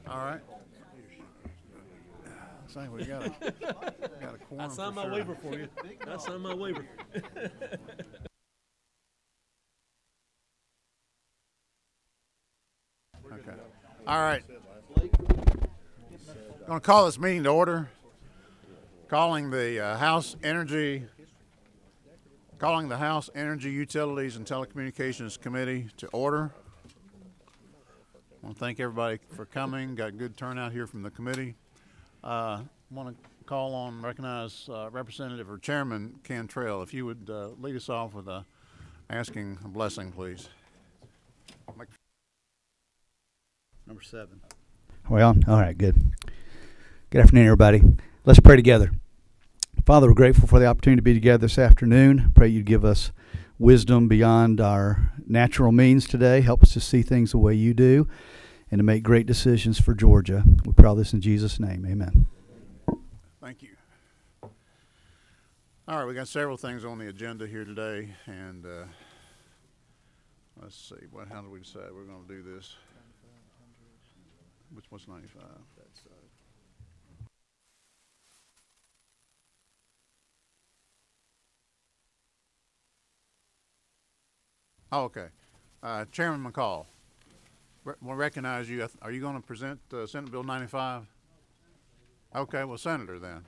All right. Say we got a quorum. I signed my waiver for you. I signed my waiver. Okay. All right. I'm going to call this meeting to order. Calling the House Energy Utilities and Telecommunications Committee to order. I want to thank everybody for coming. Got a good turnout here from the committee. I want to recognize Representative or Chairman Cantrell. If you would lead us off with asking a blessing, please. Number 7. Well, all right, good. Good afternoon, everybody. Let's pray together. Father, we're grateful for the opportunity to be together this afternoon. Pray you'd give us wisdom beyond our natural means today. Help us to see things the way you do and to make great decisions for Georgia. We pray all this in Jesus' name. Amen. Thank you. All right, we got several things on the agenda here today, and let's see. How do we decide we're going to do this? What's 95? That's Oh, okay. Chairman McCall, we'll recognize you. Are you going to present Senate Bill 95? Okay, well, Senator then.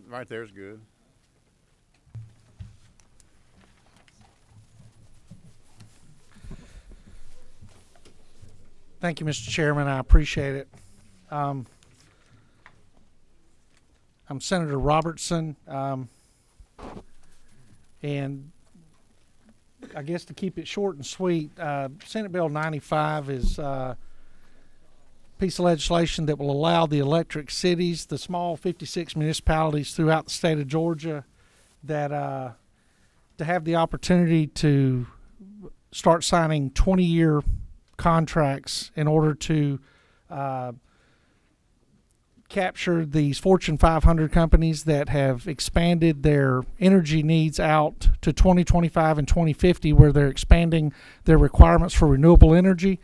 Right there's good. Thank you, Mr. Chairman. I appreciate it. I'm Senator Robertson, and I guess to keep it short and sweet, Senate Bill 95 is a piece of legislation that will allow the electric cities, the small 56 municipalities throughout the state of Georgia, that to have the opportunity to start signing 20-year contracts in order to capture these Fortune 500 companies that have expanded their energy needs out to 2025 and 2050, where they're expanding their requirements for renewable energy.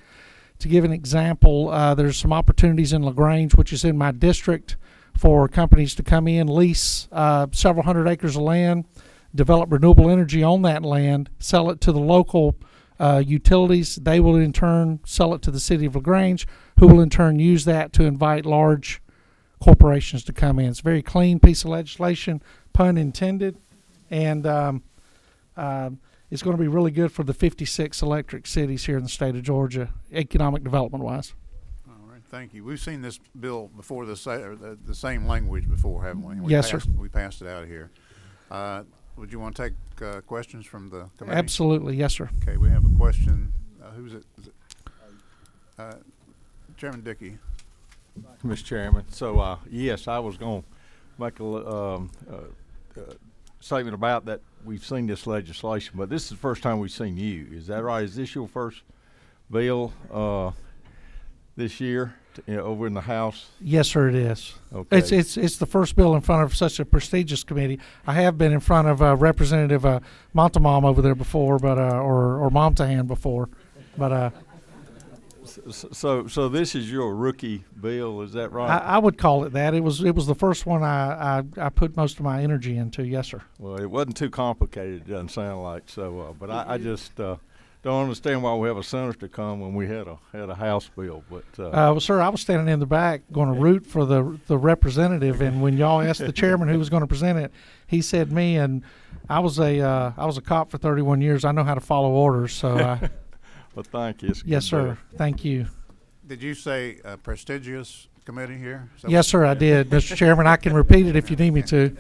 To give an example, there's some opportunities in LaGrange, which is in my district, for companies to come in, lease several hundred acres of land, develop renewable energy on that land, sell it to the local utilities. They will in turn sell it to the city of LaGrange, who will in turn use that to invite large corporations to come in. It's a very clean piece of legislation, pun intended, and it's going to be really good for the 56 electric cities here in the state of Georgia, economic development-wise. All right, thank you. We've seen this bill before, the same language before, haven't we? Yes, sir. We passed it out here. Would you want to take questions from the committee? Absolutely, yes, sir. Okay, we have a question. Who's it? Is it Chairman Dickey? Mr. Chairman, so yes, I was going to make a statement about that. We've seen this legislation, but this is the first time we've seen you. Is that right? Is this your first bill this year over in the House? Yes, sir, it is. Okay. It's the first bill in front of such a prestigious committee. I have been in front of Representative Montemam over there before, but or Momtahan before, but. So this is your rookie bill, is that right? I would call it that. It was the first one I put most of my energy into. Yes, sir. Well, it wasn't too complicated. It doesn't sound like so. But I just don't understand why we have a senator come when we had a House bill. But well, sir, I was standing in the back going to root for the representative, and when y'all asked the chairman who was going to present it, he said me, and I was a cop for 31 years. I know how to follow orders, so. Well, thank you. Yes, sir. Thank you. Did you say a prestigious committee here? Yes, sir, I did, Mr. Chairman. I can repeat it if you need me to.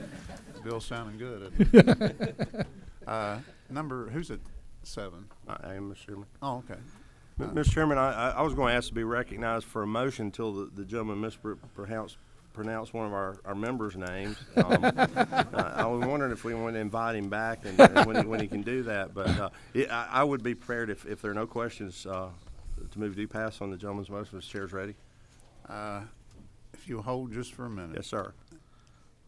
Bill's sounding good, isn't it? Who's at 7? I am, Mr. Chairman. Oh, okay. Mr. Chairman, I was going to ask to be recognized for a motion until the gentleman pronounce one of our members' names. I was wondering if we want to invite him back and when he can do that. But I would be prepared if there are no questions to move to pass on the gentleman's motion. If the chair's ready. If you'll hold just for a minute. Yes, sir.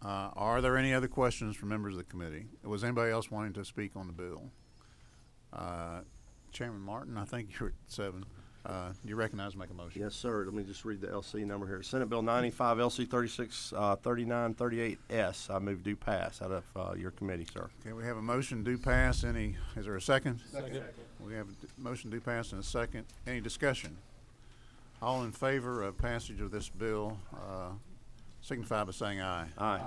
Are there any other questions from members of the committee? Was anybody else wanting to speak on the bill? Chairman Martin, I think you're at 7. You recognize and make a motion? Yes, sir. Let me just read the LC number here. Senate Bill 95, LC 363938S. I move due pass out of your committee, sir. Okay, we have a motion due pass. Is there a second? Second. We have a motion due pass and a second. Any discussion? All in favor of passage of this bill, signify by saying aye. Aye.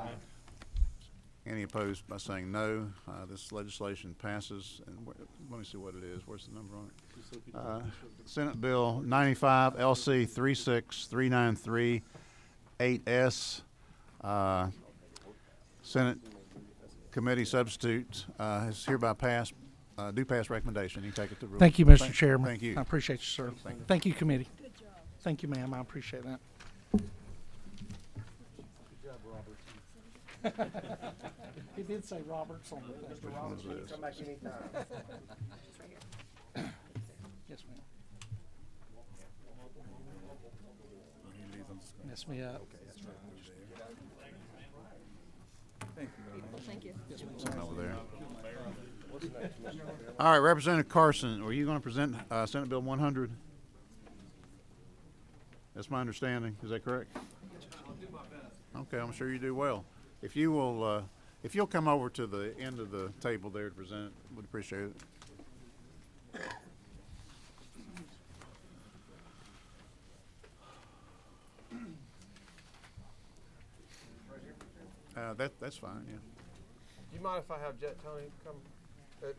Any opposed by saying no. This legislation passes. And let me see what it is. Where's the number on it? Senate Bill 95 LC 36393-8S. Senate Committee Substitute is hereby passed. Do pass recommendation. You take it to rule. Thank you, Mr. Chairman. Thank you. I appreciate you, sir. Thank you, committee. Good job. Thank you, ma'am. I appreciate that. He did say Roberts on the thing. Which one is this? Come back anytime. Yes, ma'am. Mess me up. Thank you. Something over there. All right, Representative Carson, are you going to present Senate Bill 100? That's my understanding. Is that correct? I'll do my best. Okay, I'm sure you do well. If you will, if you'll come over to the end of the table there to present, we'd appreciate it. That's fine. Yeah. Do you mind if I have Jet Tony come as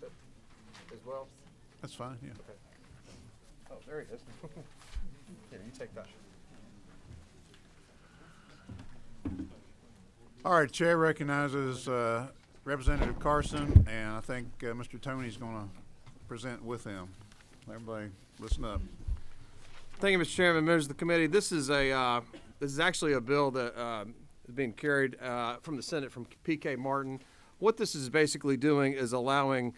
well? That's fine. Yeah. Okay. Oh, there he is. Here, you take that. All right, Chair recognizes Representative Carson, and I think Mr. Tony's going to present with him. Everybody, listen up. Thank you, Mr. Chairman, members of the committee. This is actually a bill that is being carried from the Senate from P.K. Martin. What this is basically doing is allowing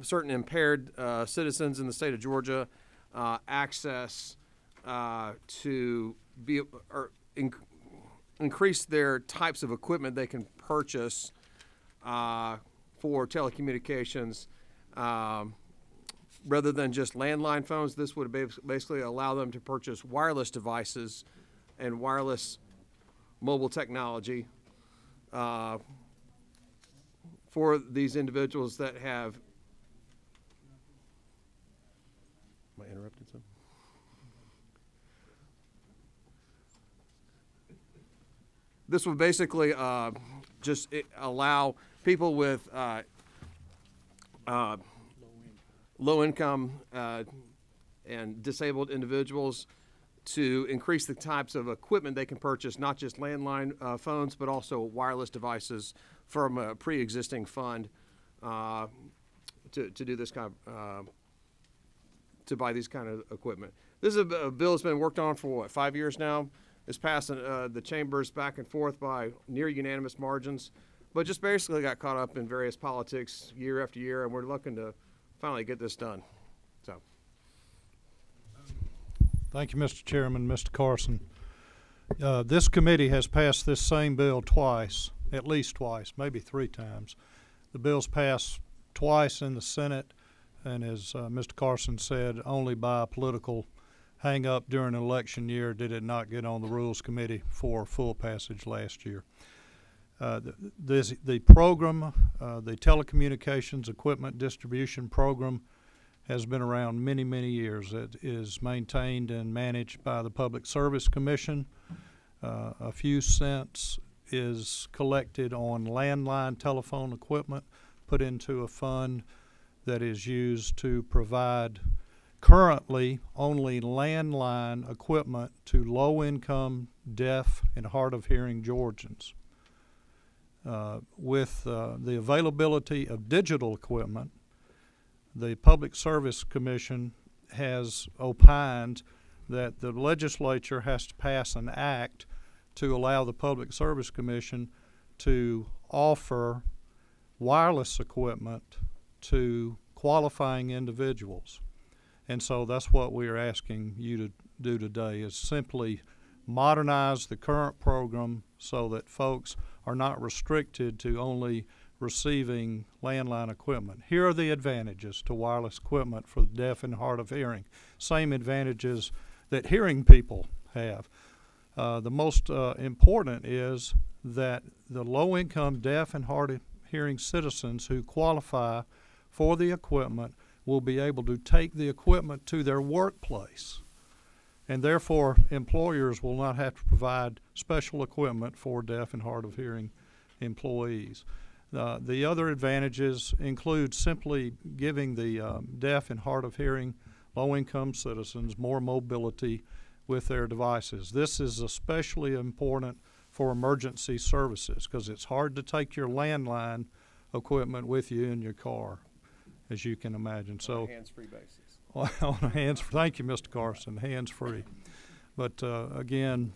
certain impaired citizens in the state of Georgia access to be increase their types of equipment they can purchase for telecommunications. Rather than just landline phones, this would basically allow them to purchase wireless devices and wireless mobile technology for these individuals that have. Am I interrupted something? This would basically just allow people with low income and disabled individuals to increase the types of equipment they can purchase, not just landline phones, but also wireless devices from a pre-existing fund to do this kind of, to buy these kind of equipment. This is a bill that's been worked on for, what, 5 years now? It's passed the chambers back and forth by near unanimous margins, but just basically got caught up in various politics year after year, and we're looking to finally get this done. So. Thank you, Mr. Chairman, Mr. Carson. This committee has passed this same bill twice, at least twice, maybe 3 times. The bill's passed twice in the Senate, and as Mr. Carson said, only by a political hang-up during an election year did it not get on the Rules Committee for full passage last year. The program, the Telecommunications Equipment Distribution Program, has been around many, many years. It is maintained and managed by the Public Service Commission. A few cents is collected on landline telephone equipment, put into a fund that is used to provide currently only landline equipment to low-income, deaf, and hard-of-hearing Georgians. With the availability of digital equipment, the Public Service Commission has opined that the legislature has to pass an act to allow the Public Service Commission to offer wireless equipment to qualifying individuals. And so that's what we are asking you to do today, is simply modernize the current program so that folks are not restricted to only receiving landline equipment. Here are the advantages to wireless equipment for the deaf and hard of hearing. Same advantages that hearing people have. The most important is that the low-income deaf and hard of hearing citizens who qualify for the equipment will be able to take the equipment to their workplace, and therefore employers will not have to provide special equipment for deaf and hard of hearing employees. The other advantages include simply giving the deaf and hard of hearing low-income citizens more mobility with their devices. This is especially important for emergency services because it's hard to take your landline equipment with you in your car, as you can imagine. So, hands-free basis. on a thank you, Mr. Carson, hands-free. But again,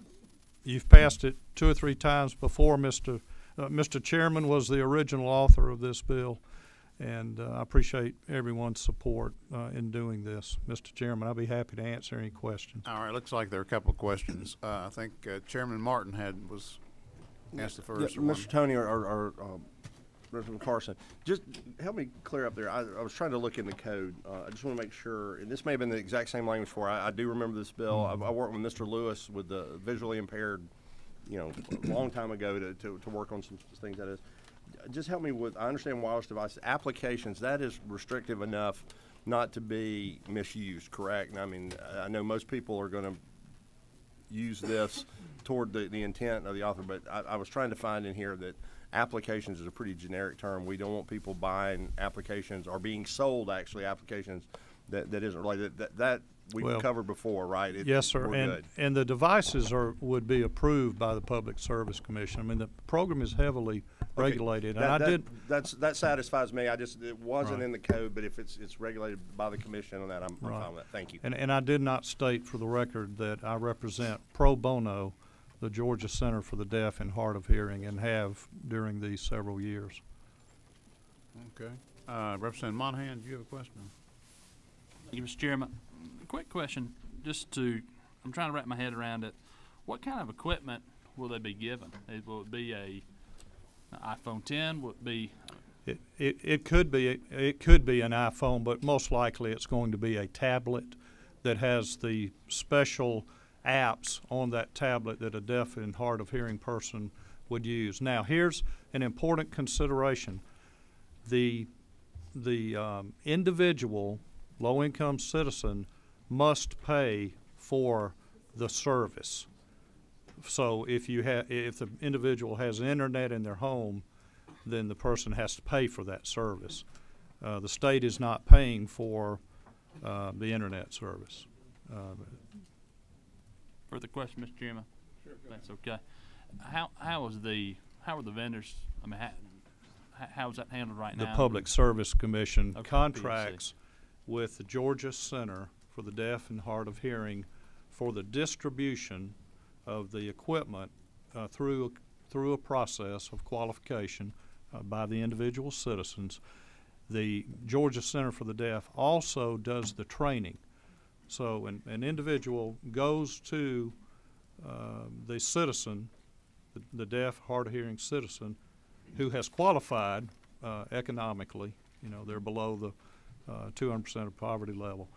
you've passed it 2 or 3 times before. Mr. Chairman was the original author of this bill, and I appreciate everyone's support in doing this. Mr. Chairman, I'll be happy to answer any questions. All right, looks like there are a couple of questions. I think Chairman Martin was asked the first one. Mr. Tony or Representative Carson, just help me clear up there. I was trying to look in the code. I just want to make sure, and this may have been the exact same language for. I do remember this bill. I worked with Mr. Lewis with the visually impaired, a long time ago to work on some things. That is, just help me with. I understand wireless devices applications. That is restrictive enough not to be misused, correct? And I mean, I know most people are going to use this toward the intent of the author, but I was trying to find in here that applications is a pretty generic term. We don't want people buying applications or being sold actually applications that isn't related. That we've covered before, right? Yes, sir. We're And the devices would be approved by the Public Service Commission. I mean, the program is heavily regulated, and that satisfies me. It wasn't Right. in the code, but if it's regulated by the commission on that, I'm fine with that. Thank you. And I did not state for the record that I represent pro bono the Georgia Center for the Deaf and Hard of Hearing, and have during these several years. Okay. Representative Monahan, do you have a question? Thank you, Mr. Chairman. Quick question, I'm trying to wrap my head around it. What kind of equipment will they be given? Will it be an iPhone 10? Will it be? It could be an iPhone, but most likely it's going to be a tablet that has the special apps on that tablet that a deaf and hard of hearing person would use. Now, here's an important consideration. The individual low-income citizen must pay for the service. So if the individual has internet in their home, then the person has to pay for that service. The state is not paying for the internet service. Further question, Mr. Chairman? Sure. That's okay. How are the vendors? I mean, how is that handled right now? The Public Service Commission Okay, contracts with the Georgia Center for the Deaf and Hard of Hearing for the distribution of the equipment through a process of qualification by the individual citizens. The Georgia Center for the Deaf also does the training. So an individual goes to the citizen, the deaf, hard of hearing citizen, who has qualified economically. They're below the 200% of poverty level,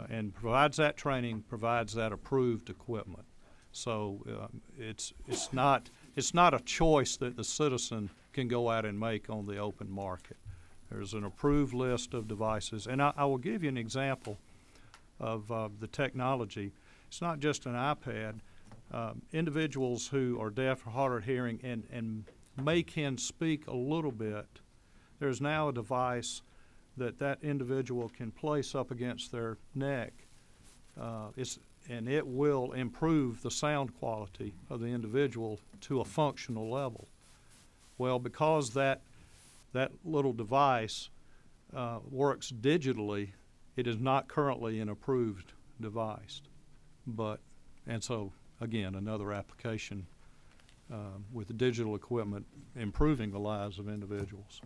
and provides that training, provides that approved equipment. So it's not a choice that the citizen can go out and make on the open market. There's an approved list of devices, and I will give you an example of the technology. It's not just an iPad. Individuals who are deaf or hard of hearing and can speak a little bit, there's now a device that individual can place up against their neck, and it will improve the sound quality of the individual to a functional level. Well, because that little device works digitally, it is not currently an approved device. And so, again, another application with the digital equipment improving the lives of individuals.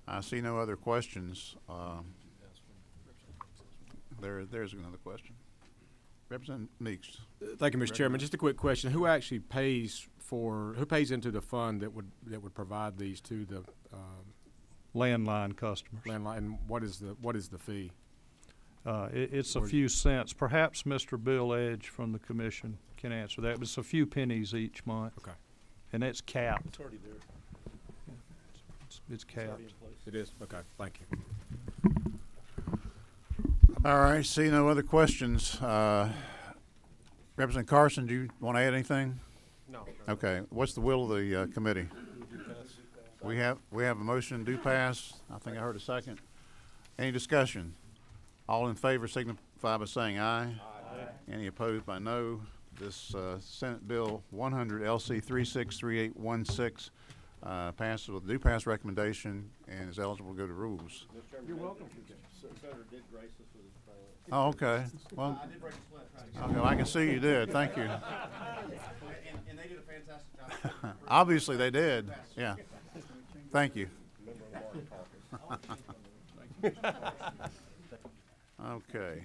I see no other questions. There's another question. Representative Meeks. Thank you, Mr. Chairman. Just a quick question: who actually pays into the fund that would provide these to the Landline customers. landline? And what is the fee? It's a few cents. Perhaps Mr. Bill Edge from the commission can answer that, but it's a few pennies each month. Okay. And it's capped. It's already there. It's capped. It is? Okay, thank you. All right, see no other questions. Representative Carson, do you want to add anything? No. Okay, what's the will of the committee? We have a motion, do pass. I think I heard a second. Any discussion? All in favor signify by saying aye. Aye. Any opposed by no. This Senate Bill 100 LC 363816 passes with do pass recommendation and is eligible to go to rules. You're welcome. Senator did grace us with his presence. Oh, okay. Well, okay, I can see you did. Thank you. And they did a fantastic job. Obviously, they did. Yeah. Thank you. Okay.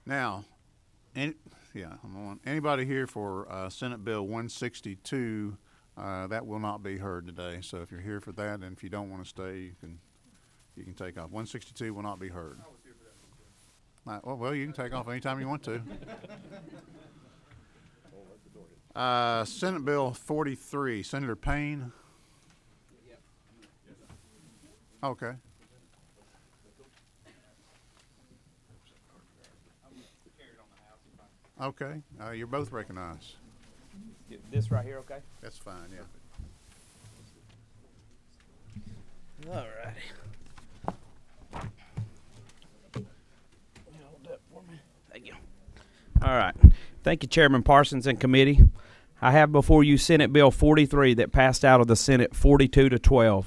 Now, I'm on. Anybody here for Senate Bill 162? That will not be heard today. So if you're here for that, and if you don't want to stay, you can take off. 162 will not be heard. Well, you can take off anytime you want to. Senate Bill 43, Senator Payne. Okay. Okay, you're both recognized. This right here, okay? That's fine, yeah. All righty. Hold that for me. Thank you. All right. Thank you, Chairman Parsons and committee. I have before you Senate Bill 43 that passed out of the Senate 42-12.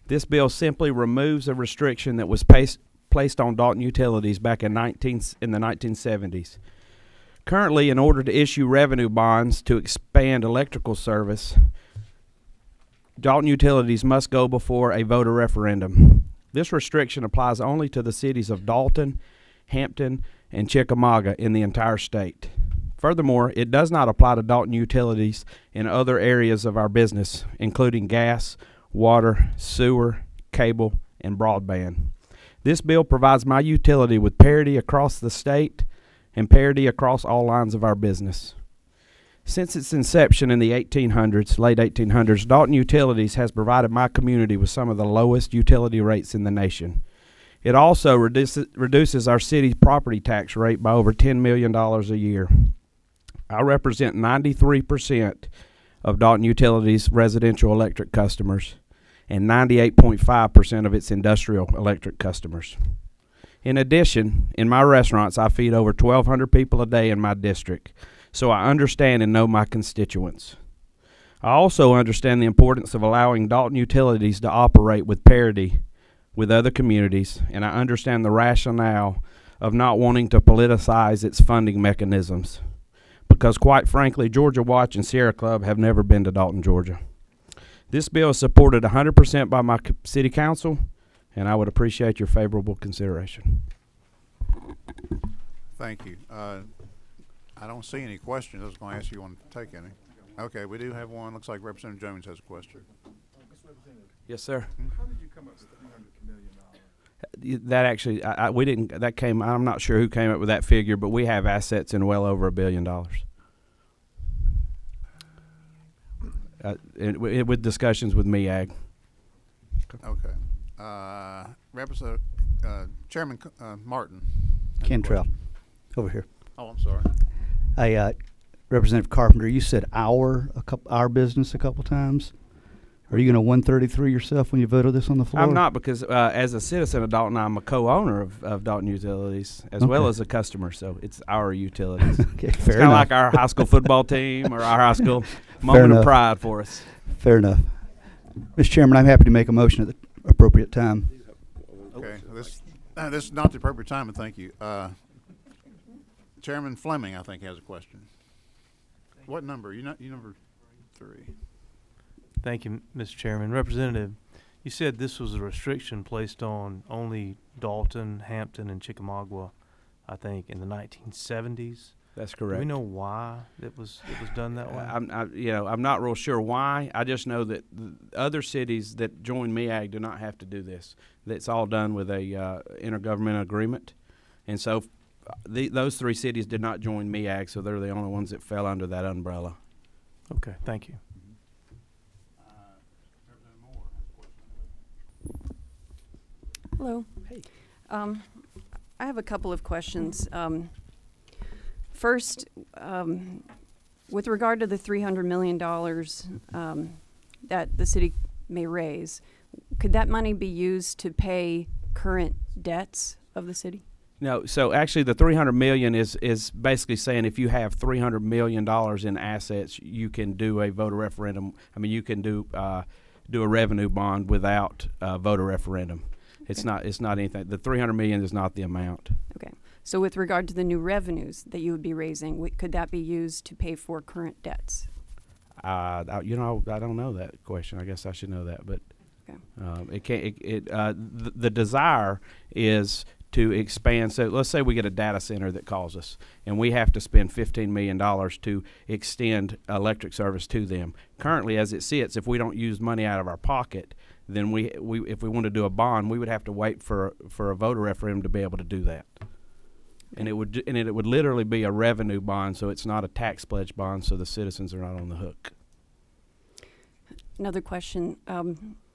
This bill simply removes a restriction that was placed on Dalton Utilities back in the 1970s. Currently, in order to issue revenue bonds to expand electrical service, Dalton Utilities must go before a voter referendum. This restriction applies only to the cities of Dalton, Hampton, and Chickamauga in the entire state. Furthermore, it does not apply to Dalton Utilities in other areas of our business, including gas, water, sewer, cable, and broadband. This bill provides my utility with parity across the state and parity across all lines of our business. Since its inception in the late 1800s, Dalton Utilities has provided my community with some of the lowest utility rates in the nation. It also reduces our city's property tax rate by over $10 million a year. I represent 93% of Dalton Utilities' residential electric customers and 98.5% of its industrial electric customers. In addition, in my restaurants, I feed over 1,200 people a day in my district, so I understand and know my constituents. I also understand the importance of allowing Dalton Utilities to operate with parity with other communities, and I understand the rationale of not wanting to politicize its funding mechanisms, because quite frankly, Georgia Watch and Sierra Club have never been to Dalton, Georgia. This bill is supported 100% by my city council, and I would appreciate your favorable consideration. Thank you. I don't see any questions. I was going to ask you want to take any. Okay, we do have one. Looks like Representative Jones has a question. Yes, sir. How did you come up with $300 million? That actually, we didn't. That came. I'm not sure who came up with that figure, but we have assets in well over $1 billion. With discussions with MEAG. Okay. Representative Chairman Martin. Cantrell, over here. Oh, I'm sorry. Hey, Representative Carpenter, you said our business a couple times. Are you going to 133 yourself when you vote on this on the floor? I'm not, because as a citizen of Dalton, I'm a co-owner of Dalton Utilities as well as a customer, so it's our utilities. Okay, it's fair kind of enough. like our high school football team or our high school moment of pride for us. Fair enough. Mr. Chairman, I'm happy to make a motion at the appropriate time. Okay. This is not the appropriate time, and thank you. Chairman Fleming, I think, has a question. What number? You number 3. Thank you, Mr. Chairman. Representative, You said this was a restriction placed on only Dalton, Hampton, and Chickamauga, I think, in the 1970s. That's Do correct. we know why it was done that way? I'm not real sure why. I just know that the other cities that join MEAG do not have to do this. It's all done with a intergovernmental agreement, and so those 3 cities did not join MEAG, so they're the only ones that fell under that umbrella. Okay, thank you. Hello. Hey. I have a couple of questions. First, with regard to the $300 million that the city may raise, could that money be used to pay current debts of the city? No, so actually the $300 million is basically saying if you have $300 million in assets, you can do a voter referendum. I mean, you can do a revenue bond without a voter referendum. It's not anything. The $300 million is not the amount. Okay. So with regard to the new revenues that you would be raising, could that be used to pay for current debts? I don't know that question. I guess I should know that, but okay. The desire is to expand. So let's say we get a data center that calls us, and we have to spend $15 million to extend electric service to them. Currently, as it sits, if we don't use money out of our pocket, then if we want to do a bond, we would have to wait for a voter referendum to be able to do that. And it would literally be a revenue bond, so it's not a tax pledge bond, so the citizens are not on the hook. Another question.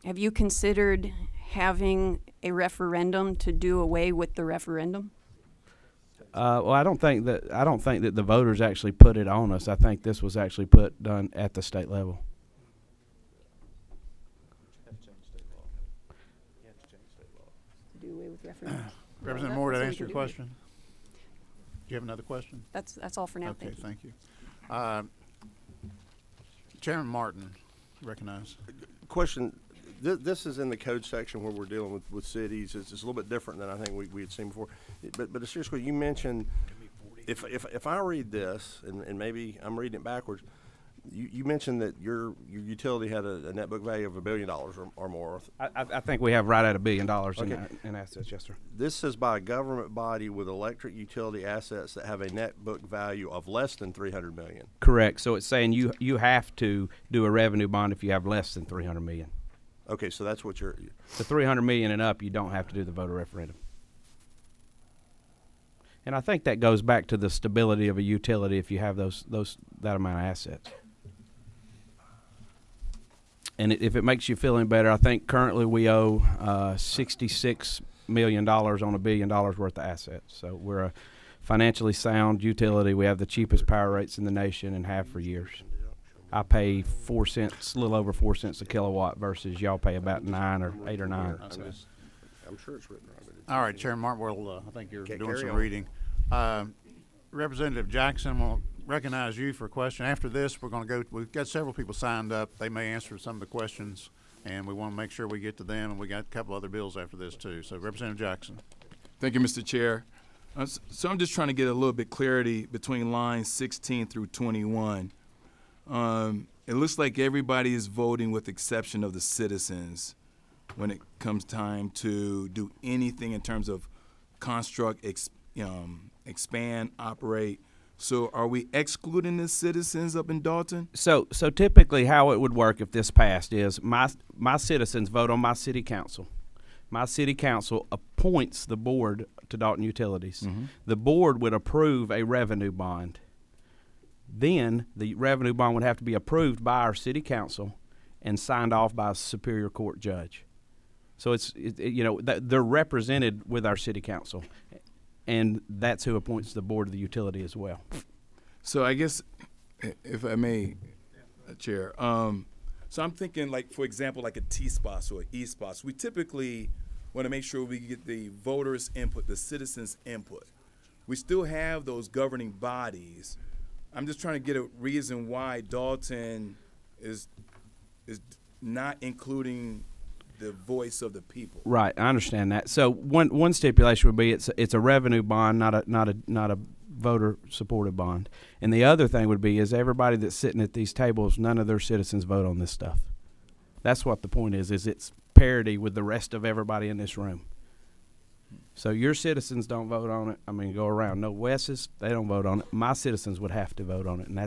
Have you considered having a referendum to do away with the referendum? Well, I don't think that the voters actually put it on us. I think this was actually done at the state level. To do away with referendums? Representative Moore, did I answer your question? Do you have another question? That's all for now. Okay, Thank you. thank you. Chairman Martin, recognize. Question, this is in the code section where we're dealing with cities. It's a little bit different than I think we had seen before. But seriously, you mentioned, if I read this, and maybe I'm reading it backwards, you mentioned that your utility had a net book value of $1 billion or more. I think we have right at $1 billion Okay. in assets, yes, sir. This says by a government body with electric utility assets that have a net book value of less than $300 million. Correct. So it's saying you have to do a revenue bond if you have less than $300 million. Okay, so that's what you're. The $300 million and up, you don't have to do the voter referendum. And I think that goes back to the stability of a utility if you have that amount of assets. And if it makes you feel any better, I think currently we owe $66 million on $1 billion worth of assets. So we're a financially sound utility. We have the cheapest power rates in the nation and have for years. I pay 4 cents, a little over 4 cents a kilowatt versus y'all pay about 9 or 8 or 9. So. I'm sure it's written right. All right, Chairman Martin, well, I think you're doing carry some on. reading. Representative Jackson, we'll recognize you for a question. After this, we've got several people signed up. They may answer some of the questions, and we want to make sure we get to them, and we got a couple other bills after this, too. So, Representative Jackson. Thank you, Mr. Chair. So I'm just trying to get a little bit clarity between lines 16 through 21. It looks like everybody is voting with exception of the citizens when it comes time to do anything in terms of construct, expand, operate. So are we excluding the citizens up in Dalton? So typically how it would work if this passed is my citizens vote on my city council. My city council appoints the board to Dalton Utilities. Mm-hmm. The board would approve a revenue bond. Then the revenue bond would have to be approved by our city council and signed off by a superior court judge. So they're represented with our city council, and that's who appoints the board of the utility as well. So I guess, if I may, Chair, so I'm thinking, like, for example, like a T-SPOS or E-SPOS. We typically want to make sure we get the voters' input, the citizens' input. We still have those governing bodies. I'm just trying to get a reason why Dalton is not including the voice of the people. Right, I understand that. So one stipulation would be it's a revenue bond, not a voter supported bond. And the other thing would be is everybody that's sitting at these tables, none of their citizens vote on this stuff. That's what the point is it's parity with the rest of everybody in this room. So your citizens don't vote on it. I mean, go around. No, Wes's, they don't vote on it. My citizens would have to vote on it, and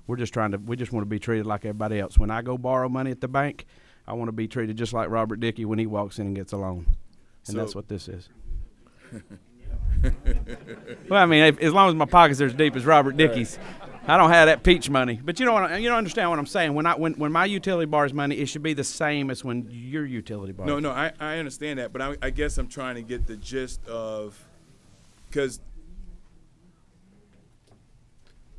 we just want to be treated like everybody else. When I go borrow money at the bank, I want to be treated just like Robert Dickey when he walks in and gets a loan, and that's what this is. Well, I mean, as long as my pockets are as deep as Robert Dickey's, I don't have that peach money. But you don't understand what I'm saying. When my utility borrows money, it should be the same as when your utility borrows. No, I understand that, but I guess I'm trying to get the gist of, because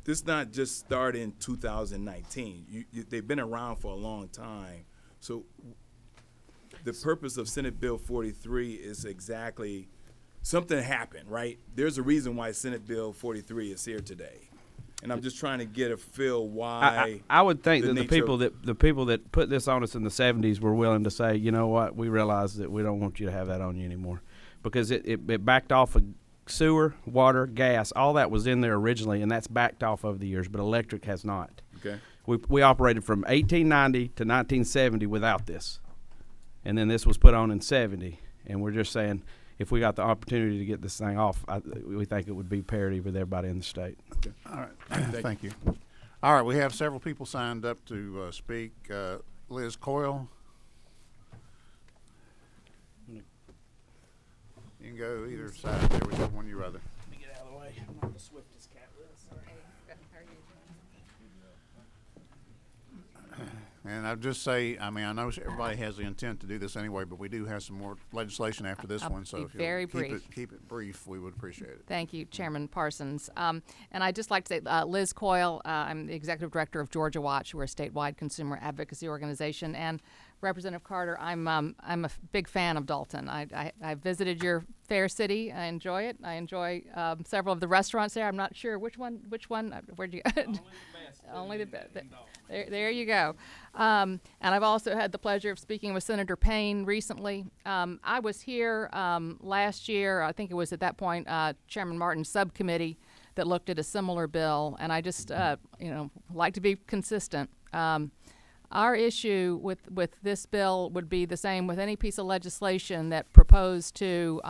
this not just started in 2019. They've been around for a long time. So the purpose of Senate Bill 43 is exactly something happened, right? There's a reason why Senate Bill 43 is here today. And I'm just trying to get a feel why. I would think that the people that put this on us in the 70s were willing to say, you know what, we realize that we don't want you to have that on you anymore, because it backed off of sewer, water, gas, all that was in there originally, and that's backed off over the years, but electric has not. Okay. We operated from 1890 to 1970 without this, and then this was put on in 70, and we're just saying, if we got the opportunity to get this thing off, we think it would be parity with everybody in the state. Okay. All right. Thank you. All right, we have several people signed up to speak. Liz Coyle. You can go either side there, whichever one you rather. Let me get out of the way. I'm not the swiftest cat, Liz. And I'll just say, I mean, I know everybody has the intent to do this anyway, but we do have some more legislation after this one, so if you'll keep it brief, we would appreciate it. Thank you, Chairman Parsons. And I'd just like to say, Liz Coyle, I'm the Executive Director of Georgia Watch. We're a statewide consumer advocacy organization. And Representative Carter, I'm a big fan of Dalton. I visited your fair city. I enjoy it. I enjoy several of the restaurants there. I'm not sure which one. Where'd you go? Only the best. There you go. And I've also had the pleasure of speaking with Senator Payne recently. I was here last year. I think it was at that point Chairman Martin's subcommittee that looked at a similar bill, and I just like to be consistent. Our issue with this bill would be the same with any piece of legislation that proposed to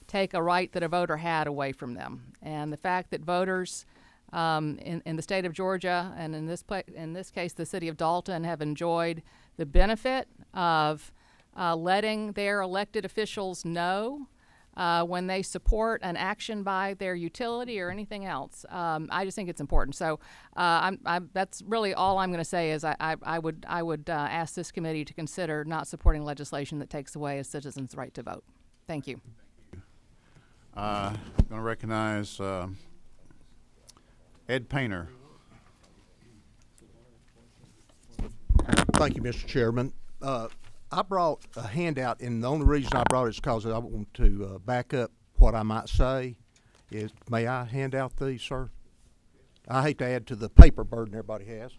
take a right that a voter had away from them, and the fact that voters in the state of Georgia, and in this case the city of Dalton, have enjoyed the benefit of letting their elected officials know when they support an action by their utility or anything else. I just think it's important. So that's really all I'm going to say is I would ask this committee to consider not supporting legislation that takes away a citizen's right to vote. Thank you. I'm going to recognize Ed Painter. Thank you, Mr. Chairman. I brought a handout, and the only reason I brought it is because I want to back up what I might say. May I hand out these, sir? I hate to add to the paper burden everybody has.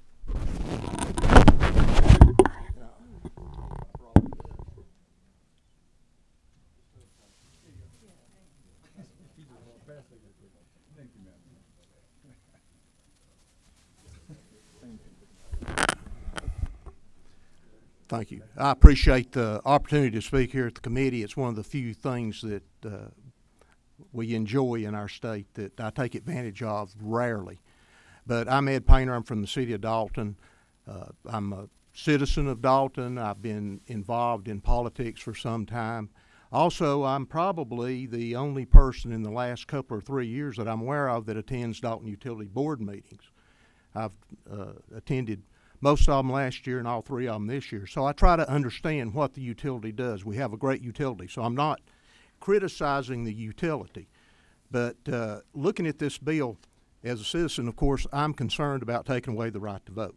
Thank you. I appreciate the opportunity to speak here at the committee. It's one of the few things that we enjoy in our state that I take advantage of rarely. But I'm Ed Painter. I'm from the city of Dalton. I'm a citizen of Dalton. I've been involved in politics for some time. Also, I'm probably the only person in the last couple or 3 years that I'm aware of that attends Dalton Utility Board meetings. I've attended most of them last year and all 3 of them this year. So I try to understand what the utility does. We have a great utility, so I'm not criticizing the utility. But looking at this bill, as a citizen, of course, I'm concerned about taking away the right to vote.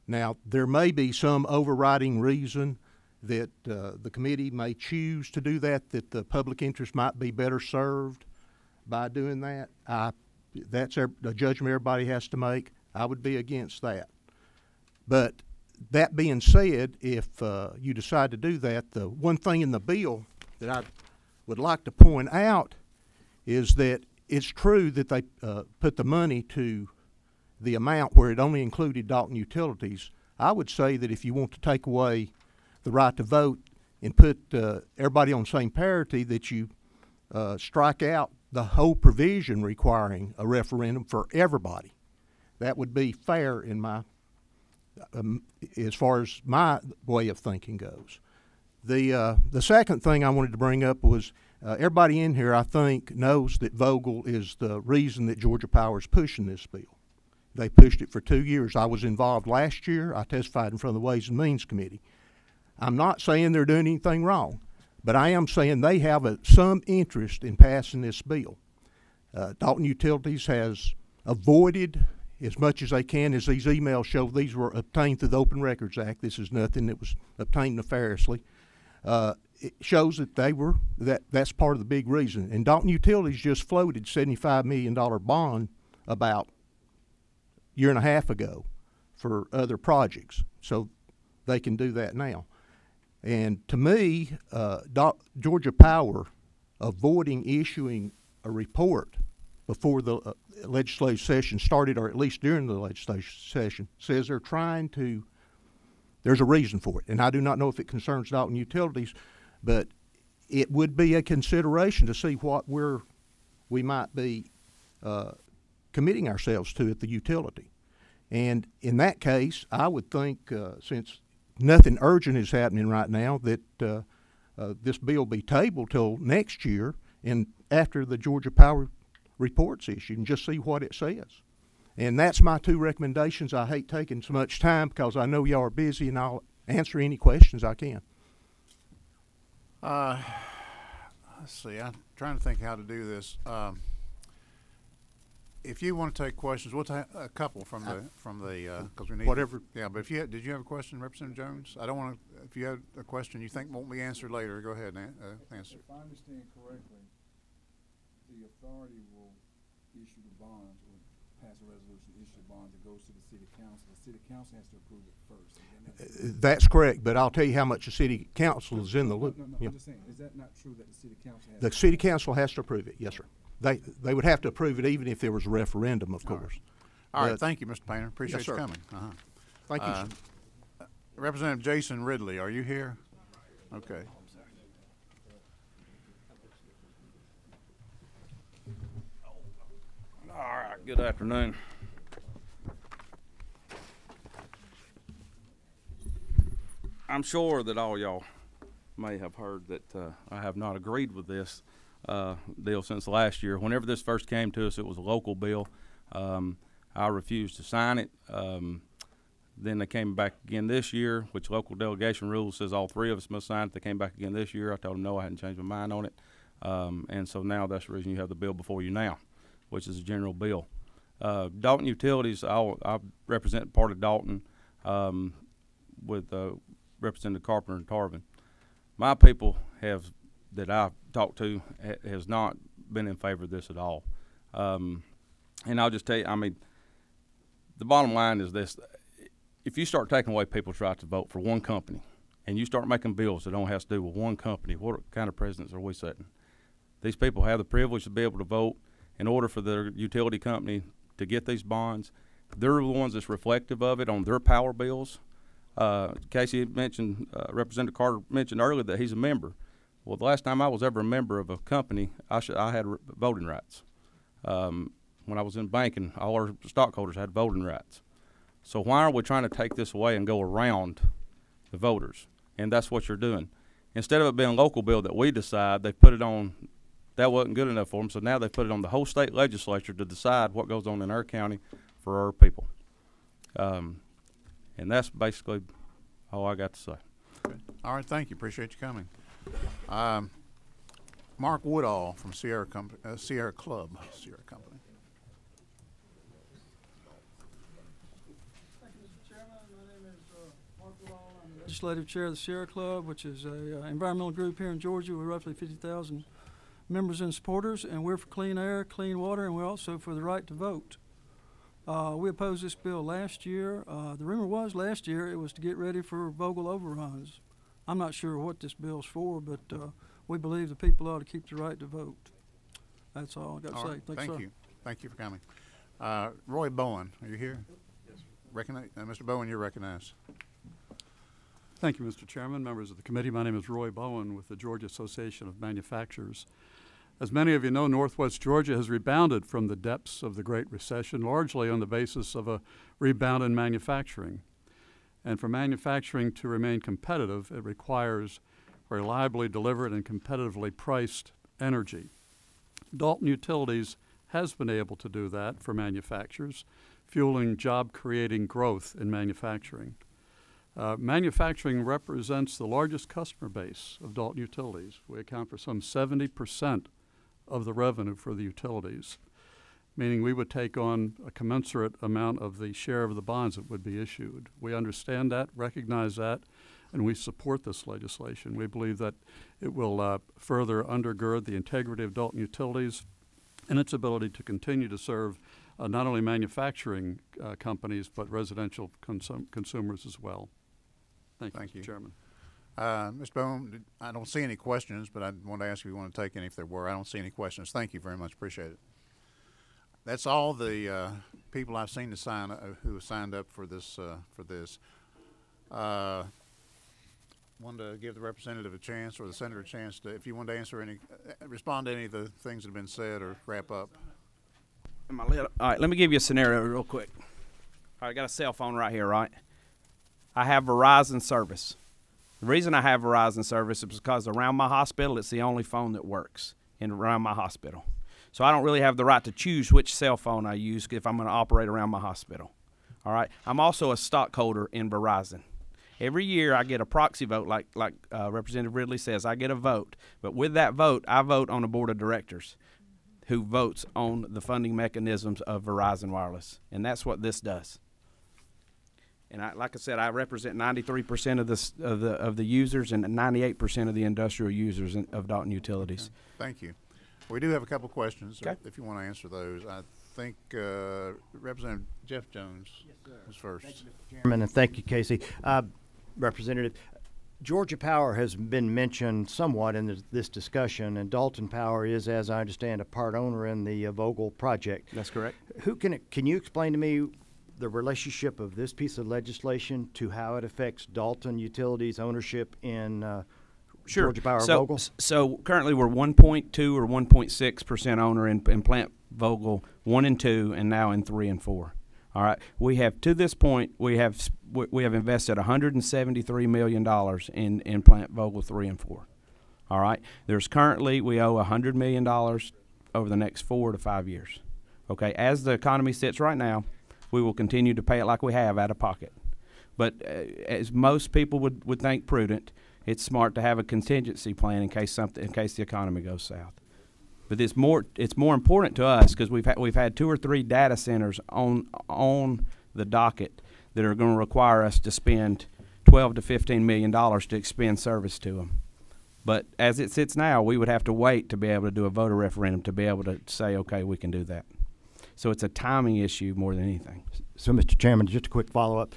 Now, there may be some overriding reason that the committee may choose to do that the public interest might be better served by doing that. That's a judgment everybody has to make. I would be against that. But that being said, if you decide to do that, the one thing in the bill that I would like to point out is that it's true that they put the money to the amount where it only included Dalton Utilities. I would say that if you want to take away the right to vote and put everybody on the same parity, that you strike out the whole provision requiring a referendum for everybody. That would be fair in my, as far as my way of thinking goes. The second thing I wanted to bring up was everybody in here, I think, knows that Vogel is the reason that Georgia Power is pushing this bill. They pushed it for 2 years. I was involved last year. I testified in front of the Ways and Means Committee. I'm not saying they're doing anything wrong, but I am saying they have some interest in passing this bill. Dalton Utilities has avoided as much as they can, as these emails show. These were obtained through the Open Records Act. This is nothing that was obtained nefariously. It shows that that's part of the big reason. And Dalton Utilities just floated $75 million bond about a year and a half ago for other projects. So they can do that now. And to me, Georgia Power avoiding issuing a report before the legislative session started, or at least during the legislative session, says they're trying to, there's a reason for it. And I do not know if it concerns Dalton Utilities, but it would be a consideration to see what we might be committing ourselves to at the utility. And in that case, I would think, since nothing urgent is happening right now, that this bill be tabled till next year and after the Georgia Power report's issued, and just see what it says. And that's my two recommendations. I hate taking so much time because I know y'all are busy, and I'll answer any questions I can. Let's see. I'm trying to think how to do this. If you want to take questions, we'll take a couple from the because we need whatever. Yeah, but did you have a question, Representative Jones? I don't want to. If you have a question you think won't be answered later, go ahead and answer. If I understand correctly, the authority will issue the bonds or pass a resolution, issue the bonds. It goes to the city council. The city council has to approve it first. That's correct, but I'll tell you how much the city council is in the loop. No, yeah. I'm just saying, is that not true that the city council has? The city council has to approve it. Yes, sir. They would have to approve it even if there was a referendum, of course. All right. Thank you, Mr. Painter. Appreciate yes, you sir. coming. Thank you, sir. Representative Jason Ridley, are you here? Okay. All right, good afternoon. I'm sure that all y'all may have heard that I have not agreed with this deal since last year. Whenever this first came to us, it was a local bill. I refused to sign it. Then they came back again this year, which local delegation rule says all three of us must sign it. They came back again this year. I told them no, I hadn't changed my mind on it. And so now that's the reason you have the bill before you now, which is a general bill. Dalton Utilities, I represent part of Dalton with Representative Carpenter and Tarvin. My people that I've talked to has not been in favor of this at all. And I'll just tell you, I mean, the bottom line is this. If you start taking away people's right to vote for one company and you start making bills that don't have to do with one company, what kind of precedents are we setting? These people have the privilege to be able to vote. In order for their utility company to get these bonds, they're the ones that's reflective of it on their power bills. Casey mentioned, Representative Carter mentioned earlier that he's a member. Well, the last time I was ever a member of a company, I had voting rights. When I was in banking, all our stockholders had voting rights. So why are we trying to take this away and go around the voters? And that's what you're doing. Instead of it being a local bill that we decide, they put it on, that wasn't good enough for them, so now they put it on the whole state legislature to decide what goes on in our county for our people. And that's basically all I got to say. Okay. All right, thank you. Appreciate you coming. Mark Woodall from Sierra Club. Sierra Company. Thank you, Mr. Chairman. My name is Mark Woodall. I'm the legislative chair of the Sierra Club, which is a environmental group here in Georgia with roughly 50,000 members and supporters, and we're for clean air, clean water, and we're also for the right to vote. We opposed this bill last year. The rumor was last year it was to get ready for Vogel overruns. I'm not sure what this bill's for, but we believe the people ought to keep the right to vote. That's all I got to say. Right. Thank you. Thank you for coming. Roy Bowen, are you here? Yes. Mr. Bowen, you're recognized. Thank you, Mr. Chairman, members of the committee. My name is Roy Bowen with the Georgia Association of Manufacturers. As many of you know, Northwest Georgia has rebounded from the depths of the Great Recession, largely on the basis of a rebound in manufacturing. And for manufacturing to remain competitive, it requires reliably delivered and competitively priced energy. Dalton Utilities has been able to do that for manufacturers, fueling job-creating growth in manufacturing. Manufacturing represents the largest customer base of Dalton Utilities. We account for some 70% of the revenue for the utilities, meaning we would take on a commensurate amount of the share of the bonds that would be issued. We understand that, recognize that, and we support this legislation. We believe that it will further undergird the integrity of Dalton Utilities and its ability to continue to serve not only manufacturing companies but residential consumers as well. Thank you, Mr. Chairman. Mr. Bowen, I don't see any questions, but I want to ask if you want to take any if there were. I don't see any questions. Thank you very much. Appreciate it. That's all the people I've seen to sign who have signed up for this. Wanted to give the representative a chance, or the senator a chance to, if you wanted to answer any, respond to any of the things that have been said, or wrap up. All right, let me give you a scenario real quick. All right, I got a cell phone right here, right? I have Verizon service. The reason I have Verizon service is because around my hospital, it's the only phone that works around my hospital. So I don't really have the right to choose which cell phone I use if I'm going to operate around my hospital. All right. I'm also a stockholder in Verizon. Every year I get a proxy vote, like Representative Ridley says, I get a vote. But with that vote, I vote on a board of directors who votes on the funding mechanisms of Verizon Wireless. And that's what this does. And like I said, I represent 93% of the users and 98% of the industrial users of Dalton Utilities. Okay. Thank you. We do have a couple questions, if you want to answer those. I think Representative Jeff Jones is first. Thank you, Mr. Chairman, and thank you, Casey. Representative, Georgia Power has been mentioned somewhat in this discussion, and Dalton Power is, as I understand, a part owner in the Vogel project. That's correct. Can you explain to me the relationship of this piece of legislation to how it affects Dalton Utilities' ownership in Georgia Power Vogel? So currently we're 1.2 or 1.6% owner in Plant Vogel 1 and 2, and now in 3 and 4. All right. We have, to this point, we have invested $173 million in Plant Vogel 3 and 4. All right. There's currently, we owe $100 million over the next 4 to 5 years. Okay. As the economy sits right now, we will continue to pay it like we have out of pocket. But as most people would think prudent, it's smart to have a contingency plan in case the economy goes south. But it's more important to us because we've had 2 or 3 data centers on the docket that are going to require us to spend $12 to $15 million to expend service to them. But as it sits now, we would have to wait to be able to do a voter referendum to be able to say, okay, we can do that. So it's a timing issue more than anything. So, Mr. Chairman, just a quick follow-up.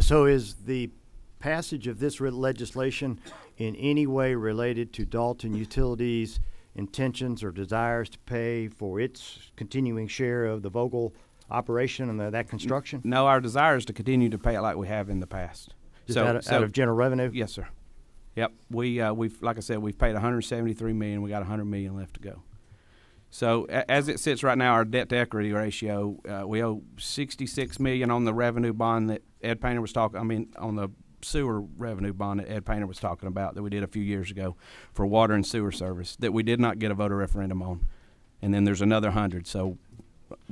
So is the passage of this legislation in any way related to Dalton Utilities' intentions or desires to pay for its continuing share of the Vogel operation and that construction? No, our desire is to continue to pay it like we have in the past. Just out of general revenue? Yes, sir. Yep. We've like I said, we've paid $173 million. We got $100 million left to go. So as it sits right now, our debt-to-equity ratio, we owe $66 million on the revenue bond that Ed Painter was talking. I mean, on the sewer revenue bond that Ed Painter was talking about that we did a few years ago for water and sewer service that we did not get a voter referendum on. And then there's another 100. So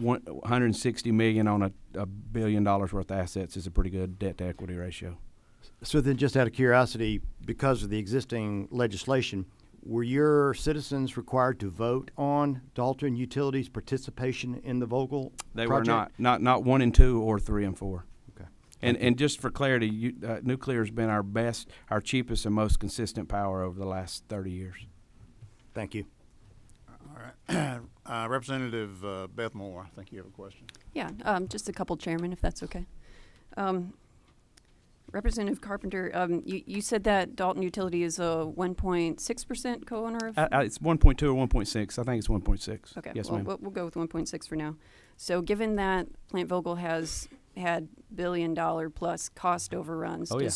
$160 million on a $1 billion worth of assets is a pretty good debt-to-equity ratio. So then, just out of curiosity, because of the existing legislation, were your citizens required to vote on Dalton Utilities' participation in the Vogel They project? were not 1 and 2 or 3 and 4. Okay. And just for clarity, nuclear has been our cheapest and most consistent power over the last 30 years. Thank you. All right. Representative Beth Moore, I think you have a question. Yeah, just a couple, Chairman, if that's okay. Representative Carpenter, you said that Dalton Utility is a 1.6% co-owner of? It's 1.2 or 1.6. I think it's 1.6. Okay, yes, well, ma'am. we'll go with 1.6 for now. So given that Plant Vogel has had billion-dollar plus cost overruns. Oh, yeah.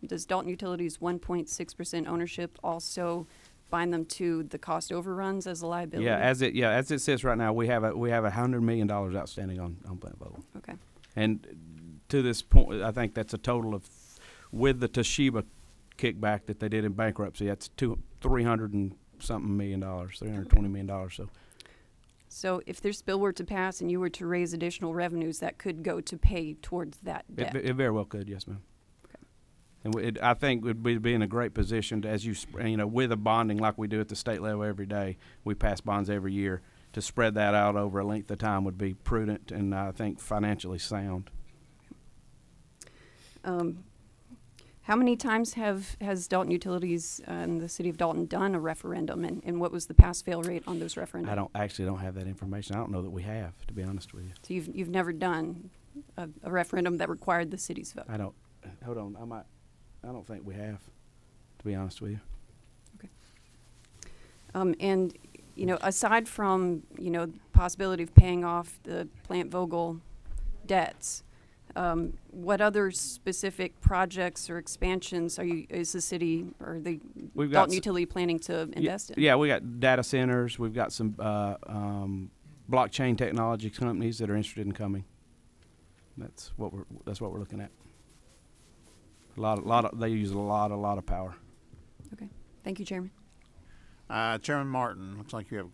Does Dalton Utilities 1.6% ownership also bind them to the cost overruns as a liability? Yeah, as it sits right now, we have $100 million outstanding on Plant Vogtle. Okay. And to this point, I think that's a total of, with the Toshiba kickback that they did in bankruptcy, that's $300 and something million, $320 million. So if this bill were to pass and you were to raise additional revenues, that could go to pay towards that debt? It very well could, yes, ma'am. And I think we'd be in a great position to, as you know, with a bonding like we do at the state level every day, we pass bonds every year, to spread that out over a length of time would be prudent and I think financially sound. How many times has Dalton Utilities and the city of Dalton done a referendum, and what was the pass-fail rate on those referendums? I don't have that information. I don't know that we have, to be honest with you. So you've never done a referendum that required the city's vote? I don't. Hold on. I don't think we have, to be honest with you. Okay. And you know, aside from possibility of paying off the Plant Vogtle debts, what other specific projects or expansions is the city or the Dalton Utility planning to invest in? Yeah, we got data centers. We've got some blockchain technology companies that are interested in coming. That's what we're looking at. They use a lot of power. Okay, thank you, Chairman. Chairman Martin, looks like you have.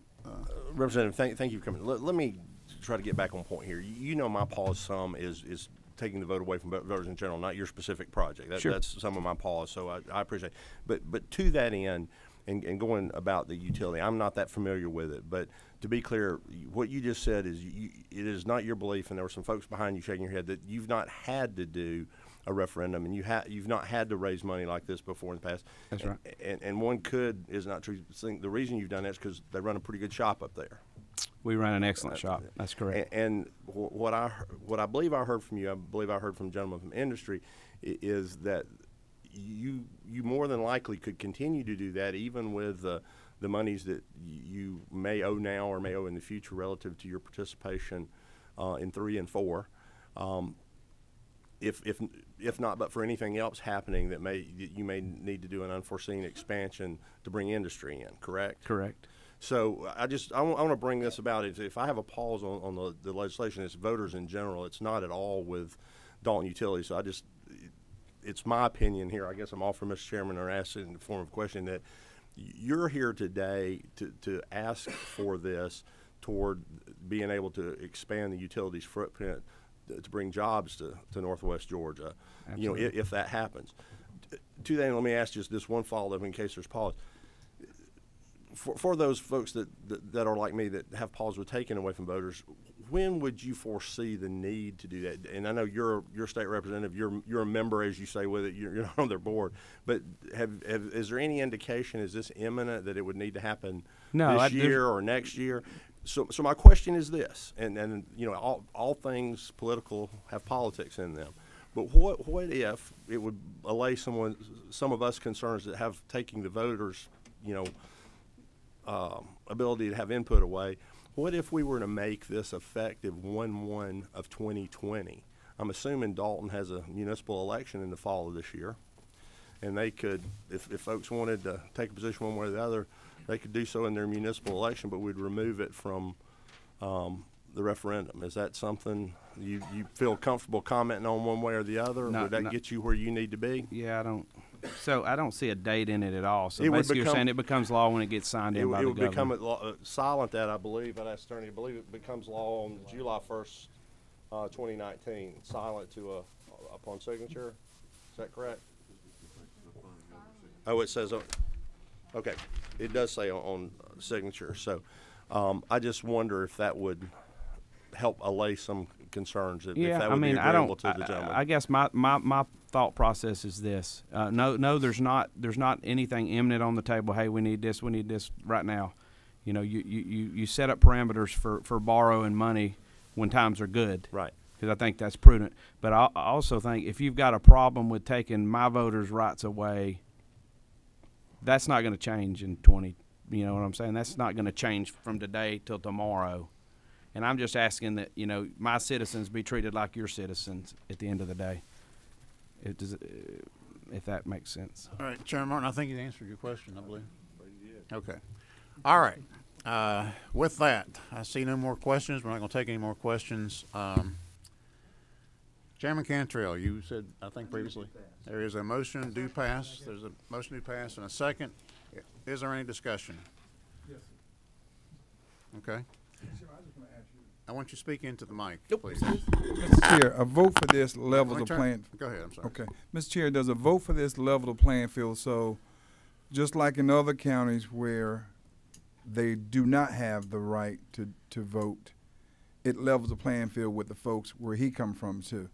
Representative, thank you for coming. Let me try to get back on point here. You know, my pause some is taking the vote away from voters in general, not your specific project. Sure. That's some of my pause, so I appreciate it. But to that end, and going about the utility, I'm not that familiar with it, but to be clear, what you just said is it is not your belief, and there were some folks behind you shaking your head, that you've not had to do a referendum, and you've not had to raise money like this before in the past. That's right. And one is not true. Think the reason you've done that is because they run a pretty good shop up there. We run an excellent shop. That's correct. And what I believe I heard from you, I believe I heard from gentlemen from industry, is that you more than likely could continue to do that even with the monies that you may owe now or may owe in the future relative to your participation in 3 and 4. If not, but for anything else happening that you may need to do an unforeseen expansion to bring industry in, correct? Correct. So I want to bring this about. If I have a pause on the legislation, it's voters in general. It's not at all with Dalton Utilities. So it's my opinion here. I guess I'm offering Mr. Chairman or asking in the form of a question that you're here today to ask for this toward being able to expand the utilities footprint to bring jobs to Northwest Georgia. Absolutely. You know, if that happens. To that, let me ask just this one follow-up in case there's pause. For those folks that are like me that have pause with taking away from voters, when would you foresee the need to do that? And I know you're state representative, you're a member, as you say, with it. You're not on their board, but is there any indication? Is this imminent that it would need to happen this year or next year? So my question is this, and you know, all things political have politics in them, but what if it would allay some of us concerns that have taking the voters, you know, ability to have input away? What if we were to make this effective 1/1 of 2020? I'm assuming Dalton has a municipal election in the fall of this year, and they could, if folks wanted to take a position one way or the other, they could do so in their municipal election, but we'd remove it from the referendum. Is that something you feel comfortable commenting on one way or the other? No, Would that get you where you need to be? Yeah, I don't see a date in it at all. So basically you're saying it becomes law when it gets signed in by the governor. It would become silent that, I believe, I'd ask attorney, I believe it becomes law on July 1st, 2019, silent to upon signature. Is that correct? Oh, it says, okay, it does say on signature. So I just wonder if that would help allay some concerns. If that would be agreeable to the gentleman. I guess my thought process is this. No, there's not anything imminent on the table. Hey, we need this right now. You know, you set up parameters for borrowing money when times are good. Right. Because I think that's prudent. But I also think if you've got a problem with taking my voters' rights away, that's not going to change in 20. You know what I'm saying? That's not going to change from today till tomorrow. And I'm just asking that, you know, my citizens be treated like your citizens at the end of the day. If that makes sense. All right, Chairman Martin, I think you answered your question, I believe. Okay. All right. With that, I see no more questions. We're not going to take any more questions. Chairman Cantrell, you said, I think previously, there is a motion do pass. There's a motion to pass and a second. Is there any discussion? Yes. Okay. I want you to speak into the mic, please. Mr. Chair, a vote for this level the playing. Go ahead, I'm sorry. Okay. Mr. Chair, does a vote for this level the playing field? So just like in other counties where they do not have the right to vote, it levels the playing field with the folks where he come from too.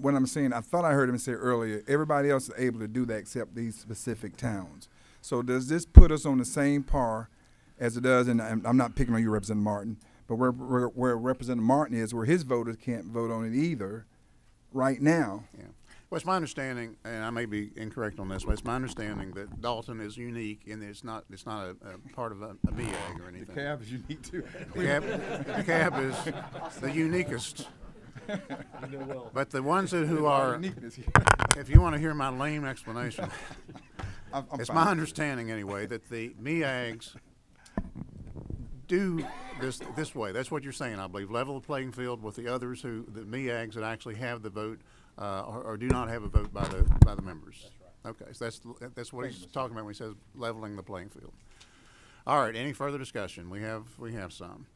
What I'm saying, I thought I heard him say earlier, everybody else is able to do that except these specific towns. So does this put us on the same par as it does, and I'm not picking on you, Representative Martin, but where Representative Martin is, where his voters can't vote on it either right now? Yeah. Well, it's my understanding, and I may be incorrect on this, but it's my understanding that Dalton is unique in that it's not a part of a MEAG or anything. The cab is unique too. The cab is the uniquest. But the ones who are, if you want to hear my lame explanation, it's my understanding anyway that the MEAGs do this way. That's what you're saying, I believe. Level the playing field with the others the MEAGs that actually have the vote or do not have a vote by the members. That's right. Okay, so that's what he's talking about when he says leveling the playing field. All right, any further discussion? We have some.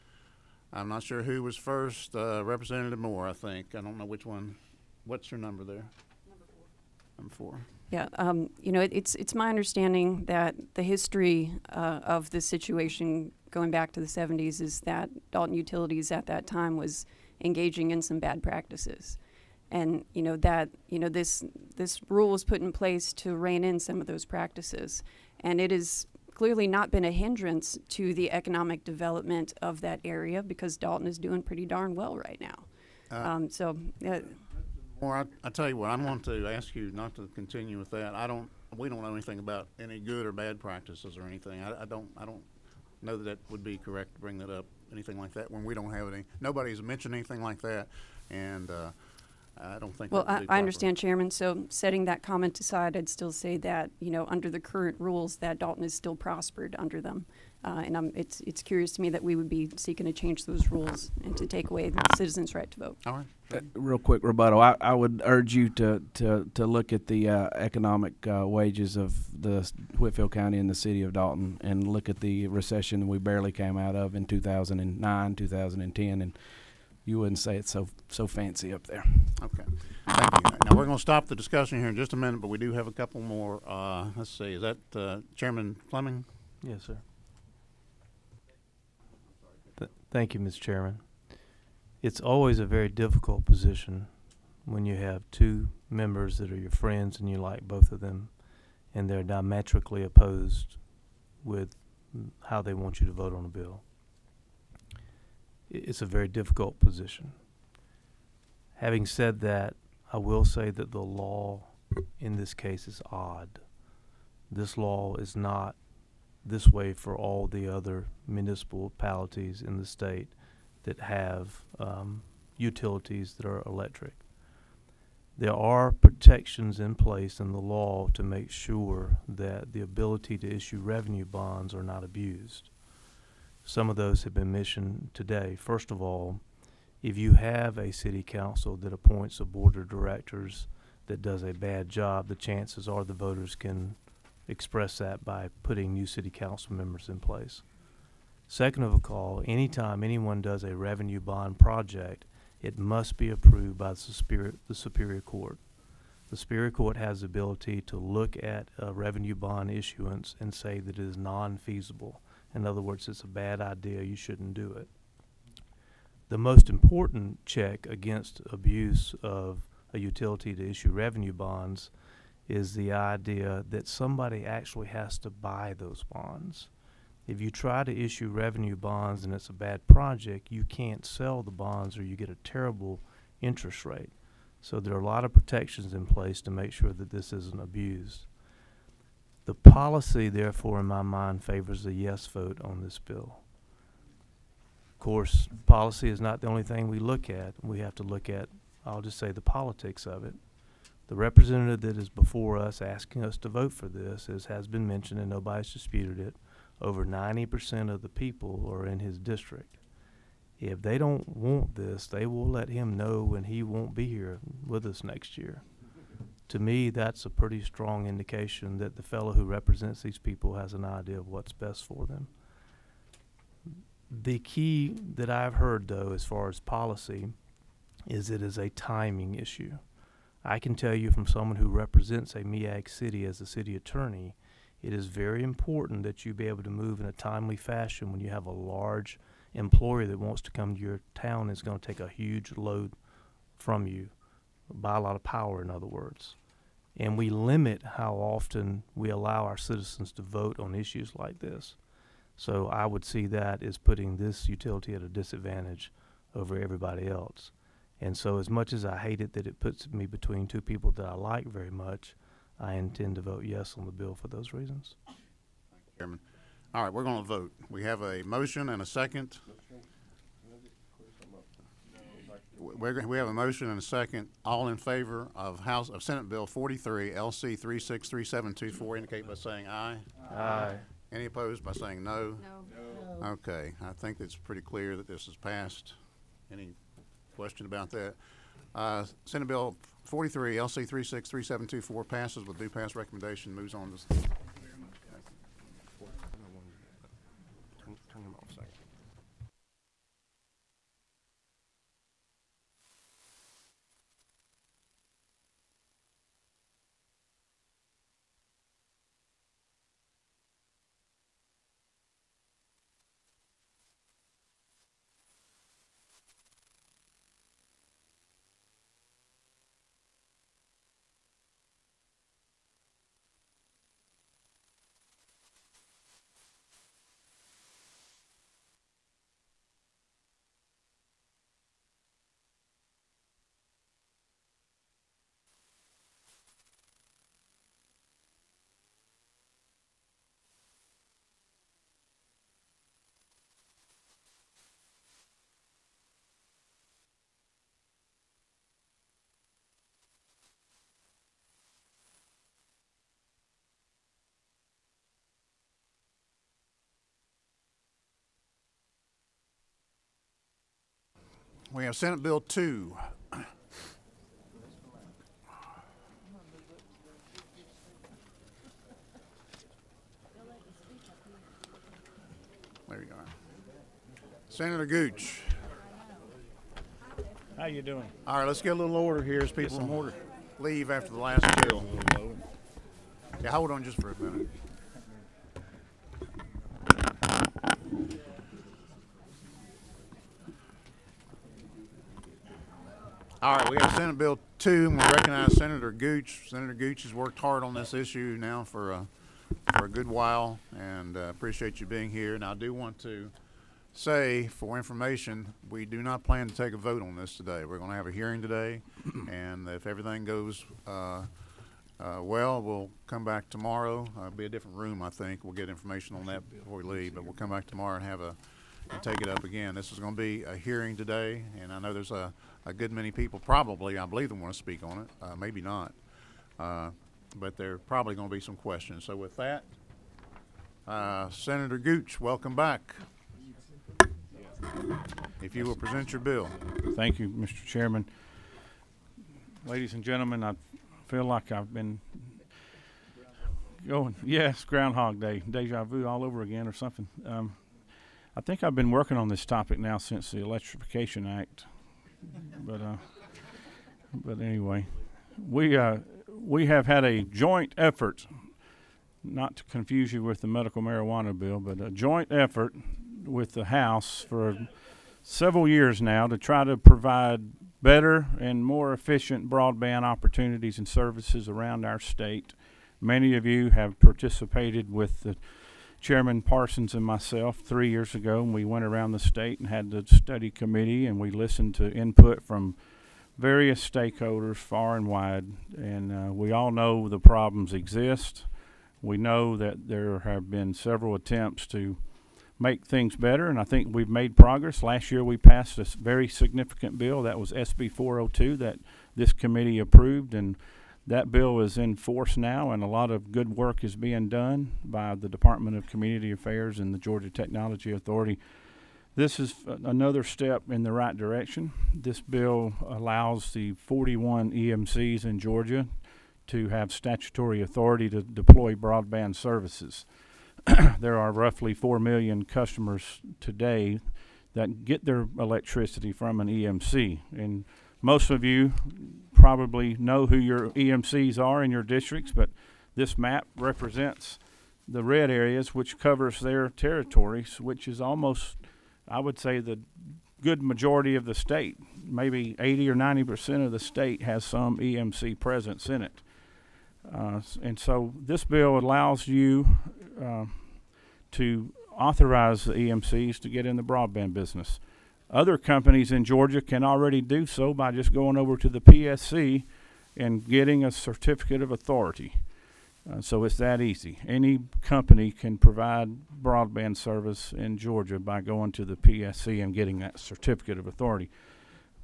I'm not sure who was first. Representative Moore, I think. I don't know which one. What's your number there? Number 4. Yeah, you know, it's my understanding that the history of this situation going back to the 70s is that Dalton Utilities at that time was engaging in some bad practices. And, you know, this rule was put in place to rein in some of those practices. And it has clearly not been a hindrance to the economic development of that area because Dalton is doing pretty darn well right now. Or I tell you what, I'm going to ask you not to continue with that. We don't know anything about any good or bad practices or anything. I don't know that would be correct to bring that up, anything like that, when we don't have any. Nobody's mentioned anything like that, and I don't think. Well, that would be I understand, Chairman. So setting that comment aside, I'd still say that, you know, under the current rules, that Dalton is still prospered under them. And it's curious to me that we would be seeking to change those rules and to take away the citizens' right to vote. All right. Real quick rebuttal. I would urge you to look at the economic wages of the Whitfield County and the city of Dalton, and look at the recession we barely came out of in 2009, 2010, and you wouldn't say it's so fancy up there. Okay. Thank you. Now we're going to stop the discussion here in just a minute, but we do have a couple more. Let's see. Is that Chairman Fleming? Yes, sir. Thank you, Mr. Chairman. It's always a very difficult position when you have two members that are your friends and you like both of them, and they're diametrically opposed with how they want you to vote on a bill. It's a very difficult position. Having said that, I will say that the law in this case is odd. This law is not this way for all the other municipalities in the state that have utilities that are electric. There are protections in place in the law to make sure that the ability to issue revenue bonds are not abused. Some of those have been mentioned today. First of all, if you have a city council that appoints a board of directors that does a bad job, the chances are the voters can express that by putting new city council members in place. Second of all, anytime anyone does a revenue bond project, it must be approved by the Superior Court. The Superior Court has the ability to look at a revenue bond issuance and say that it is non-feasible. In other words, it's a bad idea, you shouldn't do it. The most important check against abuse of a utility to issue revenue bonds is the idea that somebody actually has to buy those bonds. If you try to issue revenue bonds and it's a bad project, you can't sell the bonds or you get a terrible interest rate. So there are a lot of protections in place to make sure that this isn't abused. The policy, therefore, in my mind, favors a yes vote on this bill. Of course, policy is not the only thing we look at. We have to look at, I'll just say, the politics of it. The representative that is before us asking us to vote for this, as has been mentioned and nobody's disputed it, over 90% of the people are in his district. If they don't want this, they will let him know, and he won't be here with us next year. To me, that's a pretty strong indication that the fellow who represents these people has an idea of what's best for them. The key that I've heard, though, as far as policy, is it is a timing issue. I can tell you from someone who represents a MEAG city as a city attorney, it is very important that you be able to move in a timely fashion when you have a large employer that wants to come to your town and is going to take a huge load from you, buy a lot of power, in other words. And we limit how often we allow our citizens to vote on issues like this. So I would see that as putting this utility at a disadvantage over everybody else. And so as much as I hate it that it puts me between two people that I like very much, I intend to vote yes on the bill for those reasons. Thank you, Chairman. All right, we're going to vote. We have a motion and a second. We have a motion and a second. All in favor of Senate Bill 43, LC 363724, indicate by saying aye. Aye. Any opposed by saying no? No. Okay, I think it's pretty clear that this is passed. Any question about that? Senate Bill 43, LC 363724 passes with due pass recommendation, moves on to Turn him off a second. We have Senate Bill 2. There you are. Senator Gooch. How you doing? All right, let's get a little order here as people some order. leave after the last bill. Yeah, hold on just for a minute. All right, we have Senate Bill 2, and we recognize Senator Gooch. Senator Gooch has worked hard on this issue now for a good while, and appreciate you being here. And I do want to say, for information, we do not plan to take a vote on this today. We're going to have a hearing today, and if everything goes well, we'll come back tomorrow. It'll be a different room, I think. We'll get information on that before we leave, but we'll come back tomorrow and take it up again. This is going to be a hearing today, and I know there's a good many people probably, I believe, that want to speak on it. Maybe not, but there are probably going to be some questions. So with that, Senator Gooch, welcome back. If you will present your bill. Thank you, Mr. Chairman. Ladies and gentlemen, I feel like I've been going, yes, Groundhog Day, deja vu all over again or something. I think I've been working on this topic now since the Electrification Act, but anyway, we have had a joint effort, not to confuse you with the medical marijuana bill, but a joint effort with the House for several years now to try to provide better and more efficient broadband opportunities and services around our state. Many of you have participated with the Chairman Parsons and myself 3 years ago, and we went around the state and had the study committee, and we listened to input from various stakeholders far and wide, and we all know the problems exist. We know that there have been several attempts to make things better, and I think we've made progress. Last year we passed a very significant bill that was SB 402 that this committee approved, and that bill is in force now, and a lot of good work is being done by the Department of Community Affairs and the Georgia Technology Authority. This is another step in the right direction. This bill allows the 41 EMCs in Georgia to have statutory authority to deploy broadband services. There are roughly 4 million customers today that get their electricity from an EMC. And most of you probably know who your EMCs are in your districts, but this map represents the red areas, which covers their territories, which is almost, I would say, the good majority of the state. Maybe 80 or 90% of the state has some EMC presence in it. And so this bill allows you to authorize the EMCs to get in the broadband business. Other companies in Georgia can already do so by just going over to the PSC and getting a certificate of authority. So it's that easy. Any company can provide broadband service in Georgia by going to the PSC and getting that certificate of authority.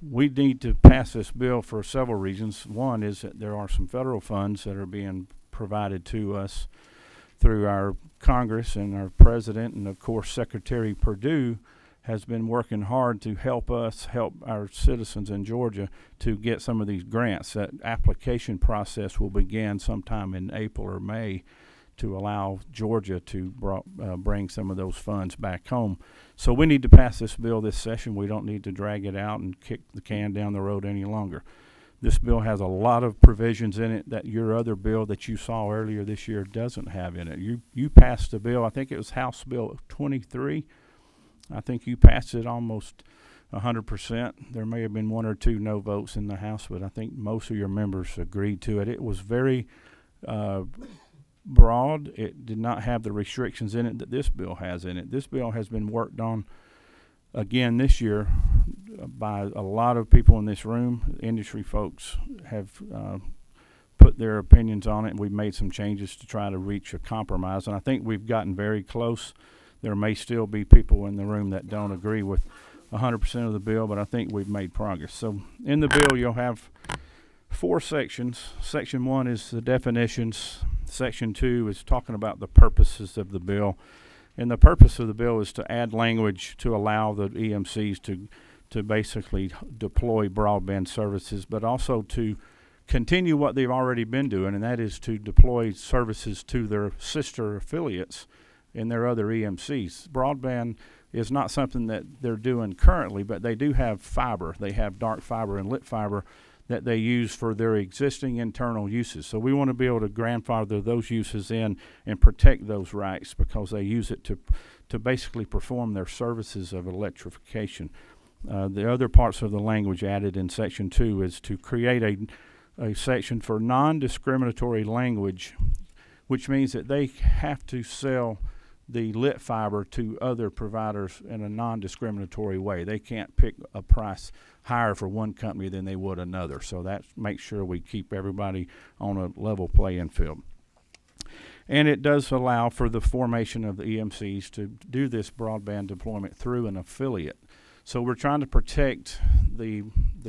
We need to pass this bill for several reasons. One is that there are some federal funds that are being provided to us through our Congress and our president, and of course Secretary Perdue has been working hard to help us help our citizens in Georgia to get some of these grants. That application process will begin sometime in April or May to allow Georgia to bring some of those funds back home. So we need to pass this bill this session. We don't need to drag it out and kick the can down the road any longer. This bill has a lot of provisions in it that your other bill that you saw earlier this year doesn't have in it. You passed a bill, I think it was House Bill 23. I think you passed it almost 100%. There may have been 1 or 2 no votes in the House, but I think most of your members agreed to it. It was very broad. It did not have the restrictions in it that this bill has in it. This bill has been worked on again this year by a lot of people in this room. Industry folks have put their opinions on it, and we've made some changes to try to reach a compromise, and I think we've gotten very close. There may still be people in the room that don't agree with 100% of the bill, but I think we've made progress. So in the bill, you'll have 4 sections. Section 1 is the definitions. Section 2 is talking about the purposes of the bill. And the purpose of the bill is to add language to allow the EMCs to basically deploy broadband services, but also to continue what they've already been doing, and that is to deploy services to their sister affiliates in their other EMCs. Broadband is not something that they're doing currently, but they do have fiber. They have dark fiber and lit fiber that they use for their existing internal uses. So we want to be able to grandfather those uses in and protect those rights because they use it to basically perform their services of electrification. The other parts of the language added in Section 2 is to create a section for non-discriminatory language, which means that they have to sell the lit fiber to other providers in a non-discriminatory way. They can't pick a price higher for one company than they would another. So that makes sure we keep everybody on a level playing field. And it does allow for the formation of the EMCs to do this broadband deployment through an affiliate. So we're trying to protect the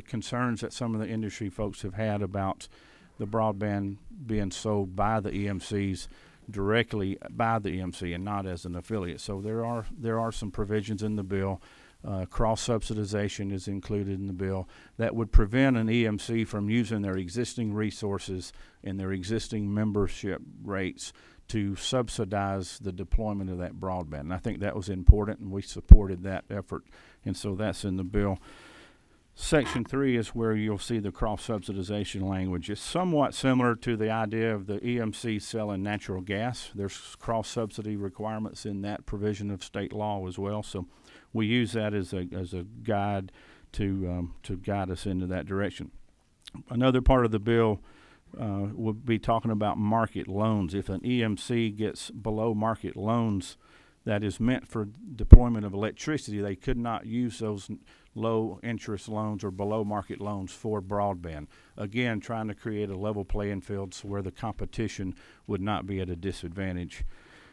concerns that some of the industry folks have had about the broadband being sold by the EMCs directly by the EMC and not as an affiliate. So there are some provisions in the bill. Cross-subsidization is included in the bill that would prevent an EMC from using their existing resources and their existing membership rates to subsidize the deployment of that broadband. And I think that was important, and we supported that effort, and so that's in the bill. Section 3 is where you'll see the cross-subsidization language. It's somewhat similar to the idea of the EMC selling natural gas. There's cross-subsidy requirements in that provision of state law as well. So we use that as a guide to guide us into that direction. Another part of the bill will be talking about market loans. If an EMC gets below market loans that is meant for deployment of electricity, they could not use those low interest loans or below market loans for broadband. Again, trying to create a level playing field so where the competition would not be at a disadvantage.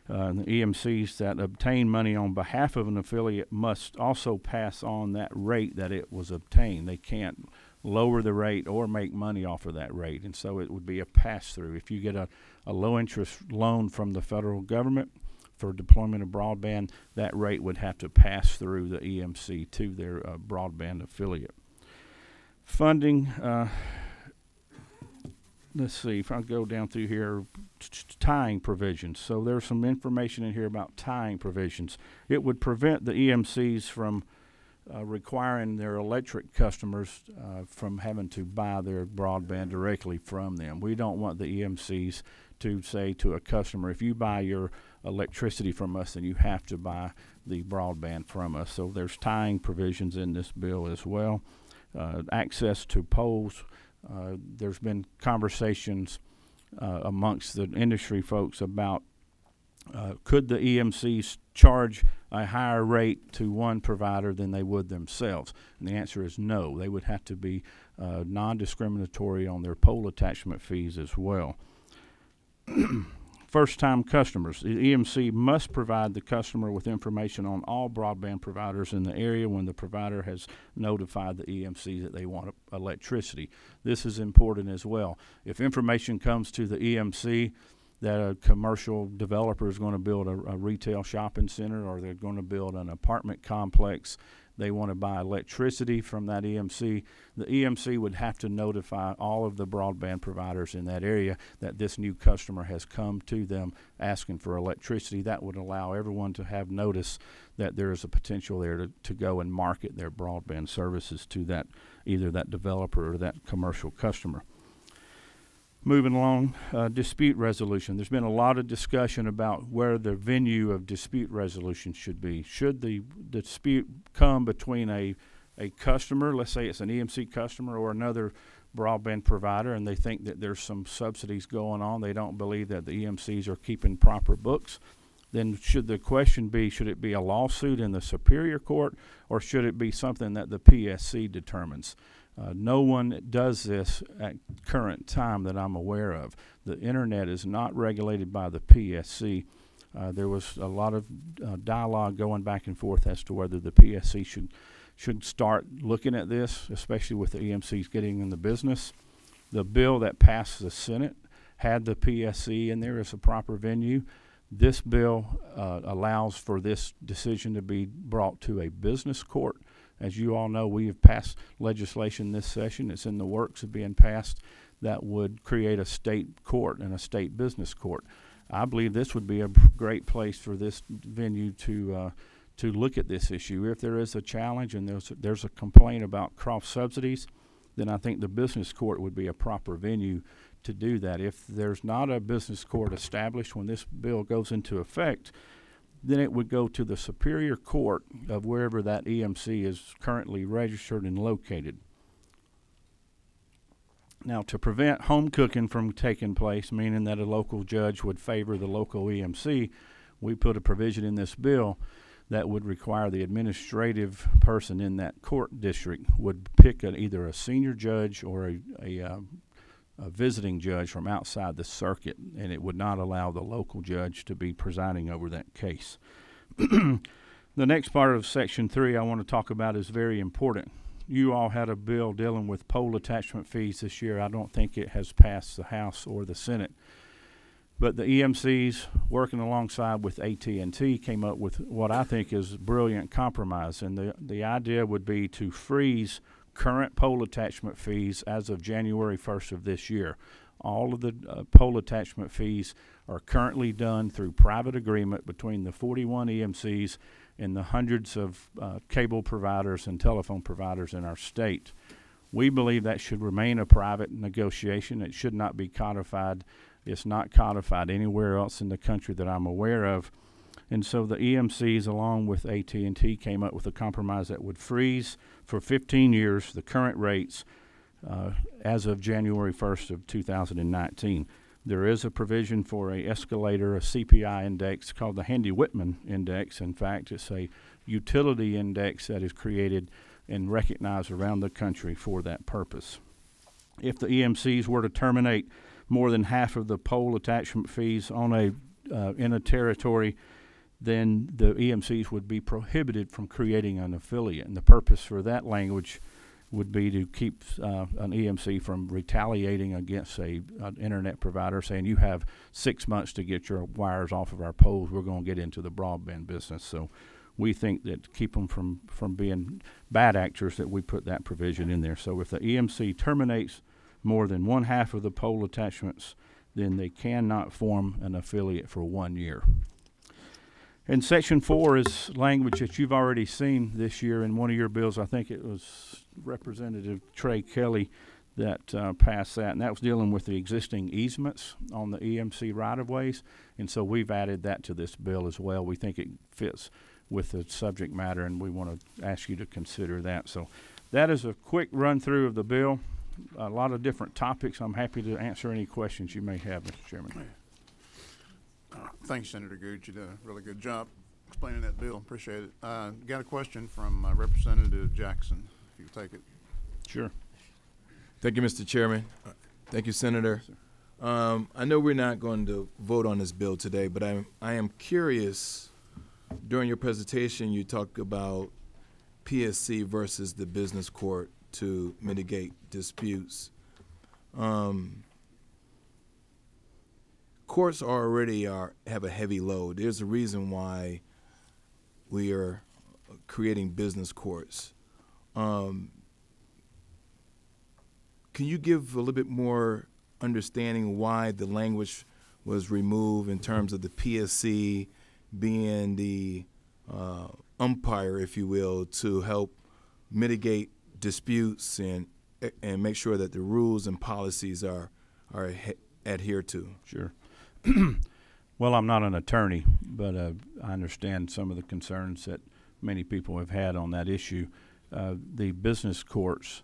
The EMCs that obtain money on behalf of an affiliate must also pass on that rate that it was obtained. They can't lower the rate or make money off of that rate, and so it would be a pass-through. If you get a low-interest loan from the federal government for deployment of broadband, that rate would have to pass through the EMC to their broadband affiliate. Funding, let's see, if I go down through here, tying provisions. So there's some information in here about tying provisions. It would prevent the EMCs from requiring their electric customers from having to buy their broadband directly from them. We don't want the EMCs to say to a customer, if you buy your electricity from us, then you have to buy the broadband from us. So there's tying provisions in this bill as well. Access to poles. There's been conversations amongst the industry folks about could the EMCs charge a higher rate to one provider than they would themselves? And the answer is no. They would have to be non-discriminatory on their pole attachment fees as well. First-time customers. The EMC must provide the customer with information on all broadband providers in the area when the provider has notified the EMC that they want electricity. This is important as well. If information comes to the EMC that a commercial developer is going to build a retail shopping center, or they're going to build an apartment complex, they want to buy electricity from that EMC, the EMC would have to notify all of the broadband providers in that area that this new customer has come to them asking for electricity. That would allow everyone to have notice that there is a potential there to go and market their broadband services to that, either that developer or that commercial customer. Moving along, dispute resolution. There's been a lot of discussion about where the venue of dispute resolution should be. Should the dispute come between a customer, let's say it's an EMC customer, or another broadband provider, and they think that there's some subsidies going on, they don't believe that the EMCs are keeping proper books, then should the question be, should it be a lawsuit in the Superior Court, or should it be something that the PSC determines? No one does this at current time that I'm aware of. The internet is not regulated by the PSC. There was a lot of dialogue going back and forth as to whether the PSC should start looking at this, especially with the EMCs getting in the business. The bill that passed the Senate had the PSC in there as a proper venue. This bill allows for this decision to be brought to a business court. As you all know, we have passed legislation this session. It's in the works of being passed that would create a state court and a state business court. I believe this would be a great place for this venue to look at this issue. If there is a challenge and there's a complaint about cross subsidies, then I think the business court would be a proper venue to do that. If there's not a business court established when this bill goes into effect, then it would go to the Superior Court of wherever that EMC is currently registered and located. Now, to prevent home cooking from taking place, meaning that a local judge would favor the local EMC, we put a provision in this bill that would require the administrative person in that court district would pick either a senior judge or a visiting judge from outside the circuit, and it would not allow the local judge to be presiding over that case. The next part of Section 3 I want to talk about is very important. You all had a bill dealing with pole attachment fees this year. I don't think it has passed the House or the Senate. But the EMCs, working alongside with AT&T, came up with what I think is a brilliant compromise, and the idea would be to freeze current pole attachment fees as of January 1st of this year. All of the pole attachment fees are currently done through private agreement between the 41 EMCs and the hundreds of cable providers and telephone providers in our state. We believe that should remain a private negotiation. It should not be codified. It's not codified anywhere else in the country that I'm aware of. And so the EMCs, along with AT&T, came up with a compromise that would freeze for 15 years the current rates as of January 1st of 2019. There is a provision for a escalator, a CPI index called the Handy-Whitman Index. In fact, it's a utility index that is created and recognized around the country for that purpose. If the EMCs were to terminate more than half of the pole attachment fees on a in a territory, then the EMCs would be prohibited from creating an affiliate. And the purpose for that language would be to keep an EMC from retaliating against an internet provider, saying you have 6 months to get your wires off of our poles. We're going to get into the broadband business. So we think that to keep them from being bad actors, that we put that provision in there. So if the EMC terminates more than 1/2 of the pole attachments, then they cannot form an affiliate for 1 year. And Section 4 is language that you've already seen this year in one of your bills. I think it was Representative Trey Kelly that passed that, and that was dealing with the existing easements on the EMC right-of-ways. And so we've added that to this bill as well. We think it fits with the subject matter, and we want to ask you to consider that. So that is a quick run-through of the bill. A lot of different topics. I'm happy to answer any questions you may have, Mr. Chairman. Thanks, Senator Gooch. You did a really good job explaining that bill. Appreciate it. Got a question from Representative Jackson. If you could take it. Sure. Thank you, Mr. Chairman. Thank you, Senator. I know we're not going to vote on this bill today, but I am curious. During your presentation, you talked about PSC versus the business court to mitigate disputes. Courts already have a heavy load. There's a reason why we are creating business courts. Can you give a little bit more understanding why the language was removed in terms of the PSC being the umpire, if you will, to help mitigate disputes and make sure that the rules and policies are adhered to? Sure. Well, I'm not an attorney, but I understand some of the concerns that many people have had on that issue. The business courts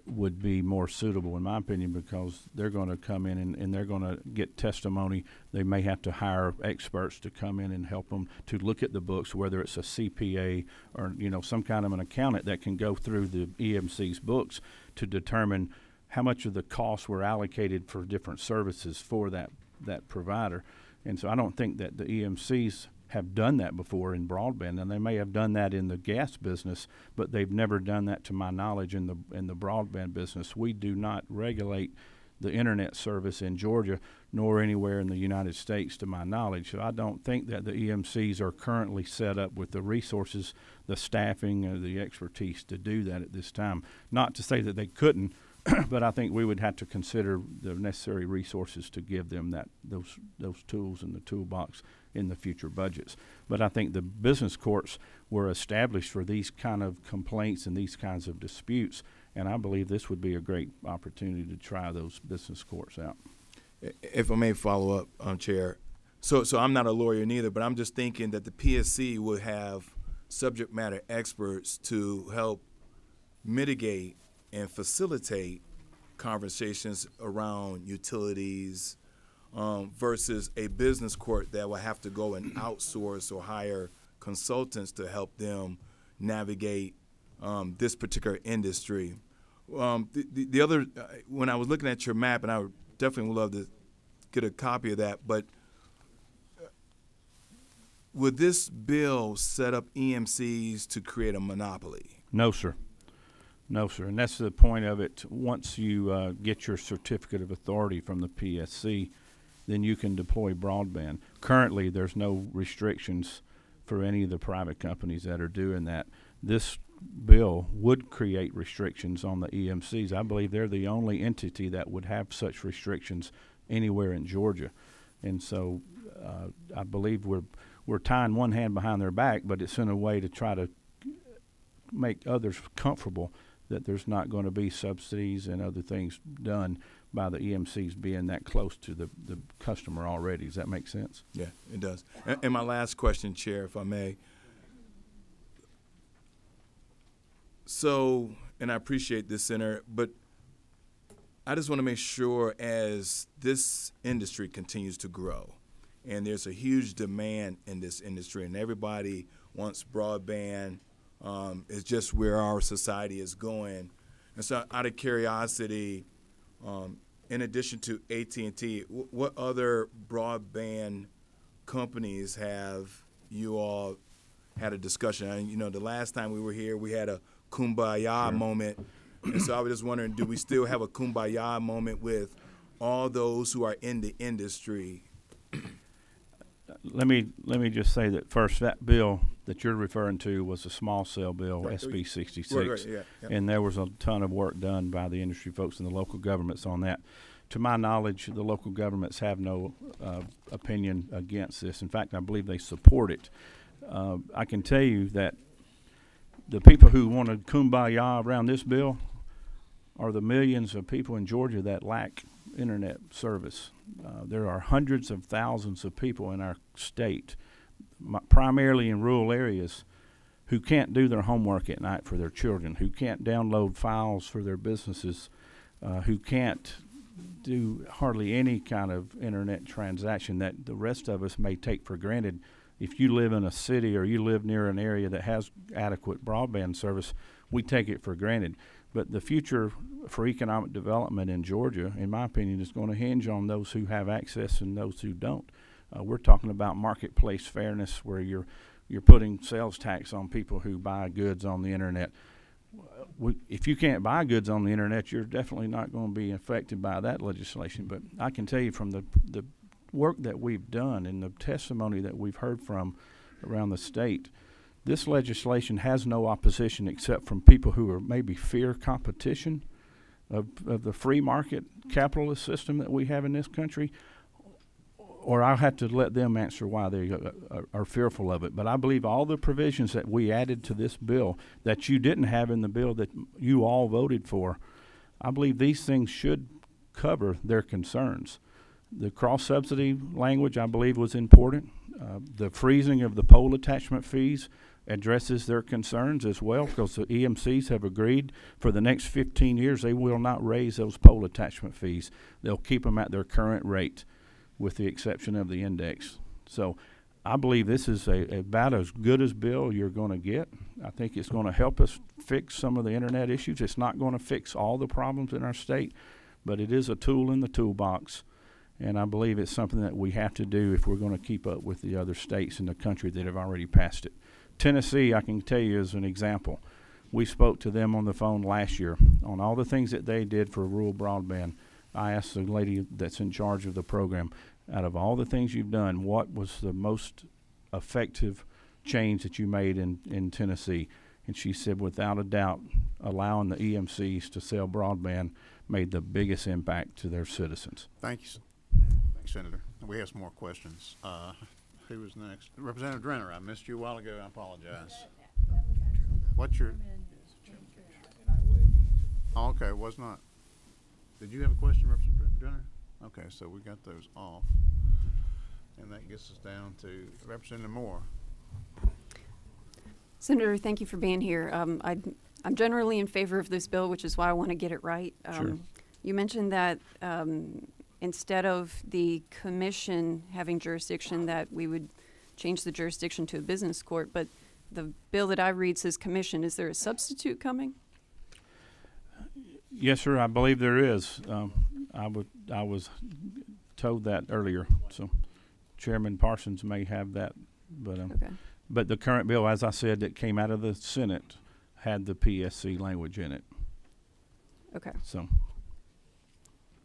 would be more suitable, in my opinion, because they're going to come in and they're going to get testimony. They may have to hire experts to come in and help them to look at the books, whether it's a CPA or some kind of an accountant that can go through the EMC's books to determine how much of the costs were allocated for different services for that provider. And so I don't think that the EMCs have done that before in broadband, and they may have done that in the gas business, but they've never done that, to my knowledge, in the broadband business. We do not regulate the internet service in Georgia nor anywhere in the United States, to my knowledge. So I don't think that the EMCs are currently set up with the resources, the staffing, or the expertise to do that at this time. Not to say that they couldn't, but I think we would have to consider the necessary resources to give them those tools in the toolbox in the future budgets. But I think the business courts were established for these kind of complaints and these kinds of disputes, and I believe this would be a great opportunity to try those business courts out. If I may follow up, Chair. So I'm not a lawyer neither, but I'm just thinking that the PSC would have subject matter experts to help mitigate and facilitate conversations around utilities versus a business court that will have to go and outsource or hire consultants to help them navigate this particular industry. The other, when I was looking at your map, and I would definitely would love to get a copy of that, but would this bill set up EMCs to create a monopoly? No, sir. No, sir, and that's the point of it. Once you get your certificate of authority from the PSC, then you can deploy broadband. Currently, there's no restrictions for any of the private companies that are doing that. This bill would create restrictions on the EMCs. I believe they're the only entity that would have such restrictions anywhere in Georgia. And so I believe we're tying one hand behind their back, but it's in a way to try to make others comfortable that there's not going to be subsidies and other things done by the EMCs being that close to the customer already. Does that make sense? Yeah, it does. And my last question, Chair, if I may. So, and I appreciate this, Senator, but I just want to make sure as this industry continues to grow, and there's a huge demand in this industry, and everybody wants broadband, it's just where our society is going. And so out of curiosity, in addition to AT&T, what other broadband companies have you all had a discussion? And, you know, the last time we were here, we had a kumbaya moment. And so I was just wondering, do we still have a kumbaya moment with all those who are in the industry? Let me just say that first, that bill that you're referring to was a small cell bill, Right. SB 66, Right, yeah. and there was a ton of work done by the industry folks and the local governments on that. To my knowledge, the local governments have no opinion against this. In fact, I believe they support it. I can tell you that the people who wanted kumbaya around this bill are the millions of people in Georgia that lack internet service. There are hundreds of thousands of people in our state, primarily in rural areas, who can't do their homework at night for their children, who can't download files for their businesses, who can't do hardly any kind of internet transaction that the rest of us may take for granted. If you live in a city or you live near an area that has adequate broadband service, we take it for granted. But the future for economic development in Georgia, in my opinion, is going to hinge on those who have access and those who don't. We're talking about marketplace fairness, where you're putting sales tax on people who buy goods on the internet. If you can't buy goods on the internet, you're definitely not going to be affected by that legislation. But I can tell you from the work that we've done and the testimony that we've heard from around the state, this legislation has no opposition except from people who are maybe fear competition of the free market capitalist system that we have in this country, or I'll have to let them answer why they are fearful of it. But I believe all the provisions that we added to this bill that you didn't have in the bill that you all voted for, I believe these things should cover their concerns. The cross-subsidy language, I believe, was important. The freezing of the pole attachment fees addresses their concerns as well, because the EMCs have agreed for the next 15 years they will not raise those pole attachment fees. They'll keep them at their current rate, with the exception of the index. So I believe this is about as good as bill you're going to get. I think it's going to help us fix some of the internet issues. It's not going to fix all the problems in our state, but it is a tool in the toolbox. And I believe it's something that we have to do if we're going to keep up with the other states in the country that have already passed it. Tennessee, I can tell you as an example. We spoke to them on the phone last year on all the things that they did for rural broadband. I asked the lady that's in charge of the program, out of all the things you've done, what was the most effective change that you made in Tennessee? And she said, without a doubt, allowing the EMCs to sell broadband made the biggest impact to their citizens. Thank you. Thanks, Senator. We have some more questions. Who was next? Representative Drenner, I missed you a while ago. I apologize. What's your... Oh, okay, was not. Did you have a question, Representative Drenner? Okay, so we got those off. And that gets us down to Representative Moore. Senator, thank you for being here. I'm generally in favor of this bill, which is why I want to get it right. Sure. You mentioned that instead of the commission having jurisdiction, that we would change the jurisdiction to a business court, but the bill that I read says commission. Is there a substitute coming? Yes, sir. I believe there is. I was told that earlier, so Chairman Parsons may have that, but Okay. But the current bill, as I said, that came out of the Senate, had the PSC language in it. Okay. So.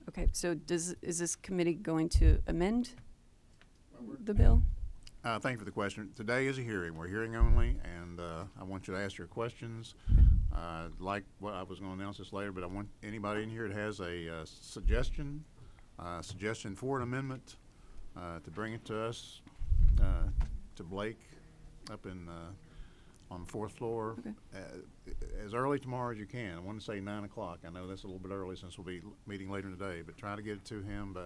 Okay. So is this committee going to amend the bill? Thank you for the question. Today is a hearing. We're hearing only, and I want you to ask your questions. Like what I was going to announce this later, but I want anybody in here that has a suggestion for an amendment to bring it to us, to Blake up in on the fourth floor, as early tomorrow as you can. I want to say 9 o'clock. I know that's a little bit early since we'll be meeting later today, but try to get it to him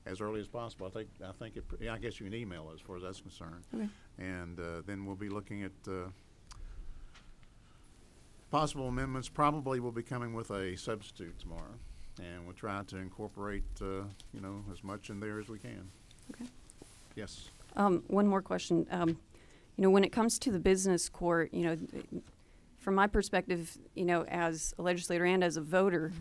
as early as possible. I guess you can email us as far as that's concerned. Okay. And then we'll be looking at possible amendments. Probably we'll be coming with a substitute tomorrow, and we'll try to incorporate as much in there as we can. Okay. Yes. One more question. When it comes to the business court, from my perspective, as a legislator and as a voter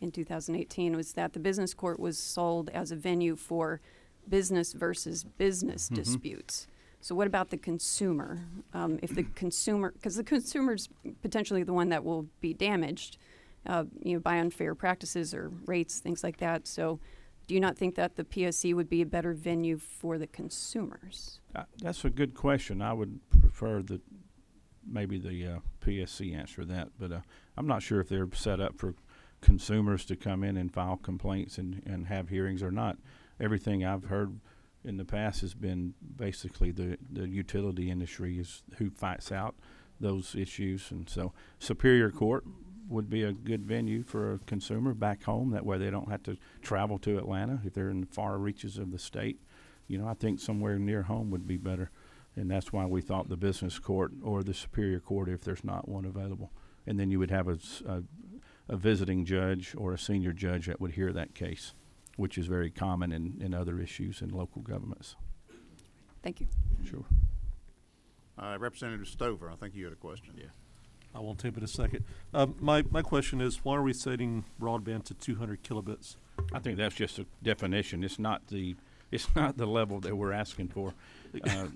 in 2018, was that the business court was sold as a venue for business versus business disputes. So what about the consumer? If the consumer, because the consumer's potentially the one that will be damaged, by unfair practices or rates, things like that. So do you not think that the PSC would be a better venue for the consumers? That's a good question. I would prefer that maybe the PSC answer that, but I'm not sure if they're set up for consumers to come in and file complaints and have hearings or not. Everything I've heard in the past has been basically the utility industry is who fights out those issues, and so Superior Court would be a good venue for a consumer back home. That way they don't have to travel to Atlanta if they're in the far reaches of the state. I think somewhere near home would be better, and that's why we thought the business court or the Superior Court if there's not one available. And then you would have a visiting judge or a senior judge that would hear that case, which is very common in other issues in local governments. Thank you. Sure. Representative Stover, I think you had a question. Yeah. I won't take but a second. My question is, why are we setting broadband to 200 kilobits? I think that's just a definition. It's not the level that we're asking for.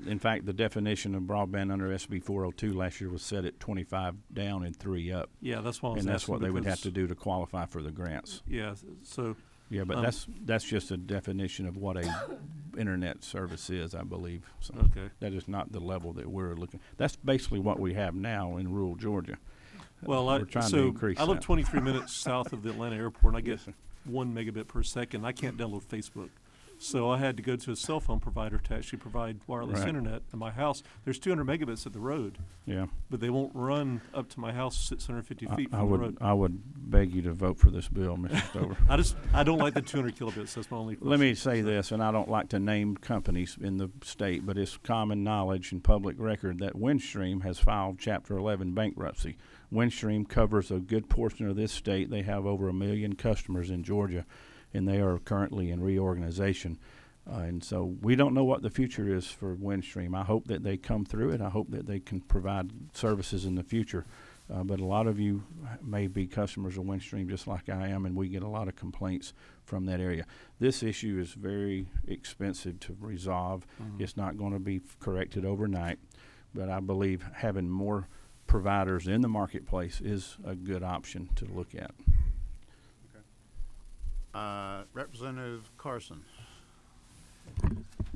In fact, the definition of broadband under SB 402 last year was set at 25 down and 3 up. Yeah, that's what I was and that's asking what they would have to do to qualify for the grants. Yeah, so. Yeah, but that's just a definition of what a internet service is, I believe. So okay. That is not the level that we're looking. That's basically what we have now in rural Georgia. Well, we're trying to increase I live that. 23 minutes south of the Atlanta airport, and I get 1 megabit per second. I can't download Facebook. So I had to go to a cell phone provider to actually provide wireless internet in my house. There's 200 megabits at the road. Yeah. But they won't run up to my house 650 feet from the road. I would beg you to vote for this bill, Mr. Stover. I don't like the 200 kilobits. That's my only question. Let me say this, and I don't like to name companies in the state, but it's common knowledge and public record that Windstream has filed Chapter 11 bankruptcy. Windstream covers a good portion of this state. They have over 1 million customers in Georgia, and they are currently in reorganization. And so we don't know what the future is for Windstream. I hope that they come through it. I hope that they can provide services in the future. But a lot of you may be customers of Windstream just like I am, and we get a lot of complaints from that area. This issue is very expensive to resolve. It's not going to be corrected overnight, but I believe having more providers in the marketplace is a good option to look at. Representative Carson.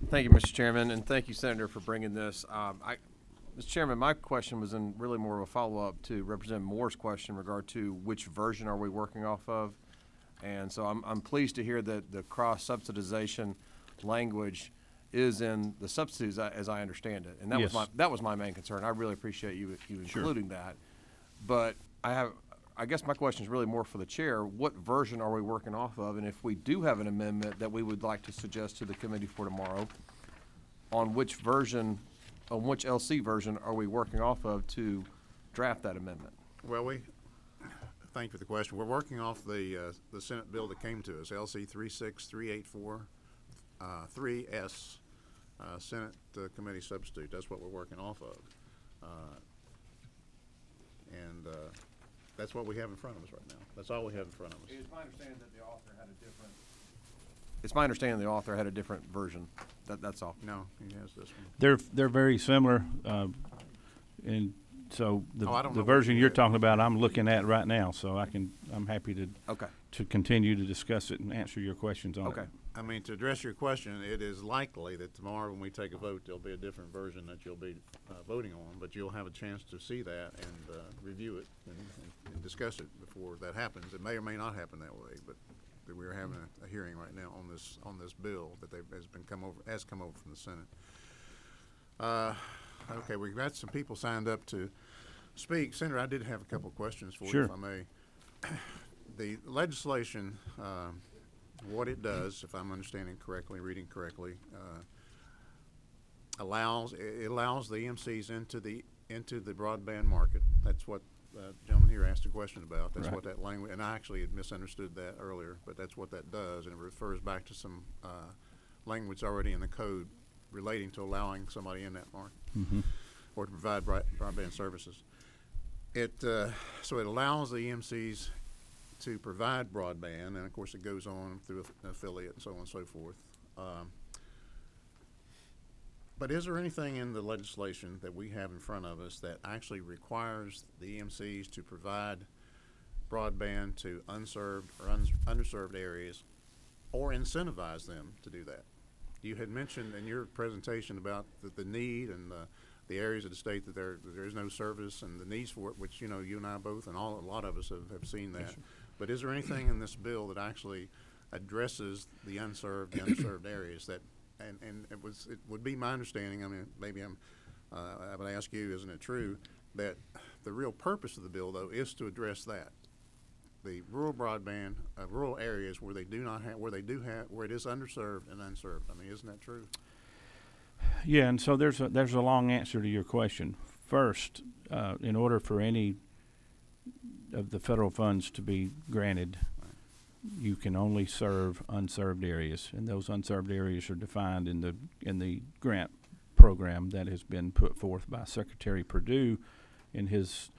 Thank you, Mr. Chairman, and thank you, Senator, for bringing this. Mr. Chairman, my question was in really more of a follow-up to Representative Moore's question in regard to which version are we working off of. And so I'm pleased to hear that the cross-subsidization language is in the substitutes as I understand it. And that was my main concern. I really appreciate you including that. But I guess my question is really more for the chair. What version are we working off of? And if we do have an amendment that we would like to suggest to the committee for tomorrow, on which LC version are we working off of to draft that amendment? Well, thank you for the question. We're working off the Senate bill that came to us, LC 36384 3S, Senate committee substitute. That's what we're working off of. That's what we have in front of us right now. That's all we have in front of us. It's my understanding that the author had a different. It's my understanding the author had a different version. That's all. No, he has this one. They're very similar, and so the version you're talking about, I'm looking at right now. So I'm happy to continue to discuss it and answer your questions on it. I mean, to address your question, it is likely that tomorrow when we take a vote, there'll be a different version that you'll be voting on, but you'll have a chance to see that and review it and discuss it before that happens. It may or may not happen that way, but we're having a hearing right now on this bill that has come over from the Senate. Okay, we've got some people signed up to speak. Senator, I did have a couple of questions for you, if I may. The legislation. What it does, if I'm understanding correctly, reading correctly, allows the EMCs into the broadband market. That's what the gentleman here asked a question about. That's what that language, and I actually had misunderstood that earlier, but that's what that does, and it refers back to some language already in the code relating to allowing somebody in that market or to provide broadband services. So it allows the EMCs to provide broadband, and of course it goes on through an affiliate and so on and so forth. But is there anything in the legislation that we have in front of us that actually requires the EMCs to provide broadband to unserved or underserved areas, or incentivize them to do that? You had mentioned in your presentation about the need and the areas of the state that there is no service and the needs for it, which, you know, you and I both and a lot of us have seen that. Yes, but is there anything in this bill that actually addresses the underserved areas that, and it would be my understanding, I mean, maybe I would ask you, isn't it true, that the real purpose of the bill, though, is to address that? The rural broadband, rural areas where they do not have, where it is underserved and unserved. I mean, isn't that true? Yeah, and so there's a long answer to your question. First, in order for any of the federal funds to be granted, you can only serve unserved areas, and those unserved areas are defined in the grant program that has been put forth by Secretary Perdue in his.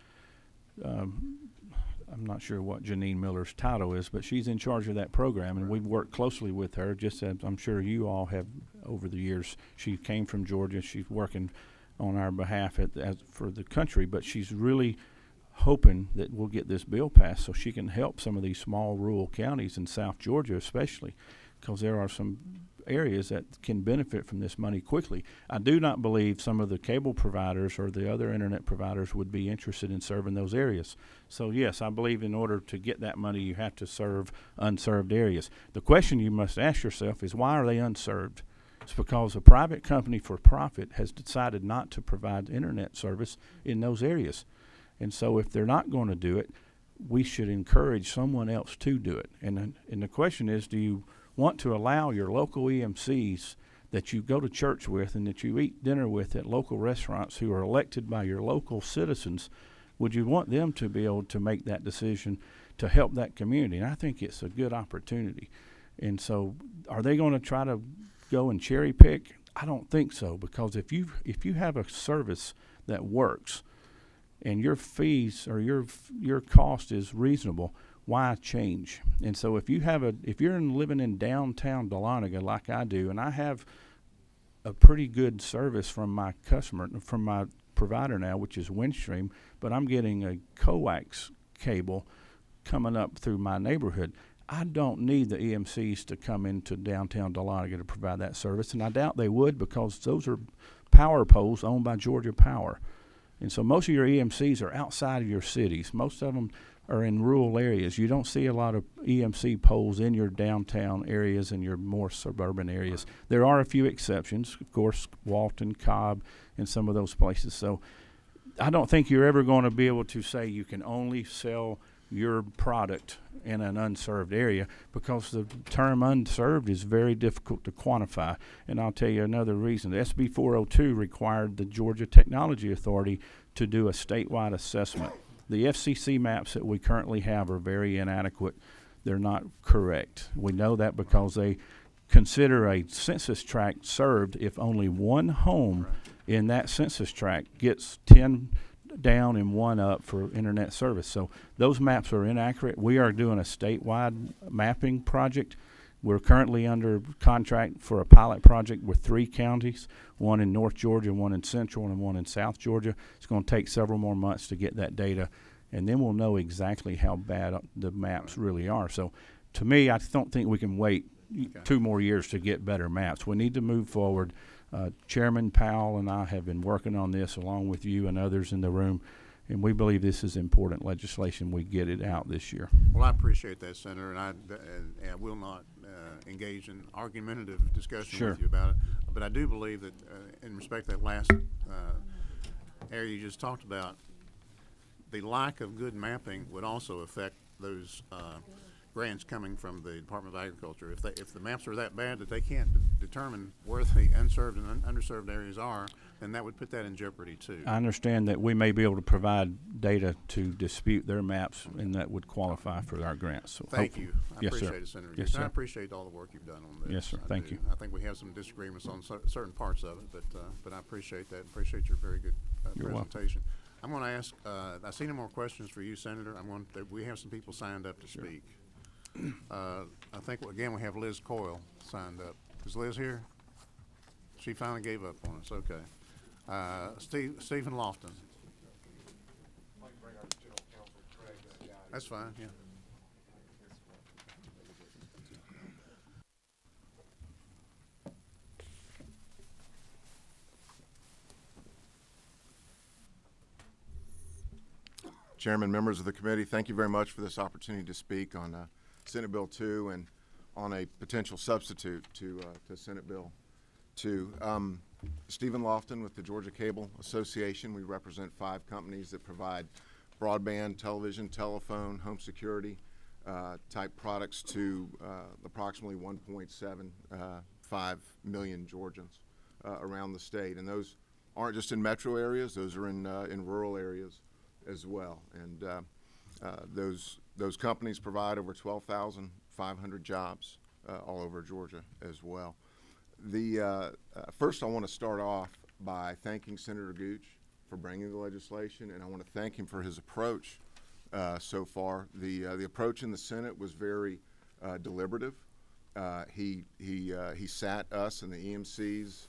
I'm not sure what Janine Miller's title is, but she's in charge of that program, and we've worked closely with her, just as I'm sure you all have over the years. She came from Georgia. She's working on our behalf for the country, but she's really hoping that we'll get this bill passed so she can help some of these small rural counties in South Georgia especially, because there are some areas that can benefit from this money quickly. I do not believe some of the cable providers or the other internet providers would be interested in serving those areas. So yes, I believe in order to get that money, you have to serve unserved areas. The question you must ask yourself is, why are they unserved? It's because a private company for profit has decided not to provide internet service in those areas. And so if they're not going to do it, we should encourage someone else to do it. And the question is, do you want to allow your local EMCs that you go to church with and that you eat dinner with at local restaurants who are elected by your local citizens, would you want them to be able to make that decision to help that community? And I think it's a good opportunity. And so are they going to try to go and cherry pick? I don't think so, because if you have a service that works and your fees or your cost is reasonable, why change? And so if you're living in downtown Dahlonega like I do, and I have a pretty good service from my provider now, which is Windstream, but I'm getting a coax cable coming up through my neighborhood, I don't need the EMCs to come into downtown Dahlonega to provide that service, and I doubt they would, because those are power poles owned by Georgia Power. And so most of your EMCs are outside of your cities. Most of them are in rural areas. You don't see a lot of EMC poles in your downtown areas and your more suburban areas. There are a few exceptions, of course, Walton, Cobb, and some of those places. So I don't think you're ever going to be able to say you can only sell your product in an unserved area, because the term unserved is very difficult to quantify. And I'll tell you another reason. The SB 402 required the Georgia Technology Authority to do a statewide assessment. The FCC maps that we currently have are very inadequate. They're not correct. We know that because they consider a census tract served if only one home in that census tract gets 10 down and 1 up for internet service. So those maps are inaccurate. We are doing a statewide mapping project. We're currently under contract for a pilot project with 3 counties, one in North Georgia, one in Central, and one in South Georgia. It's going to take several more months to get that data, and then we'll know exactly how bad the maps really are. So to me, I don't think we can wait 2 more years to get better maps. We need to move forward. Chairman Powell and I have been working on this along with you and others in the room, and we believe this is important legislation. We get it out this year. Well, I appreciate that, Senator, and I will not engage in argumentative discussion with you about it. But I do believe that in respect to that last area you just talked about, the lack of good mapping would also affect those grants coming from the Department of Agriculture. If the maps are that bad that they can't determine where the unserved and underserved areas are, then that would put that in jeopardy too. I understand that we may be able to provide data to dispute their maps, and that would qualify for our grants. So thank you. I appreciate it, Senator. Yes, sir. I appreciate all the work you've done on this. Yes, sir. Thank you. I think we have some disagreements on certain parts of it, but I appreciate that. Appreciate your very good presentation. I'm going to ask. I see no more questions for you, Senator. We have some people signed up to speak. I think again we have Liz Coyle signed up. Is Liz here? She finally gave up on us, okay. Stephen Lofton. That's fine, yeah. Chairman, members of the committee, thank you very much for this opportunity to speak on Senate Bill 2 and on a potential substitute to Senate Bill 2. Stephen Lofton with the Georgia Cable Association. We represent 5 companies that provide broadband, television, telephone, home security type products to approximately 1.75 million Georgians around the state. And those aren't just in metro areas, those are in rural areas as well. And those companies provide over 12,500 jobs all over Georgia as well. First, I want to start off by thanking Senator Gooch for bringing the legislation, and I want to thank him for his approach so far. The approach in the Senate was very deliberative. He sat us and the EMCs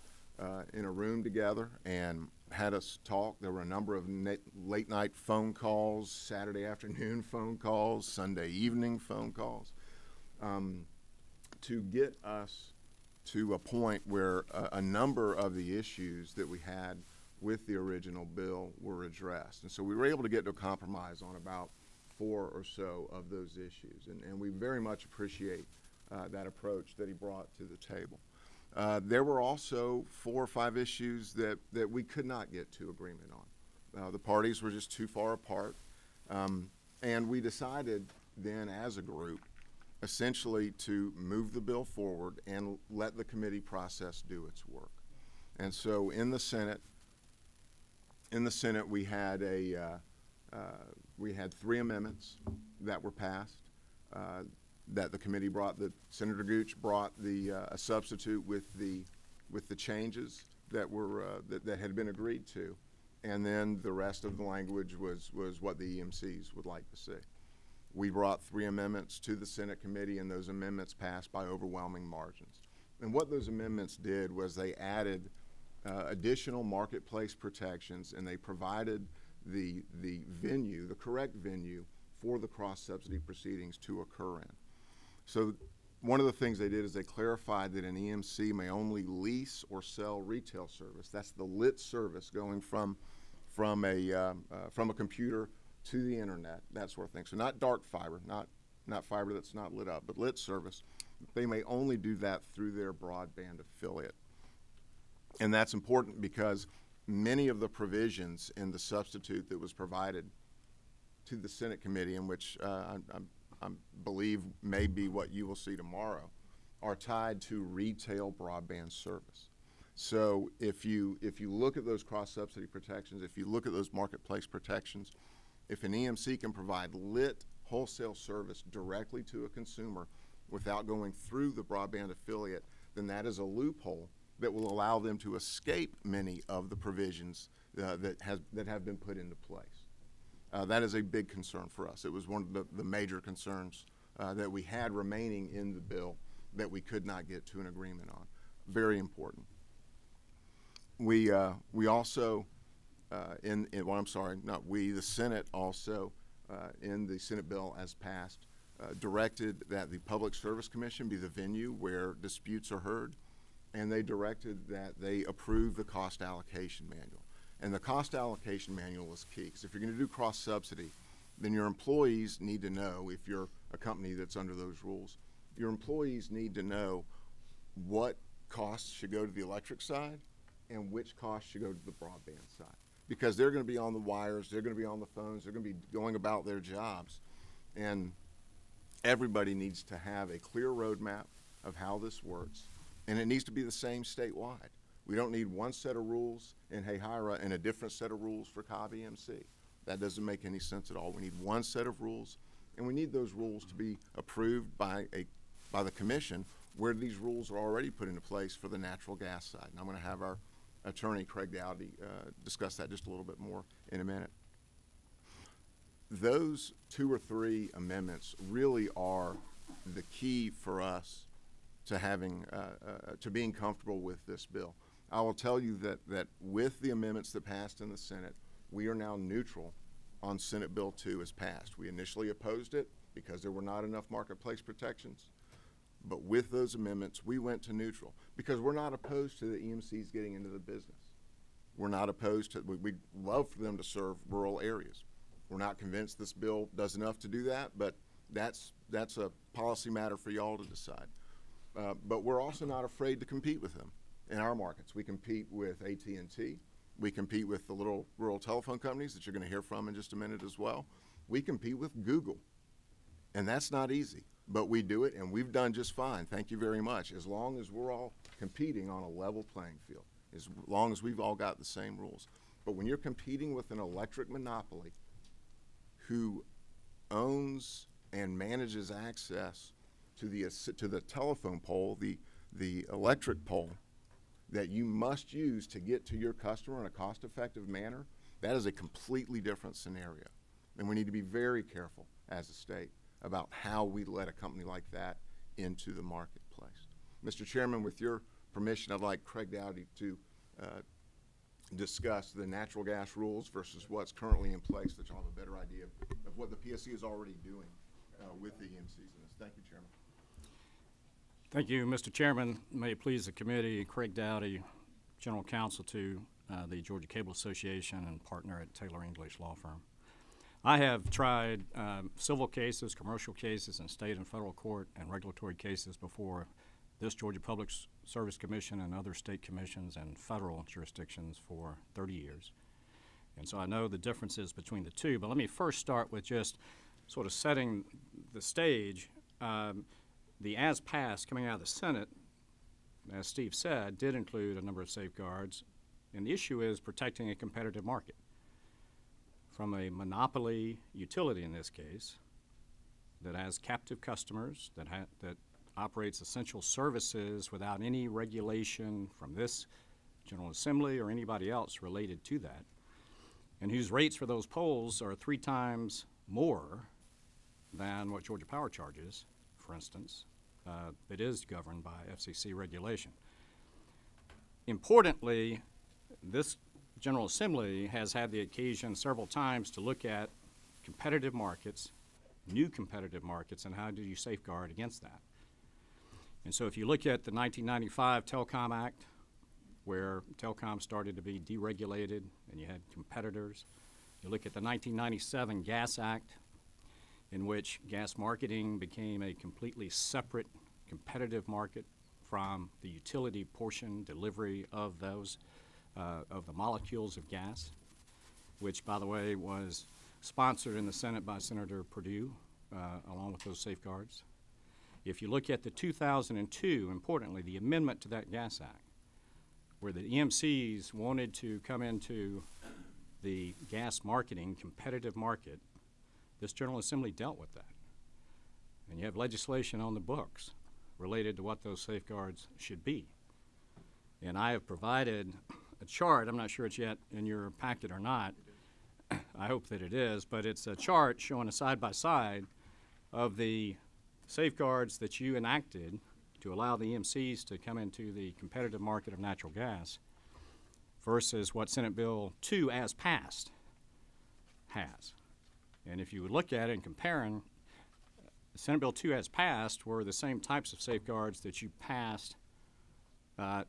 in a room together and had us talk. There were a number of late night phone calls, Saturday afternoon phone calls, Sunday evening phone calls, to get us to a point where a number of the issues that we had with the original bill were addressed. And so we were able to get to a compromise on about 4 or so of those issues. And we very much appreciate that approach that he brought to the table. There were also 4 or 5 issues that we could not get to agreement on. The parties were just too far apart. And we decided then as a group essentially to move the bill forward and let the committee process do its work. And so in the Senate we had we had 3 amendments that were passed that the committee brought. That Senator Gooch brought a substitute with the changes that were that had been agreed to, and then the rest of the language was what the EMCs would like to see. We brought 3 amendments to the Senate committee, and those amendments passed by overwhelming margins. And what those amendments did was they added additional marketplace protections, and they provided the venue, the correct venue for the cross-subsidy proceedings to occur in. So one of the things they did is they clarified that an EMC may only lease or sell retail service. That's the lit service going from a computer to the internet, that sort of thing. So not dark fiber, not fiber that's not lit up, but lit service. They may only do that through their broadband affiliate. And that's important because many of the provisions in the substitute that was provided to the Senate committee, in which I believe may be what you will see tomorrow, are tied to retail broadband service. So if you look at those cross-subsidy protections, if you look at those marketplace protections, if an EMC can provide lit wholesale service directly to a consumer without going through the broadband affiliate, then that is a loophole that will allow them to escape many of the provisions that have been put into place. That is a big concern for us. It was one of the major concerns that we had remaining in the bill that we could not get to an agreement on. Very important. We also, the Senate also, in the Senate bill as passed, directed that the Public Service Commission be the venue where disputes are heard, and they directed that they approve the cost allocation manual. And the cost allocation manual is key, because if you're going to do cross-subsidy, then your employees need to know, if you're a company that's under those rules, your employees need to know what costs should go to the electric side and which costs should go to the broadband side. Because they're going to be on the wires, they're going to be on the phones, they're going to be going about their jobs. And everybody needs to have a clear roadmap of how this works, and it needs to be the same statewide. We don't need one set of rules in Hayhira and a different set of rules for Cobb EMC. That doesn't make any sense at all. We need one set of rules, and we need those rules to be approved by the commission, where these rules are already put into place for the natural gas side. And I'm going to have our attorney, Craig Dowdy, discuss that just a little bit more in a minute. Those 2 or 3 amendments really are the key for us to having to being comfortable with this bill. I will tell you that with the amendments that passed in the Senate, we are now neutral on Senate Bill 2 as passed. We initially opposed it because there were not enough marketplace protections. But with those amendments, we went to neutral because we're not opposed to the EMCs getting into the business. We're not opposed to, we'd love for them to serve rural areas. We're not convinced this bill does enough to do that, but that's a policy matter for y'all to decide. But we're also not afraid to compete with them in our markets. We compete with AT&T. We compete with the little rural telephone companies that you're going to hear from in just a minute as well. We compete with Google, and that's not easy, but we do it, and we've done just fine. Thank you very much. As long as we're all competing on a level playing field, as long as we've all got the same rules. But when you're competing with an electric monopoly who owns and manages access to the telephone pole, the electric pole that you must use to get to your customer in a cost-effective manner, that is a completely different scenario. And we need to be very careful as a state about how we let a company like that into the marketplace. Mr. Chairman, with your permission, I'd like Craig Dowdy to discuss the natural gas rules versus what's currently in place, that you'll have a better idea of what the PSC is already doing with the EMCs in this. Thank you, Chairman. Thank you, Mr. Chairman. May it please the committee, Craig Dowdy, General Counsel to the Georgia Cable Association and partner at Taylor English Law Firm. I have tried civil cases, commercial cases in state and federal court and regulatory cases before this Georgia Public Service Commission and other state commissions and federal jurisdictions for 30 years. And so I know the differences between the two, but let me first start with just sort of setting the stage. The as passed coming out of the Senate, as Steve said, did include a number of safeguards, and the issue is protecting a competitive market from a monopoly utility in this case that has captive customers, that operates essential services without any regulation from this General Assembly or anybody else related to that, and whose rates for those poles are 3 times more than what Georgia Power charges, for instance. It is governed by FCC regulation. Importantly, this General Assembly has had the occasion several times to look at competitive markets, new competitive markets, and how do you safeguard against that. And so if you look at the 1995 Telecom Act, where telecom started to be deregulated and you had competitors, you look at the 1997 Gas Act, in which gas marketing became a completely separate competitive market from the utility portion delivery of those, of the molecules of gas, which, by the way, was sponsored in the Senate by Senator Perdue, along with those safeguards. If you look at the 2002, importantly, the amendment to that Gas Act, where the EMCs wanted to come into the gas marketing competitive market, this General Assembly dealt with that. And you have legislation on the books related to what those safeguards should be. And I have provided a chart. I'm not sure it's yet in your packet or not. I hope that it is, but it's a chart showing a side-by-side of the safeguards that you enacted to allow the EMCs to come into the competitive market of natural gas versus what Senate Bill 2 as passed has. And if you would look at it and comparing, Senate Bill 2 as passed were the same types of safeguards that you passed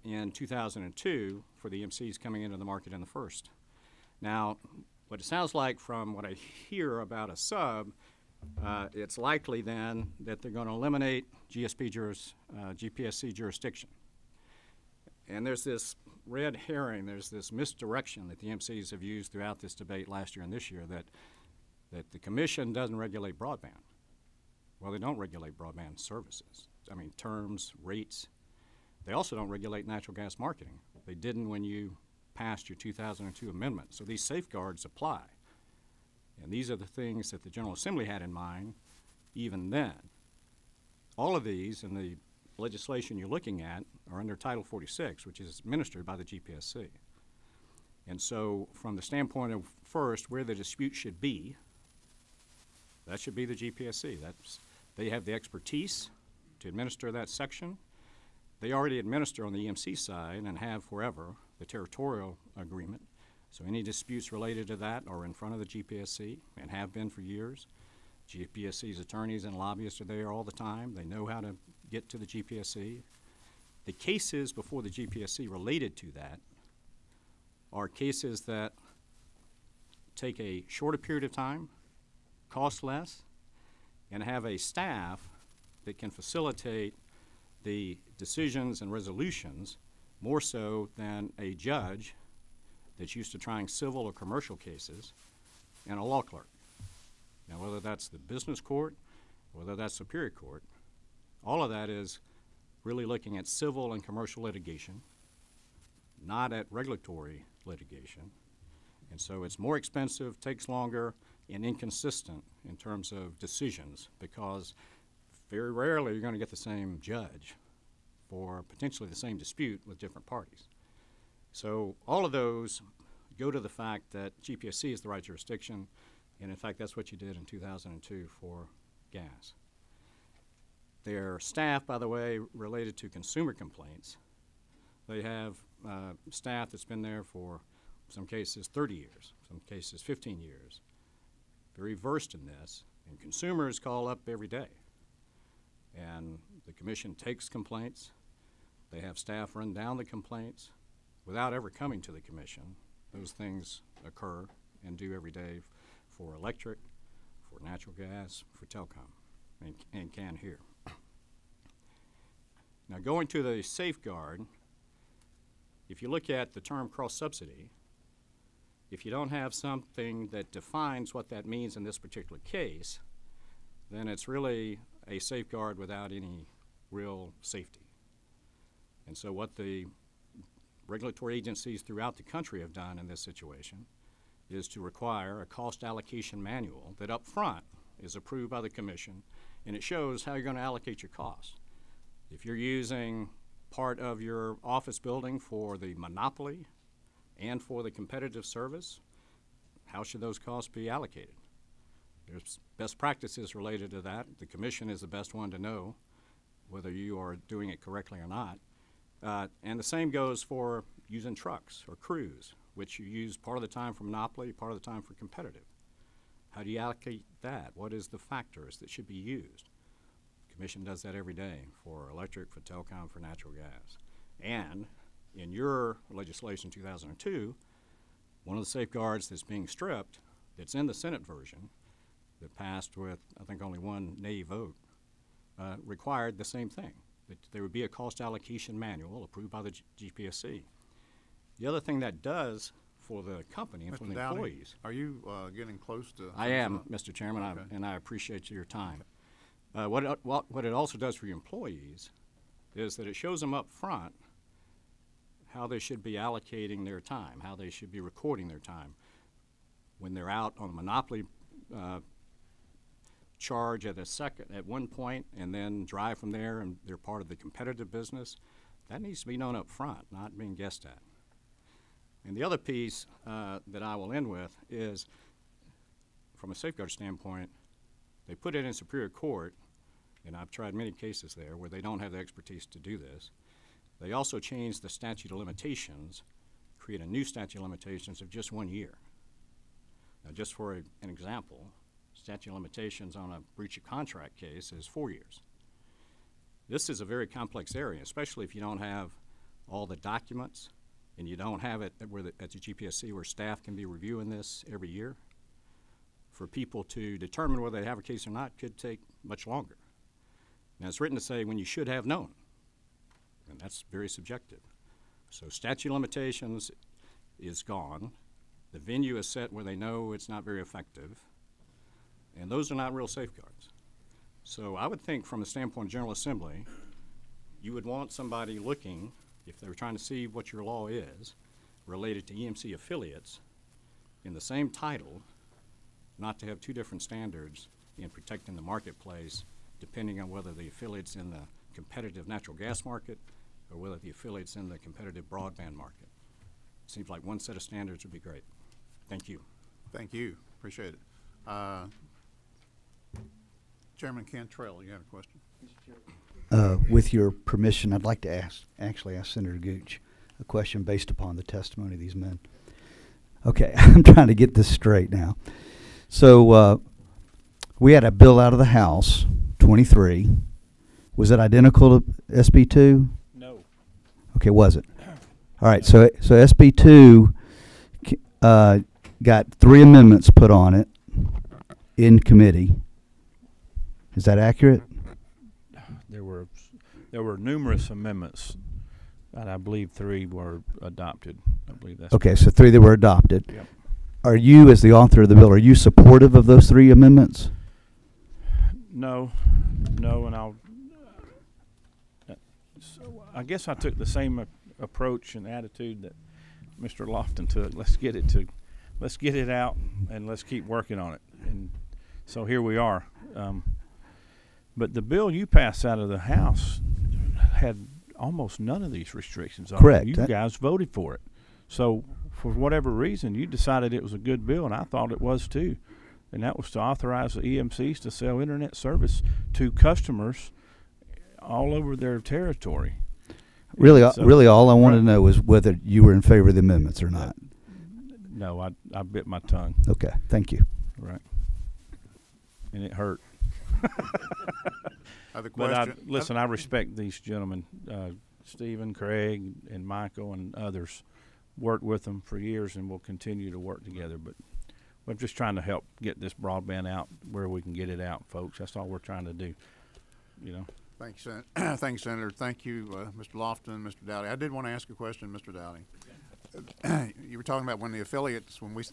in 2002 for the EMCs coming into the market in the first. Now, what it sounds like from what I hear about a sub, it's likely then that they're going to eliminate GPSC jurisdiction. And there's this red herring, there's this misdirection that the EMCs have used throughout this debate last year and this year that the commission doesn't regulate broadband. Well, they don't regulate broadband services. I mean, terms, rates. They also don't regulate natural gas marketing. They didn't when you passed your 2002 amendment. So these safeguards apply. And these are the things that the General Assembly had in mind even then. All of these in the legislation you're looking at are under Title 46, which is administered by the GPSC. And so from the standpoint of first where the dispute should be, that should be the GPSC. They have the expertise to administer that section. They already administer on the EMC side and have forever the territorial agreement. So any disputes related to that are in front of the GPSC and have been for years. GPSC's attorneys and lobbyists are there all the time. They know how to get to the GPSC. The cases before the GPSC related to that are cases that take a shorter period of time, cost less, and have a staff that can facilitate the decisions and resolutions more so than a judge that's used to trying civil or commercial cases and a law clerk. Now, whether that's the business court, whether that's Superior Court, all of that is really looking at civil and commercial litigation, not at regulatory litigation. And so it's more expensive, takes longer, and inconsistent in terms of decisions, because very rarely you're going to get the same judge for potentially the same dispute with different parties. So all of those go to the fact that GPSC is the right jurisdiction, and in fact that's what you did in 2002 for gas. Their staff, by the way, related to consumer complaints, they have staff that's been there for some cases 30 years, some cases 15 years, very versed in this, and consumers call up every day. And the commission takes complaints. They have staff run down the complaints without ever coming to the commission. Those things occur and do every day for electric, for natural gas, for telecom, and can here. Now, going to the safeguard, if you look at the term cross-subsidy, if you don't have something that defines what that means in this particular case, then it's really a safeguard without any real safety. And so what the regulatory agencies throughout the country have done in this situation is to require a cost allocation manual that up front is approved by the commission, and it shows how you're going to allocate your costs. If you're using part of your office building for the monopoly and for the competitive service, how should those costs be allocated? There's best practices related to that. The commission is the best one to know whether you are doing it correctly or not. And the same goes for using trucks or crews, which you use part of the time for monopoly, part of the time for competitive. How do you allocate that? What is the factors that should be used? The commission does that every day for electric, for telecom, for natural gas. And in your legislation 2002, one of the safeguards that's being stripped, that's in the Senate version, that passed with, I think, only one nay vote, required the same thing, that there would be a cost allocation manual approved by the GPSC. The other thing that does for the company and for the employees. Are you getting close to? I am, Mr. Chairman, okay. And I appreciate your time. What it also does for your employees is that it shows them up front how they should be allocating their time, how they should be recording their time. When they're out on a monopoly charge at one point and then drive from there and they're part of the competitive business, that needs to be known up front, not being guessed at. And the other piece that I will end with is, from a safeguard standpoint, they put it in Superior Court, and I've tried many cases there where they don't have the expertise to do this. They also changed the statute of limitations, create a new statute of limitations of just 1 year. Now, just for an example, statute of limitations on a breach of contract case is 4 years. This is a very complex area, especially if you don't have all the documents and you don't have it at the GPSC where staff can be reviewing this every year. For people to determine whether they have a case or not could take much longer. Now, it's written to say when you should have known, and that's very subjective. So statute of limitations is gone. The venue is set where they know it's not very effective, and those are not real safeguards. So I would think from the standpoint of General Assembly, you would want somebody looking, if they were trying to see what your law is, related to EMC affiliates, in the same title, not to have two different standards in protecting the marketplace, depending on whether the affiliate's in the competitive natural gas market or whether the affiliate's in the competitive broadband market. Seems like one set of standards would be great. Thank you. Thank you. Appreciate it. Chairman Cantrell, you had a question? with your permission, I'd like to actually ask Senator Gooch a question based upon the testimony of these men. Okay, I'm trying to get this straight now. So we had a bill out of the House, 23. Was it identical to SB 2? No. Okay, was it? All right, so SB 2 got 3 amendments put on it in committee. Is that accurate? There were numerous amendments, and I believe 3 were adopted. I believe that's Okay, correct. so 3 that were adopted. Yep. Are you, as the author of the bill, are you supportive of those 3 amendments? No, and I'll. So I guess I took the same approach and attitude that Mr. Lofton took. Let's get it out, and let's keep working on it. And so here we are. But the bill you passed out of the House had almost none of these restrictions on it. Correct. You guys voted for it. So for whatever reason, you decided it was a good bill, and I thought it was too. And that was to authorize the EMCs to sell internet service to customers all over their territory. Really, So, really, all I wanted to know was whether you were in favor of the amendments or not. No, I bit my tongue. Okay, thank you. Right. And it hurt. Other But question? listen, I respect these gentlemen, Stephen, Craig, and Michael, and others. Worked with them for years, and we'll continue to work together. But we're just trying to help get this broadband out where we can get it out, folks. That's all we're trying to do. You know. Thanks, thanks, Senator. Thank you, Mr. Lofton, Mr. Dowdy. I did want to ask a question, Mr. Dowdy. You were talking about when the affiliates, when we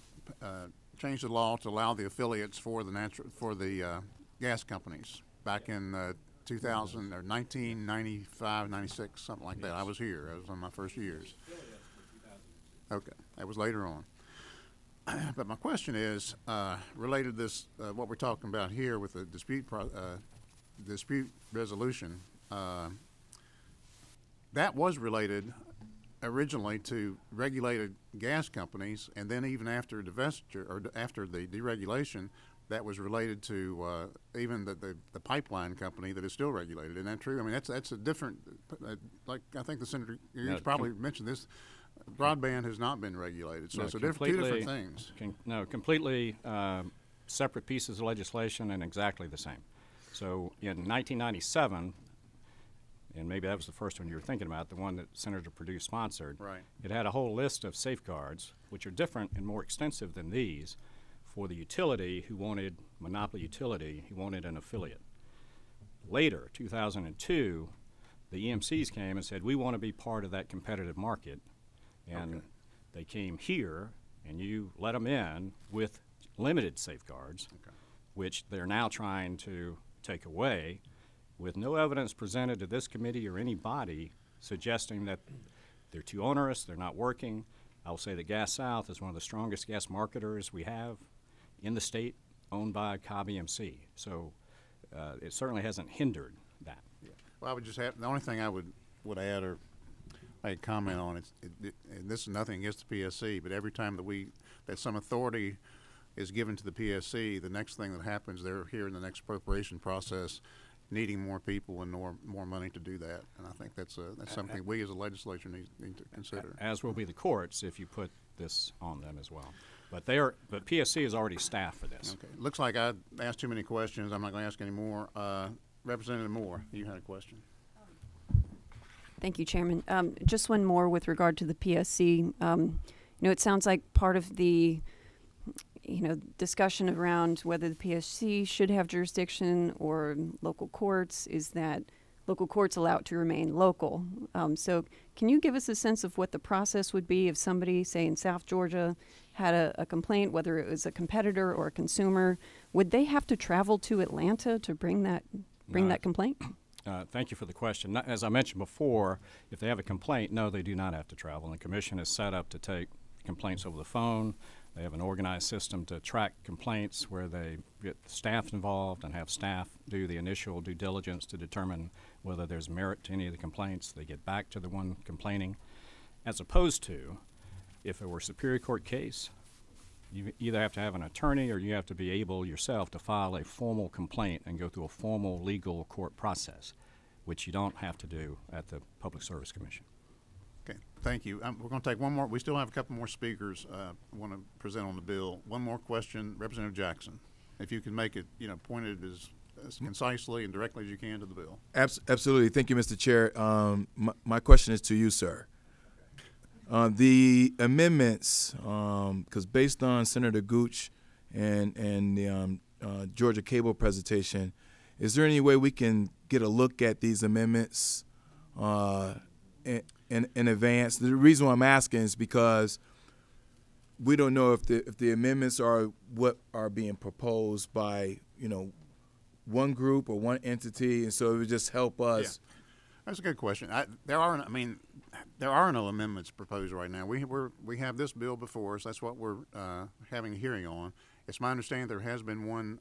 changed the law to allow the affiliates for the gas companies back in 2000 or 1995, 96, something like that. I was here. I was on my first years. Okay, that was later on. But my question is related to this, what we're talking about here with the dispute resolution. That was related originally to regulated gas companies, and then even after divestiture or after the deregulation, that was related to even the pipeline company that is still regulated. Isn't that true? I mean, that's a different. Like I think the senator probably mentioned this. Broadband has not been regulated, so it's two different things. Completely separate pieces of legislation and exactly the same. So in 1997, and maybe that was the first one you were thinking about, the one that Senator Perdue sponsored. Right. It had a whole list of safeguards, which are different and more extensive than these, for the utility who wanted, monopoly utility, who wanted an affiliate. Later, 2002, the EMCs came and said, we want to be part of that competitive market. And they came here, and you let them in with limited safeguards, which they're now trying to take away, with no evidence presented to this committee or any body suggesting that they're too onerous, they're not working. I'll say that Gas South is one of the strongest gas marketers we have in the state, owned by Cobb EMC. So it certainly hasn't hindered that. Yeah. Well, I would just have, the only thing I would add or make a comment on and this is nothing against the PSC, but every time that some authority is given to the PSC, the next thing that happens, they're here in the next appropriation process needing more people and more money to do that. And I think that's something we as a legislature need to consider. As will be the courts if you put this on them as well. But PSC is already staffed for this. Okay. Looks like I asked too many questions. I'm not going to ask any more. Representative Moore, you had a question. Thank you, Chairman. Just one more with regard to the PSC. It sounds like part of the discussion around whether the PSC should have jurisdiction or local courts is that local courts allow it to remain local. So can you give us a sense of what the process would be if somebody, say in South Georgia, had a complaint, whether it was a competitor or a consumer? Would they have to travel to Atlanta to bring that complaint? Thank you for the question. As I mentioned before, if they have a complaint, no, they do not have to travel. And the commission is set up to take complaints over the phone. They have an organized system to track complaints where they get staff involved and have staff do the initial due diligence to determine whether there's merit to any of the complaints. They get back to the one complaining, as opposed to if it were a Superior Court case, you either have to have an attorney or you have to be able yourself to file a formal complaint and go through a formal legal court process, which you don't have to do at the Public Service Commission. Okay, thank you. We're going to take one more. We still have a couple more speakers want to present on the bill. One more question, Representative Jackson. If you can make it, pointed as concisely and directly as you can to the bill. Absolutely. Thank you, Mr. Chair. My question is to you, sir. The amendments, because based on Senator Gooch and the Georgia Cable presentation, is there any way we can get a look at these amendments in advance? The reason why I'm asking is because we don't know if the amendments are what are being proposed by one group or one entity, and so it would just help us. Yeah. That's a good question. There are no amendments proposed right now. We have this bill before us. That's what we're having a hearing on. It's my understanding there has been one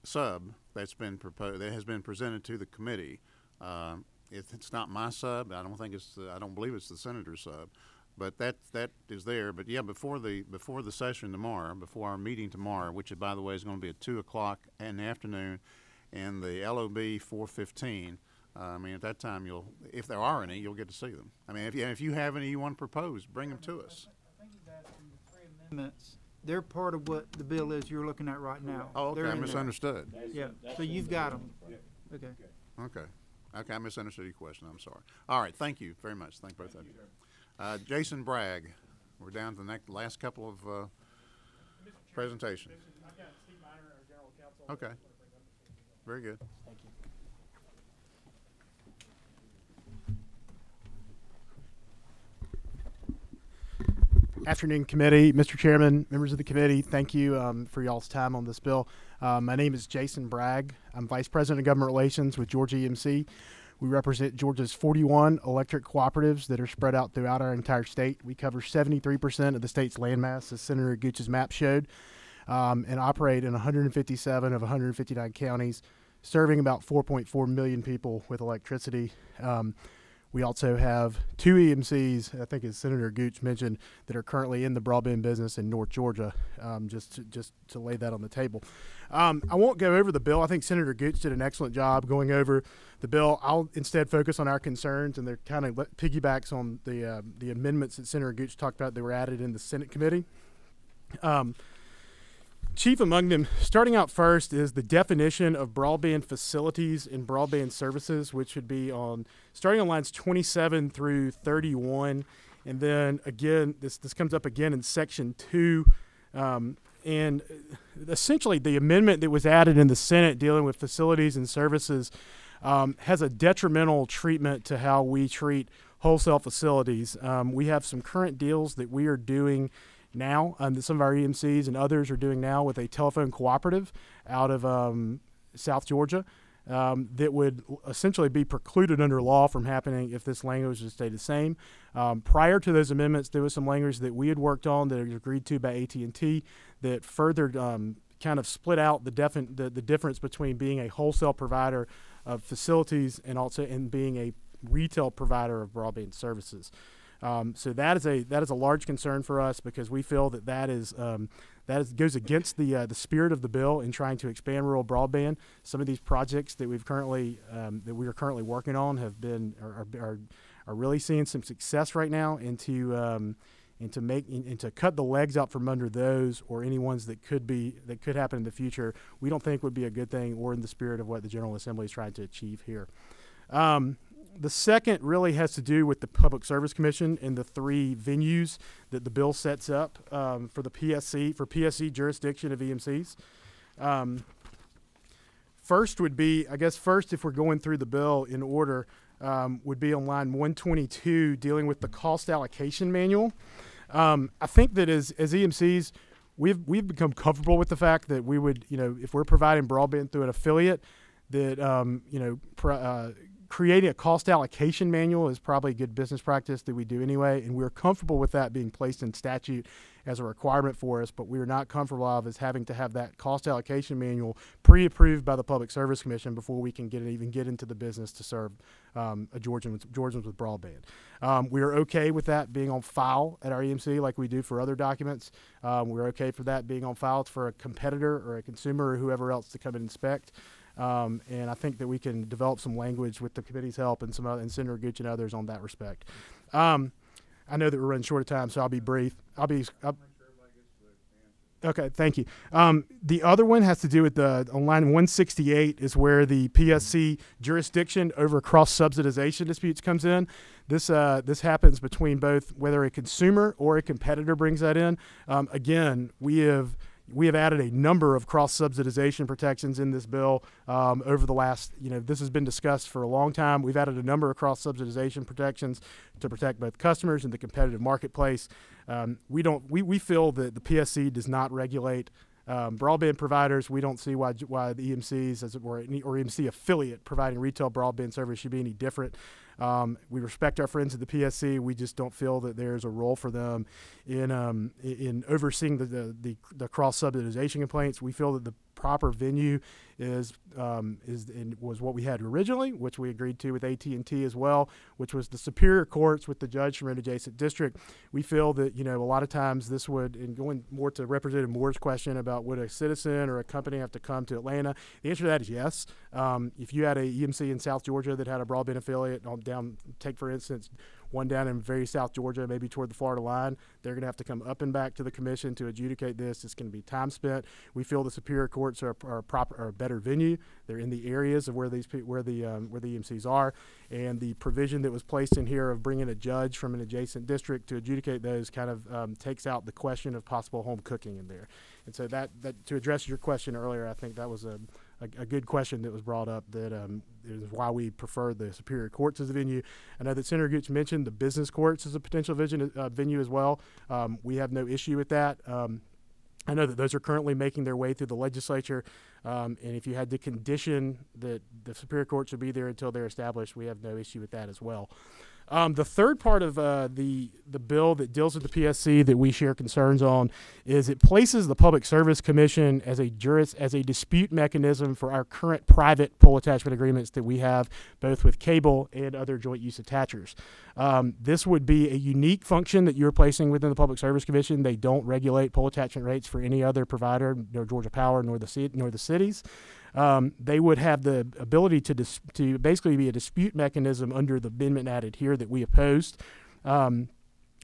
sub that's been proposed that has been presented to the committee. It's not my sub. I don't believe it's the senator's sub, but that is there. But yeah, before the session tomorrow, before our meeting tomorrow, which by the way is going to be at 2 o'clock in the afternoon, and the LOB 4:15. At that time, if there are any, you'll get to see them. If you have any you want to propose, bring them to us. I think he's asking the 3 amendments. They're part of what the bill is you're looking at right now. Oh, okay. They're I in there. misunderstood. Yeah. So you've got them. Okay. Okay. I misunderstood your question. I'm sorry. All right. Thank you very much. Thank both of you. Jason Bragg. We're down to the last couple of presentations. Okay. Very good. Thank you. Afternoon, committee. Mr. Chairman, members of the committee, thank you for y'all's time on this bill. My name is Jason Bragg. I'm Vice President of Government Relations with Georgia EMC. We represent Georgia's 41 electric cooperatives that are spread out throughout our entire state. We cover 73% of the state's landmass, as Senator Gooch's map showed, and operate in 157 of 159 counties, serving about 4.4 million people with electricity. We also have 2 EMCs, I think as Senator Gooch mentioned, that are currently in the broadband business in North Georgia, just to lay that on the table. I won't go over the bill. I think Senator Gooch did an excellent job going over the bill. I'll instead focus on our concerns, and they're kind of piggybacks on the amendments that Senator Gooch talked about that were added in the Senate committee. Chief among them, starting out first, is the definition of broadband facilities and broadband services, which would be starting on lines 27 through 31. And then again, this comes up again in section 2. And essentially the amendment that was added in the Senate dealing with facilities and services has a detrimental treatment to how we treat wholesale facilities. We have some current deals that we are doing now, that some of our EMCs and others are doing now with a telephone cooperative out of South Georgia that would essentially be precluded under law from happening if this language would stay the same. Prior to those amendments, there was some language that we had worked on that was agreed to by AT&T that further kind of split out the difference between being a wholesale provider of facilities and being a retail provider of broadband services. So that is a large concern for us because we feel that goes against the spirit of the bill in trying to expand rural broadband. Some of these projects that we are currently working on are really seeing some success right now, and to cut the legs out from under those or any ones that could happen in the future, we don't think would be a good thing or in the spirit of what the General Assembly is trying to achieve here. The second really has to do with the Public Service Commission and the 3 venues that the bill sets up for PSC jurisdiction of EMCs. First would be, if we're going through the bill in order, would be on line 122 dealing with the cost allocation manual. I think that as EMCs, we've become comfortable with the fact that we would, if we're providing broadband through an affiliate, that creating a cost allocation manual is probably a good business practice that we do anyway, and we're comfortable with that being placed in statute as a requirement for us, but we are not comfortable as having to have that cost allocation manual pre-approved by the Public Service Commission before we can even get into the business to serve Georgians with broadband. We are okay with that being on file at our EMC like we do for other documents. We're okay for that being on file for a competitor or a consumer or whoever else to come and inspect. And I think that we can develop some language with the committee's help and and Senator Gooch and others on that respect. I know that we're running short of time, so I'll be brief. Okay, thank you. The other one has to do with on line 168 is where the PSC jurisdiction over cross-subsidization disputes comes in. This happens between both whether a consumer or a competitor brings that in. Again, we have added a number of cross-subsidization protections in this bill over the last, this has been discussed for a long time. We've added a number of cross-subsidization protections to protect both customers and the competitive marketplace. We feel that the PSC does not regulate broadband providers. We don't see why the EMCs, as it were, or EMC affiliate providing retail broadband service should be any different. We respect our friends at the PSC. We just don't feel that there's a role for them in overseeing the cross-subsidization complaints. We feel that the proper venue was what we had originally, which we agreed to with AT&T as well, which was the superior courts with the judge from an adjacent district. We feel that a lot of times this would, and going more to Representative Moore's question about would a citizen or a company have to come to Atlanta, the answer to that is yes. If you had a EMC in South Georgia that had a broadband affiliate take for instance one down in very South Georgia, maybe toward the Florida line, they're going to have to come up and back to the commission to adjudicate this. It's going to be time spent. We feel the superior courts are a better venue. They're in the areas of where the EMCs are, and the provision that was placed in here of bringing a judge from an adjacent district to adjudicate those kind of takes out the question of possible home cooking in there. And so that to address your question earlier, I think that was a good question that was brought up, that is why we prefer the superior courts as a venue. I know that Senator Gooch mentioned the business courts as a potential venue as well. We have no issue with that. I know that those are currently making their way through the legislature, and if you had to condition that the superior court should be there until they're established, we have no issue with that as well. The third part of the bill that deals with the PSC that we share concerns on is it places the Public Service Commission as a dispute mechanism for our current private pole attachment agreements that we have both with cable and other joint use attachers. This would be a unique function that you're placing within the Public Service Commission. They don't regulate pole attachment rates for any other provider, nor Georgia Power, nor the cities. They would have the ability to basically be a dispute mechanism under the amendment added here that we opposed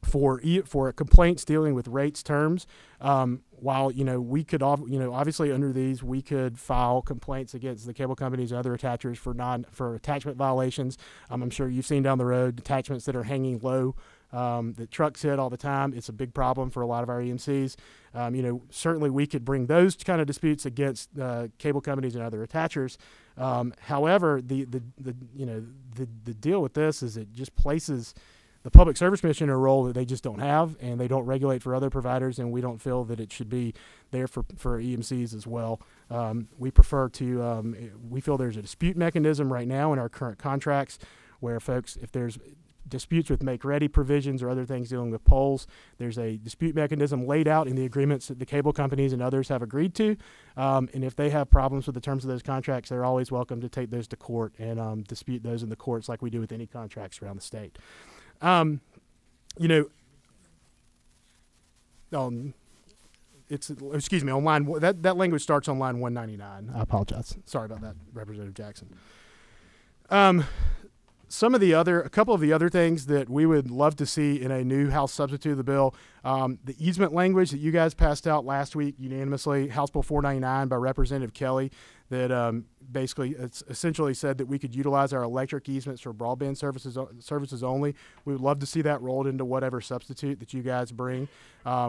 for complaints dealing with rates terms. While we could obviously under these we could file complaints against the cable companies and other attachers for attachment violations. I'm sure you've seen down the road attachments that are hanging low. That trucks hit all the time. It's a big problem for a lot of our EMCs. Certainly we could bring those kind of disputes against cable companies and other attachers. However, the deal with this is it just places the Public Service Commission in a role that they just don't have, and they don't regulate for other providers, and we don't feel that it should be there for EMCs as well. We prefer to, we feel there's a dispute mechanism right now in our current contracts where folks, if there's disputes with make-ready provisions or other things dealing with poles, there's a dispute mechanism laid out in the agreements that the cable companies and others have agreed to. And if they have problems with the terms of those contracts, they're always welcome to take those to court and dispute those in the courts like we do with any contracts around the state. Excuse me, on line, that language starts on line 199. I apologize. Sorry about that, Representative Jackson. A couple of the other things that we would love to see in a new House substitute of the bill, the easement language that you guys passed out last week unanimously, House Bill 499 by Representative Kelly, that basically essentially said that we could utilize our electric easements for broadband services only. We would love to see that rolled into whatever substitute that you guys bring.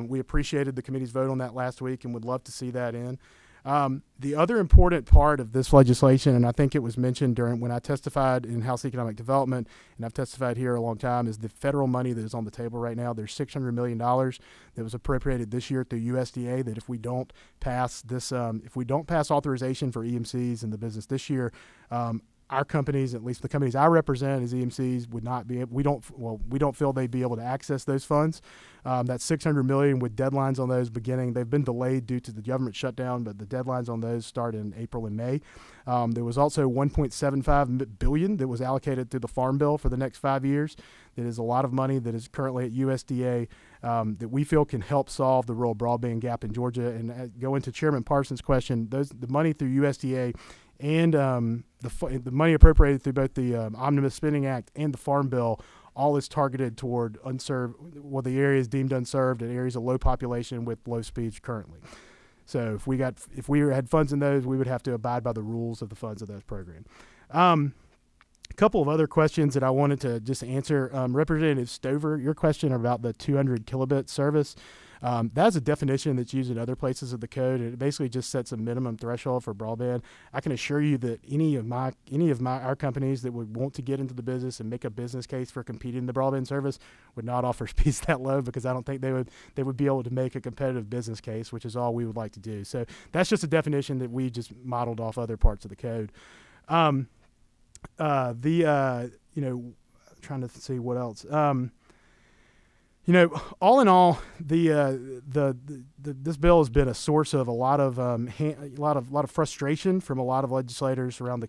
We appreciated the committee's vote on that last week and would love to see that in. The other important part of this legislation, and I think it was mentioned when I testified in House Economic Development, and I've testified here a long time, is the federal money that is on the table right now. There's $600 million that was appropriated this year through USDA that if we don't pass authorization for EMCs in the business this year, our companies, at least the companies I represent as EMCs, would not be able, we don't feel they'd be able to access those funds. That $600 million with deadlines on those beginning, they've been delayed due to the government shutdown, but the deadlines on those start in April and May. There was also $1.75 billion that was allocated through the Farm Bill for the next 5 years. That is a lot of money that is currently at USDA that we feel can help solve the rural broadband gap in Georgia. And go into Chairman Parsons' question, the money through USDA and the money appropriated through both the Omnibus Spending Act and the Farm Bill, all is targeted toward the areas deemed unserved and areas of low population with low speeds currently. So if we had funds in those, we would have to abide by the rules of the funds of those programs. A couple of other questions that I wanted to just answer. Representative Stover, your question about the 200 kilobit service, that's a definition that's used in other places of the code. It basically just sets a minimum threshold for broadband. I can assure you that any of our companies that would want to get into the business and make a business case for competing in the broadband service would not offer speeds that low, because I don't think they would be able to make a competitive business case, which is all we would like to do. So that's just a definition that we just modeled off other parts of the code. Trying to see what else. All in all, this bill has been a source of a lot of frustration from a lot of legislators around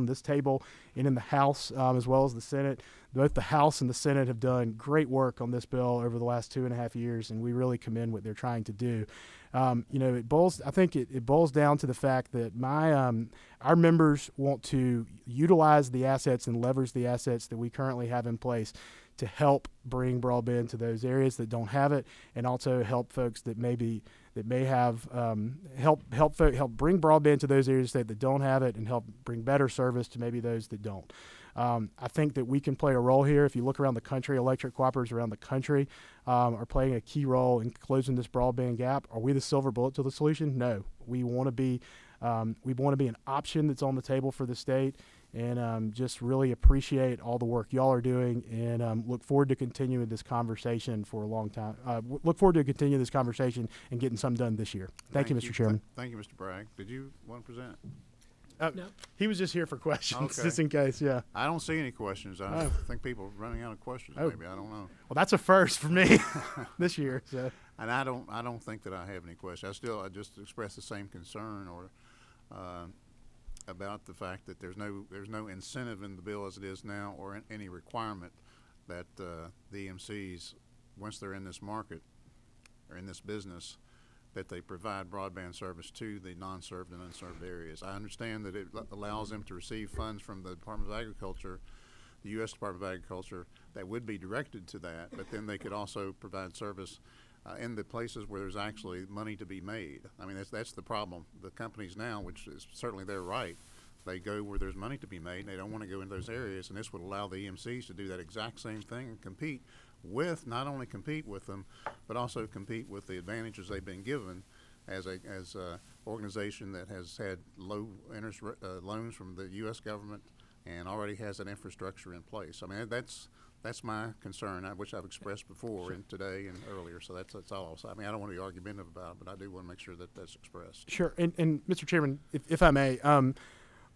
this table and in the House, as well as the Senate. Both the House and the Senate have done great work on this bill over the last 2.5 years, and we really commend what they're trying to do. I think it boils down to the fact that our members want to utilize the assets and leverage the assets that we currently have in place to help bring broadband to those areas that don't have it, and also help folks that may have help bring broadband to those areas that don't have it, and help bring better service to maybe those that don't. I think that we can play a role here. If you look around the country, electric cooperatives around the country are playing a key role in closing this broadband gap. Are we the silver bullet to the solution? No. We want to be an option that's on the table for the state, and just really appreciate all the work y'all are doing, and look forward to continuing this conversation for a long time. Look forward to continuing this conversation and getting something done this year. Thank you, Mr. Chairman. Thank you, Mr. Bragg. Did you want to present? No. He was just here for questions, Okay. just in case, yeah. I don't see any questions. I think people are running out of questions, maybe. I don't know. Well, that's a first for me this year. So. And I don't think that I have any questions. I just express the same concern about the fact that there's no incentive in the bill as it is now, or any requirement that the EMCs, once they're in this market or in this business, that they provide broadband service to the non-served and unserved areas. I understand that it allows them to receive funds from the Department of Agriculture, the U.S. Department of Agriculture, that would be directed to that, but then they could also provide service in the places where there's actually money to be made. I mean, that's the problem. The companies now, which is certainly their right, they go where there's money to be made, and they don't want to go in those areas, and this would allow the EMCs to do that exact same thing and compete with, not only compete with them, but also compete with the advantages they've been given as a organization that has had low interest loans from the U.S. government and already has an infrastructure in place. I mean, that's my concern, which I've expressed before and today and earlier. So that's all I'll say. I mean, I don't want to be argumentative about it, but I do want to make sure that that's expressed. Sure. And Mr. Chairman, if I may, on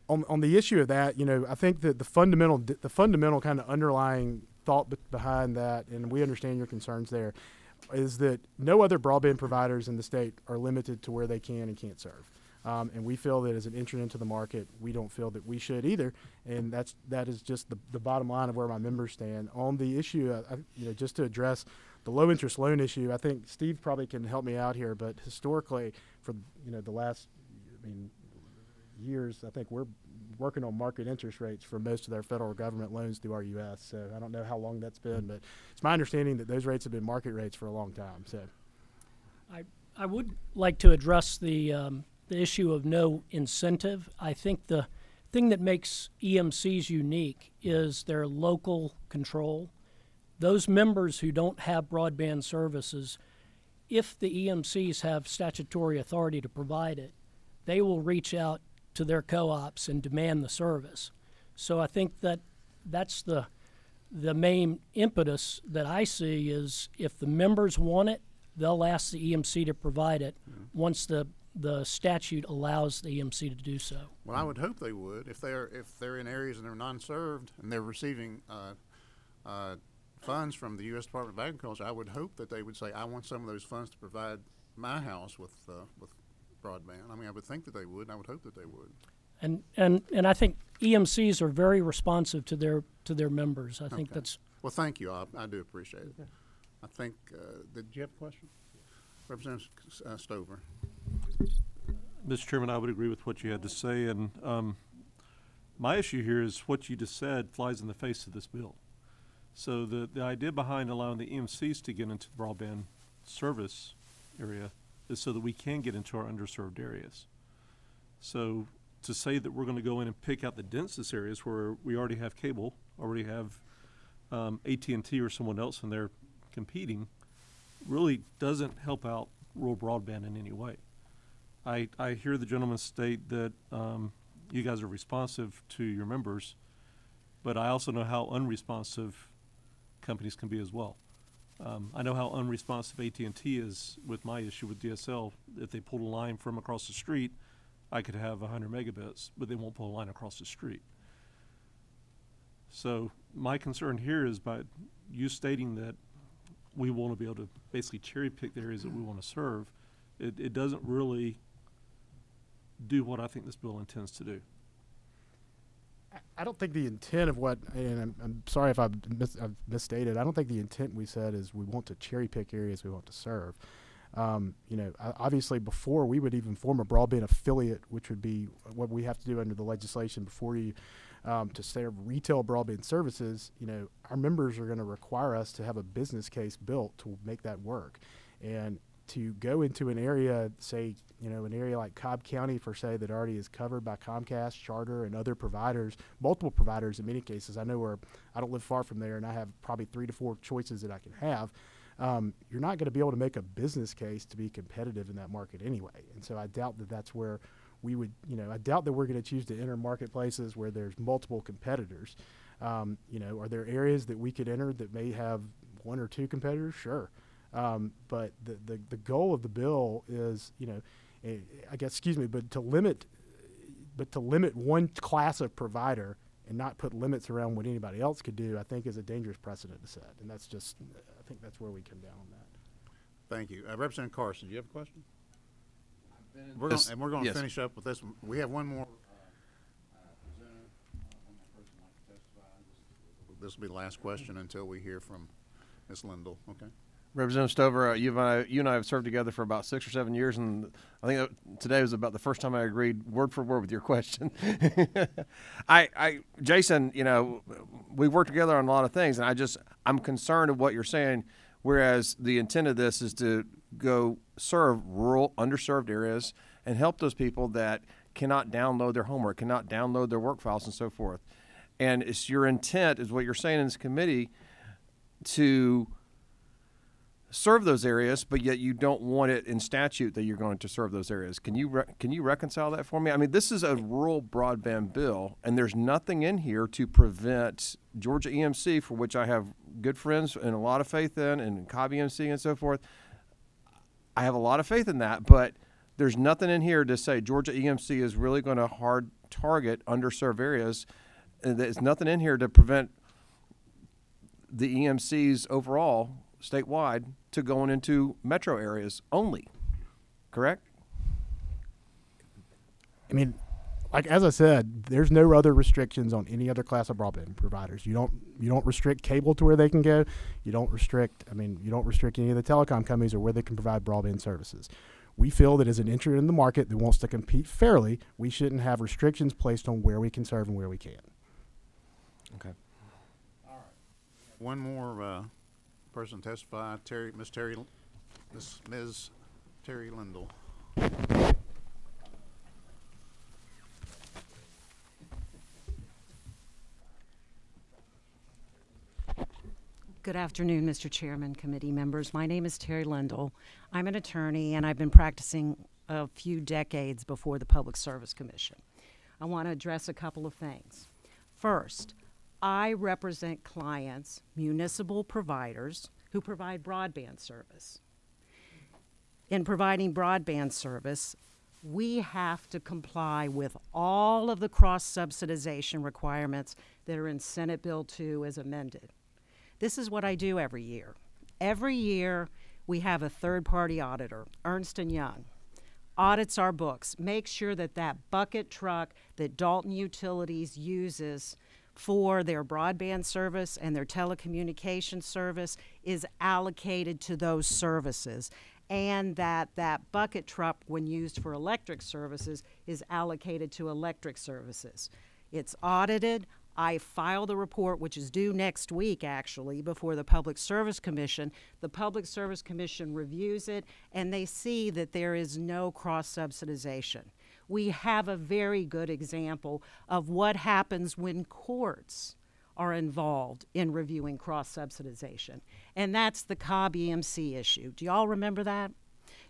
the issue of that, I think that the fundamental kind of underlying thought behind that, and we understand your concerns there, is that no other broadband providers in the state are limited to where they can and can't serve. And we feel that as an entrant into the market, we don't feel that we should either. And that is just the bottom line of where my members stand. On the issue, just to address the low interest loan issue, I think Steve probably can help me out here, but historically for the last years, I think we're working on market interest rates for most of their federal government loans through RUS. So I don't know how long that's been, but it's my understanding that those rates have been market rates for a long time. So I would like to address the issue of no incentive. I think the thing that makes EMCs unique is their local control. Those members who don't have broadband services, if the EMCs have statutory authority to provide it, they will reach out to their co-ops and demand the service. So I think that that's the main impetus that I see is if the members want it, they'll ask the EMC to provide it once the statute allows the EMC to do so. Well, I would hope they would. If they're in areas and they're non-served and they're receiving funds from the U.S. Department of Agriculture, I would hope that they would say, I want some of those funds to provide my house with broadband. I mean, I would think that they would, and I would hope that they would. And I think EMCs are very responsive to their members. I think that's. Well, thank you. I do appreciate it. Okay. I think. Did you have a question, Representative Stover? Mr. Chairman, I would agree with what you had to say, and my issue here is what you just said flies in the face of this bill. So the idea behind allowing the EMCs to get into the broadband service area is so that we can get into our underserved areas. So to say that we're going to go in and pick out the densest areas where we already have cable, already have AT&T or someone else in there competing, really doesn't help out rural broadband in any way. I hear the gentleman state that you guys are responsive to your members, but I also know how unresponsive companies can be as well. I know how unresponsive AT&T is with my issue with DSL. If they pulled a line from across the street, I could have 100 megabits, but they won't pull a line across the street. So my concern here is by you stating that we want to be able to basically cherry pick the areas that we want to serve, it doesn't really do what I think this bill intends to do. I don't think the intent of what, and I'm sorry if I've misstated, I don't think the intent we said is we want to cherry pick areas we want to serve. You know, obviously before we would even form a broadband affiliate, which would be what we have to do under the legislation before you, to serve retail broadband services, you know, our members are going to require us to have a business case built to make that work. And to go into an area, say, you know, an area like Cobb County, for say, that already is covered by Comcast, Charter, and other providers, multiple providers in many cases. I know where I don't live far from there, and I have probably 3 to 4 choices that I can have. You're not going to be able to make a business case to be competitive in that market anyway. And so I doubt that that's where we would, you know, I doubt that we're going to choose to enter marketplaces where there's multiple competitors. You know, are there areas that we could enter that may have 1 or 2 competitors? Sure. But the goal of the bill is, you know, I guess, excuse me, but to limit one class of provider and not put limits around what anybody else could do, I think is a dangerous precedent to set. And that's just, I think that's where we come down on that. Thank you. Representative Carson, do you have a question? We're going to finish up with this one. We have one more. This will be the last question until we hear from Ms. Lindell. Okay. Representative Stover, you and I have served together for about 6 or 7 years, and I think today was about the first time I agreed word for word with your question. Jason, you know, we work together on a lot of things, and I'm concerned of what you're saying, whereas the intent of this is to go serve rural, underserved areas and help those people that cannot download their homework, cannot download their work files and so forth. And it's your intent, is what you're saying in this committee, to serve those areas, but yet you don't want it in statute that you're going to serve those areas. Can you reconcile that for me? I mean, this is a rural broadband bill, and there's nothing in here to prevent Georgia EMC, for which I have good friends and a lot of faith in, and Cobb EMC and so forth. I have a lot of faith in that, but there's nothing in here to say Georgia EMC is really going to hard target underserved areas. And there's nothing in here to prevent the EMCs overall statewide to going into metro areas only, correct? I mean, like, as I said, there's no other restrictions on any other class of broadband providers. You don't restrict cable to where they can go. You don't restrict any of the telecom companies or where they can provide broadband services. We feel that as an entrant in the market that wants to compete fairly, we shouldn't have restrictions placed on where we can serve and where we can't. Okay. All right. One more person testify, Ms. Terry Lindell. Good afternoon, Mr. Chairman, committee members. My name is Terry Lindell. I'm an attorney, and I've been practicing a few decades before the Public Service Commission. I want to address a couple of things. First, I represent clients, municipal providers, who provide broadband service. In providing broadband service, we have to comply with all of the cross-subsidization requirements that are in Senate Bill 2 as amended. This is what I do every year. Every year, we have a third-party auditor, Ernst & Young, audits our books, makes sure that that bucket truck that Dalton Utilities uses for their broadband service and their telecommunications service is allocated to those services. and that bucket truck, when used for electric services, is allocated to electric services. It's audited. I filed a report, which is due next week, actually, before the Public Service Commission. The Public Service Commission reviews it, and they see that there is no cross-subsidization. We have a very good example of what happens when courts are involved in reviewing cross-subsidization, and that's the Cobb EMC issue. Do y'all remember that?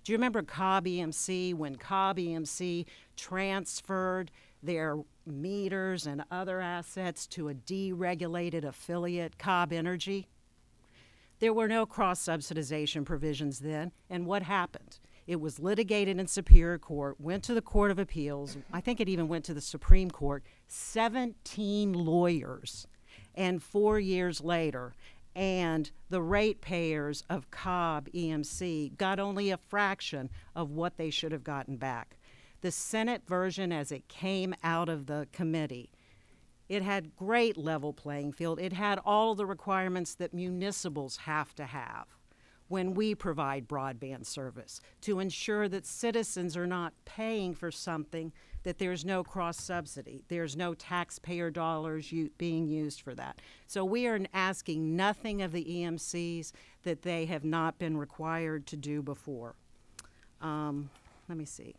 Do you remember Cobb EMC, when Cobb EMC transferred their meters and other assets to a deregulated affiliate, Cobb Energy? There were no cross-subsidization provisions then, and what happened? It was litigated in Superior Court, went to the Court of Appeals, I think it even went to the Supreme Court, 17 lawyers, and 4 years later, and the ratepayers of Cobb EMC got only a fraction of what they should have gotten back. The Senate version, as it came out of the committee, it had great level playing field. It had all the requirements that municipals have to have when we provide broadband service, to ensure that citizens are not paying for something that there's no cross-subsidy. There's no taxpayer dollars being used for that. So we are asking nothing of the EMCs that they have not been required to do before. Let me see.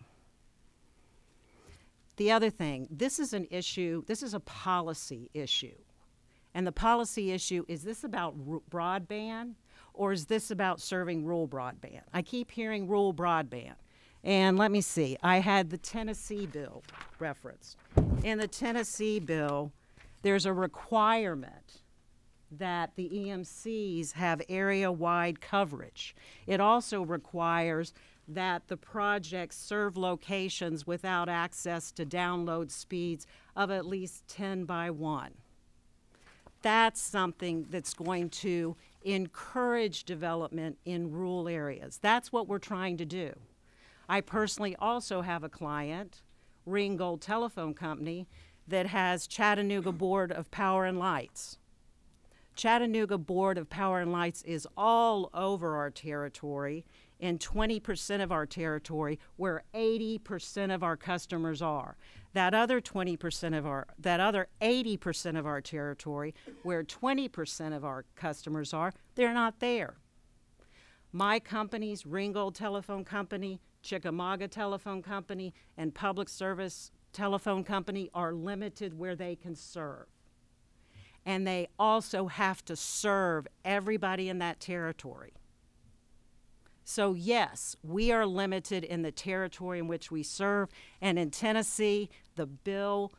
The other thing, this is an issue, this is a policy issue. And the policy issue, is this about broadband, or is this about serving rural broadband? I keep hearing rural broadband. And let me see, I had the Tennessee bill referenced. In the Tennessee bill, there's a requirement that the EMCs have area-wide coverage. It also requires that the projects serve locations without access to download speeds of at least 10 by 1. That's something that's going to encourage development in rural areas. That's what we're trying to do. I personally also have a client, Ringgold Telephone Company, that has Chattanooga Board of Power and Lights. Chattanooga Board of Power and Lights is all over our territory, in 20% of our territory where 80% of our customers are. That other 20% of that other 80% of our territory where 20% of our customers are, they're not there. My companies, Ringgold Telephone Company, Chickamauga Telephone Company, and Public Service Telephone Company, are limited where they can serve. And they also have to serve everybody in that territory. So yes, we are limited in the territory in which we serve, and in Tennessee, the bill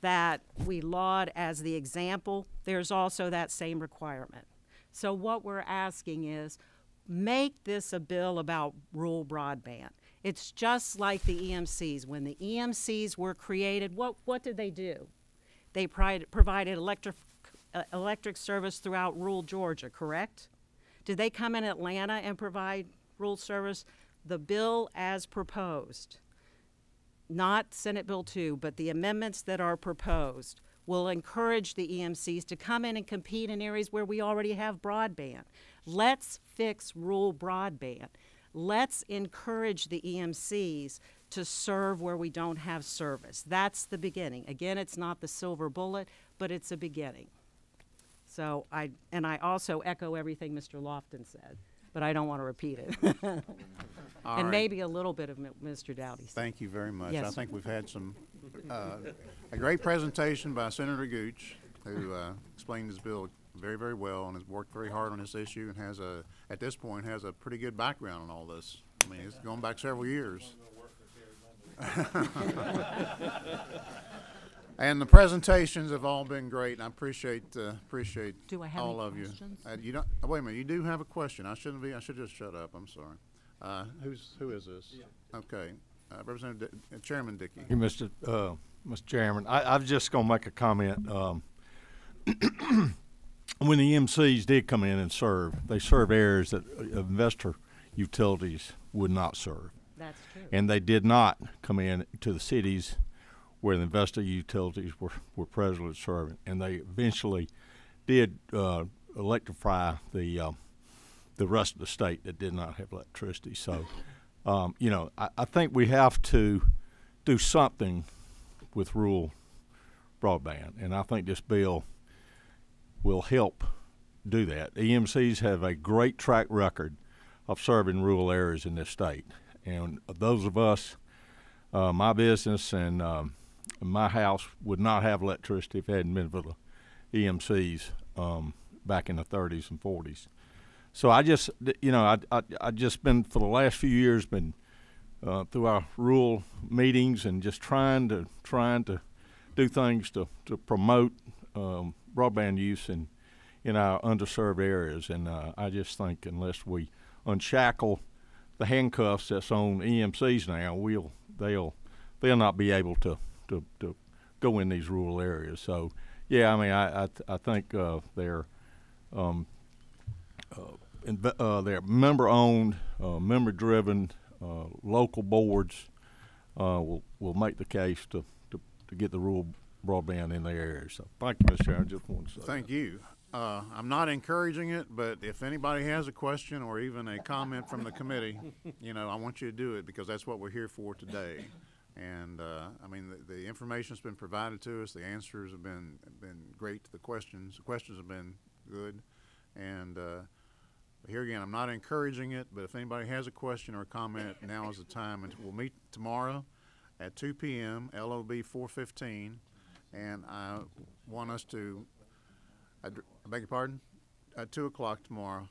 that we laud as the example, there's also that same requirement. So what we're asking is, make this a bill about rural broadband. It's just like the EMCs. When the EMCs were created, what did they do? They provided electric service throughout rural Georgia, correct? Did they come in Atlanta and provide rural service? The bill as proposed, not Senate Bill 2, but the amendments that are proposed, will encourage the EMCs to come in and compete in areas where we already have broadband. Let's fix rural broadband. Let's encourage the EMCs to serve where we don't have service. That's the beginning. Again, it's not the silver bullet, but it's a beginning. So I also echo everything Mr. Lofton said, but I don't want to repeat it. And right. Maybe a little bit of Mr. Dowdy. Thank you very much. Yes. I think we've had a great presentation by Senator Gooch, who explained his bill very, very well and has worked very hard on this issue and has at this point, has a pretty good background on all this. I mean, it's going back several years. And the presentations have all been great, and I appreciate Do I have all any of questions? you. You don't. Wait a minute. You do have a question. I should just shut up. I'm sorry. Who is this? Yeah. Okay, Representative Chairman Dickey. Hey, Mr. Chairman, I was just going to make a comment. When the EMCs did come in and serve, they served areas that investor utilities would not serve. That's true. And they did not come in to the cities where the investor utilities were presently serving. And they eventually did electrify the the rest of the state that did not have electricity. So, you know, I think we have to do something with rural broadband, and I think this bill will help do that. EMCs have a great track record of serving rural areas in this state, and those of us, my business and my house would not have electricity if it hadn't been for the EMCs back in the 30s and 40s. So I just, you know, I just been for the last few years been through our rural meetings and just trying to do things to promote broadband use in our underserved areas. And I just think unless we unshackle the handcuffs that's on EMCs now, they'll not be able to go in these rural areas. So yeah, I mean I think they're member-owned, member-driven, local boards will make the case to get the rural broadband in their areas. So thank you, Mr. Chairman. I just want to say Thank you. I'm not encouraging it, but if anybody has a question or even a comment from the committee, you know, I want you to do it because that's what we're here for today. And I mean, the information's been provided to us. The answers have been great to the questions. The questions have been good. And here again, I'm not encouraging it, but if anybody has a question or a comment, now is the time. And we'll meet tomorrow at 2 p.m., LOB 415. And I want us to, I beg your pardon? At 2 o'clock tomorrow,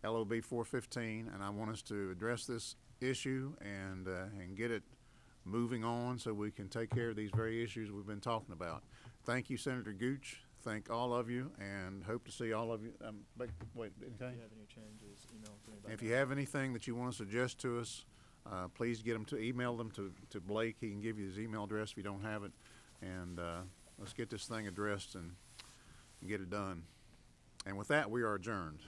LOB 415. And I want us to address this issue and get it moving on so we can take care of these very issues we've been talking about. Thank you, Senator Gooch. Thank all of you, and hope to see all of you. Wait, anything? If you have any changes, email to me about If you have anything that you want to suggest to us, please email them to Blake. He can give you his email address if you don't have it, and let's get this thing addressed and get it done. And with that, we are adjourned.